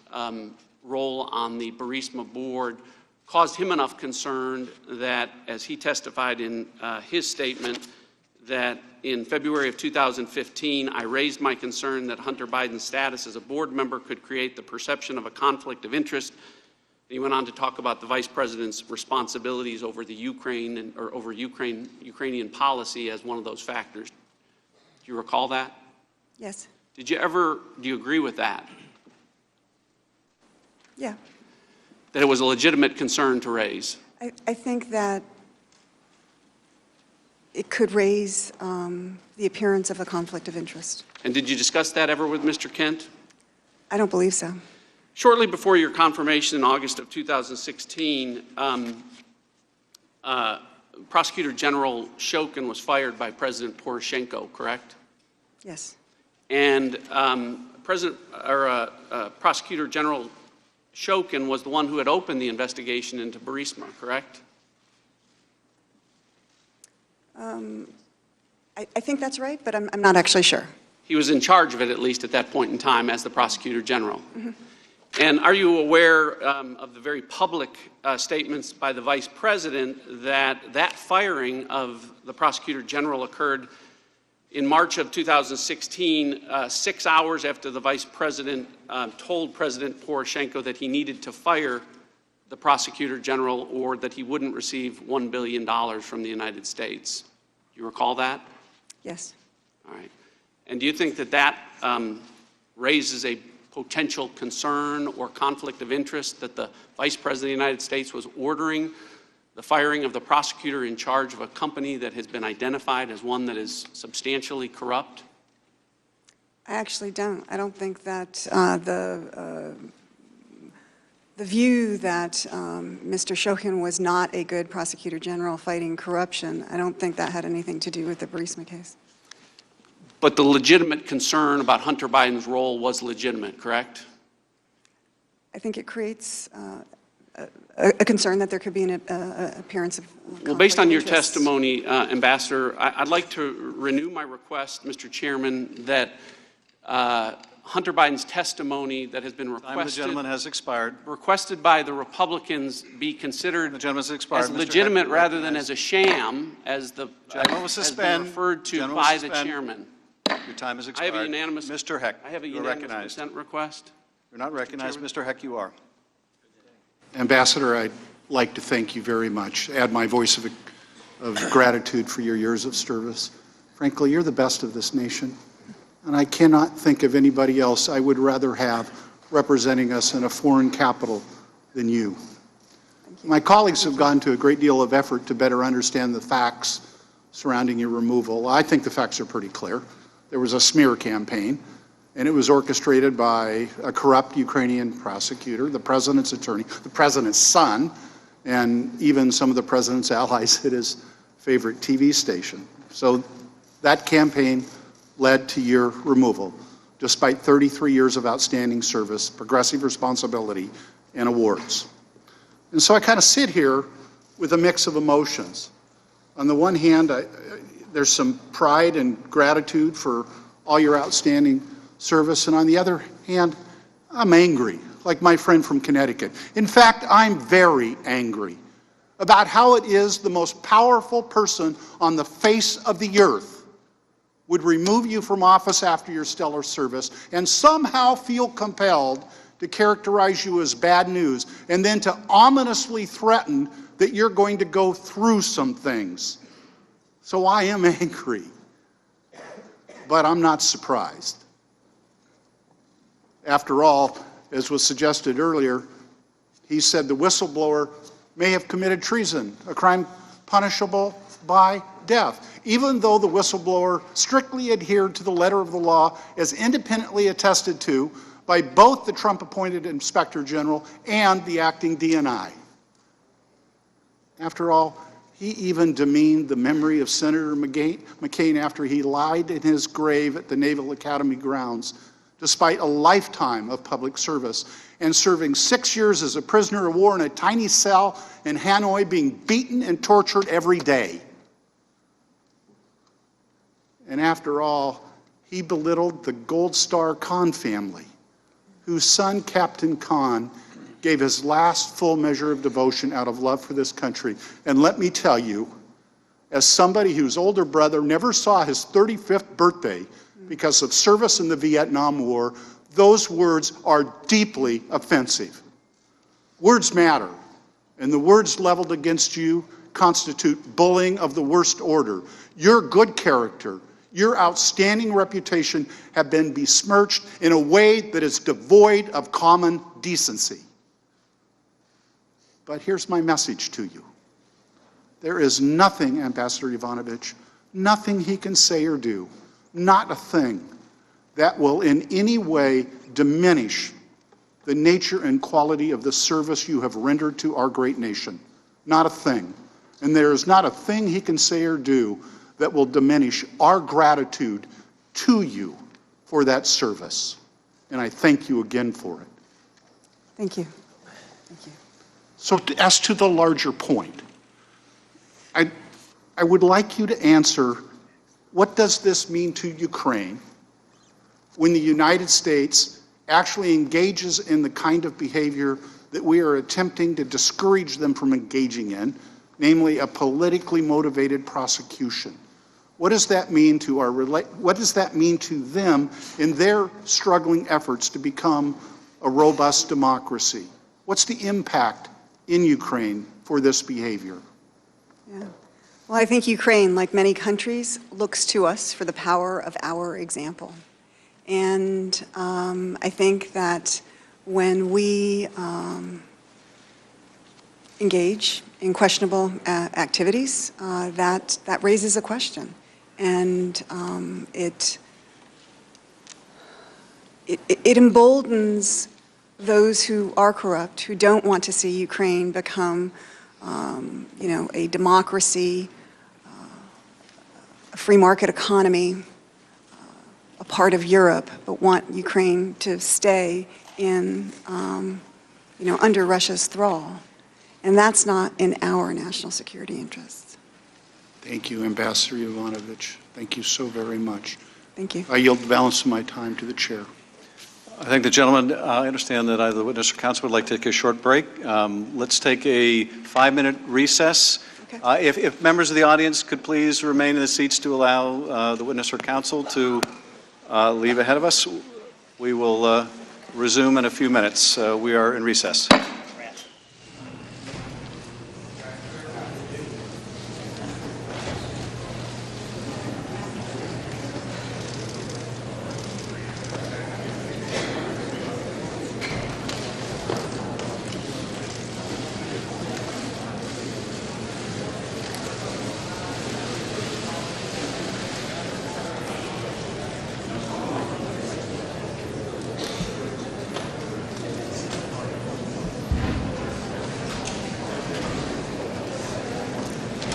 role on the Burisma board, caused him enough concern that, as he testified in his statement, that in February of 2015, I raised my concern that Hunter Biden's status as a board member could create the perception of a conflict of interest. He went on to talk about the Vice President's responsibilities over the Ukraine or over Ukrainian policy as one of those factors. Do you recall that? Yes. Do you agree with that? Yeah. That it was a legitimate concern to raise? I think that it could raise the appearance of a conflict of interest. And did you discuss that ever with Mr. Kent? I don't believe so. Shortly before your confirmation in August of 2016, Prosecutor General Shokin was fired by President Poroshenko, correct? Yes. And Prosecutor General Shokin was the one who had opened the investigation into Burisma, correct? I think that's right, but I'm not actually sure. He was in charge of it, at least at that point in time, as the Prosecutor General. Mm-hmm. And are you aware of the very public statements by the Vice President that firing of the Prosecutor General occurred in March of 2016, 6 hours after the Vice President told President Poroshenko that he needed to fire the Prosecutor General or that he wouldn't receive $1 billion from the United States? Do you recall that? Yes. All right. And do you think that raises a potential concern or conflict of interest that the Vice President of the United States was ordering the firing of the prosecutor in charge of a company that has been identified as one that is substantially corrupt? I actually don't. I don't think that the view that Mr. Shokin was not a good prosecutor general fighting corruption, I don't think that had anything to do with the Burisma case. But the legitimate concern about Hunter Biden's role was legitimate, correct? I think it creates a concern that there could be an appearance of conflict. Well, based on your testimony, Ambassador, I'd like to renew my request, Mr. Chairman, that Hunter Biden's testimony that has been requested. Time of the gentleman has expired. Requested by the Republicans be considered as legitimate rather than as a sham, as the gentleman will suspend. referred to by the chairman. Your time has I expired. have a unanimous. Mr. Heck, I have a you are unanimous recognized. consent request. You're not recognized. Mr. Heck, you are. Ambassador, I'd like to thank you very much, add my voice of gratitude for your years of service. Frankly, you're the best of this nation, and I cannot think of anybody else I would rather have representing us in a foreign capital than you. My colleagues have gone to a great deal of effort to better understand the facts surrounding your removal. I think the facts are pretty clear. There was a smear campaign, and it was orchestrated by a corrupt Ukrainian prosecutor, the president's attorney, the president's son, and even some of the president's allies at his favorite TV station. So that campaign led to your removal, despite 33 years of outstanding service, progressive responsibility, and awards. And so I kind of sit here with a mix of emotions. On the one hand, there's some pride and gratitude for all your outstanding service, and on the other hand, I'm angry, like my friend from Connecticut. In fact, I'm very angry about how it is the most powerful person on the face of the earth would remove you from office after your stellar service and somehow feel compelled to characterize you as bad news and then to ominously threaten that you're going to go through some things. So I am angry, but I'm not surprised. After all, as was suggested earlier, he said the whistleblower may have committed treason, a crime punishable by death, even though the whistleblower strictly adhered to the letter of the law as independently attested to by both the Trump-appointed Inspector General and the acting DNI. After all, he even demeaned the memory of Senator McCain after he lied in his grave at the Naval Academy grounds, despite a lifetime of public service and serving 6 years as a prisoner of war in a tiny cell in Hanoi, being beaten and tortured every day. And after all, he belittled the Gold Star Khan family, whose son, Captain Khan, gave his last full measure of devotion out of love for this country. And let me tell you, as somebody whose older brother never saw his 35th birthday because of service in the Vietnam War, those words are deeply offensive. Words matter, and the words leveled against you constitute bullying of the worst order. Your good character, your outstanding reputation have been besmirched in a way that is devoid of common decency. But here's my message to you. There is nothing, Ambassador Yovanovitch, nothing he can say or do, not a thing, that will in any way diminish the nature and quality of the service you have rendered to our great nation. Not a thing. And there is not a thing he can say or do that will diminish our gratitude to you for that service. And I thank you again for it. Thank you. Thank you. So as to the larger point, I would like you to answer, what does this mean to Ukraine when the United States actually engages in the kind of behavior that we are attempting to discourage them from engaging in, namely a politically motivated prosecution? What does that mean to what does that mean to them in their struggling efforts to become a robust democracy? What's the impact in Ukraine for this behavior? Yeah. Well, I think Ukraine, like many countries, looks to us for the power of our example. And I think that when we engage in questionable activities, that raises a question. And it emboldens those who are corrupt, who don't want to see Ukraine become, a democracy, a free market economy, a part of Europe, but want Ukraine to stay in, under Russia's thrall. And that's not in our national security interests. Thank you, Ambassador Yovanovitch. Thank you so very much. Thank you. I yield the balance of my time to the chair. I thank the gentleman. I understand that either the witness or counsel would like to take a short break. Let's take a 5-minute recess, If members of the audience could please remain in the seats to allow the witness or counsel to leave ahead of us, we will resume in a few minutes. We are in recess.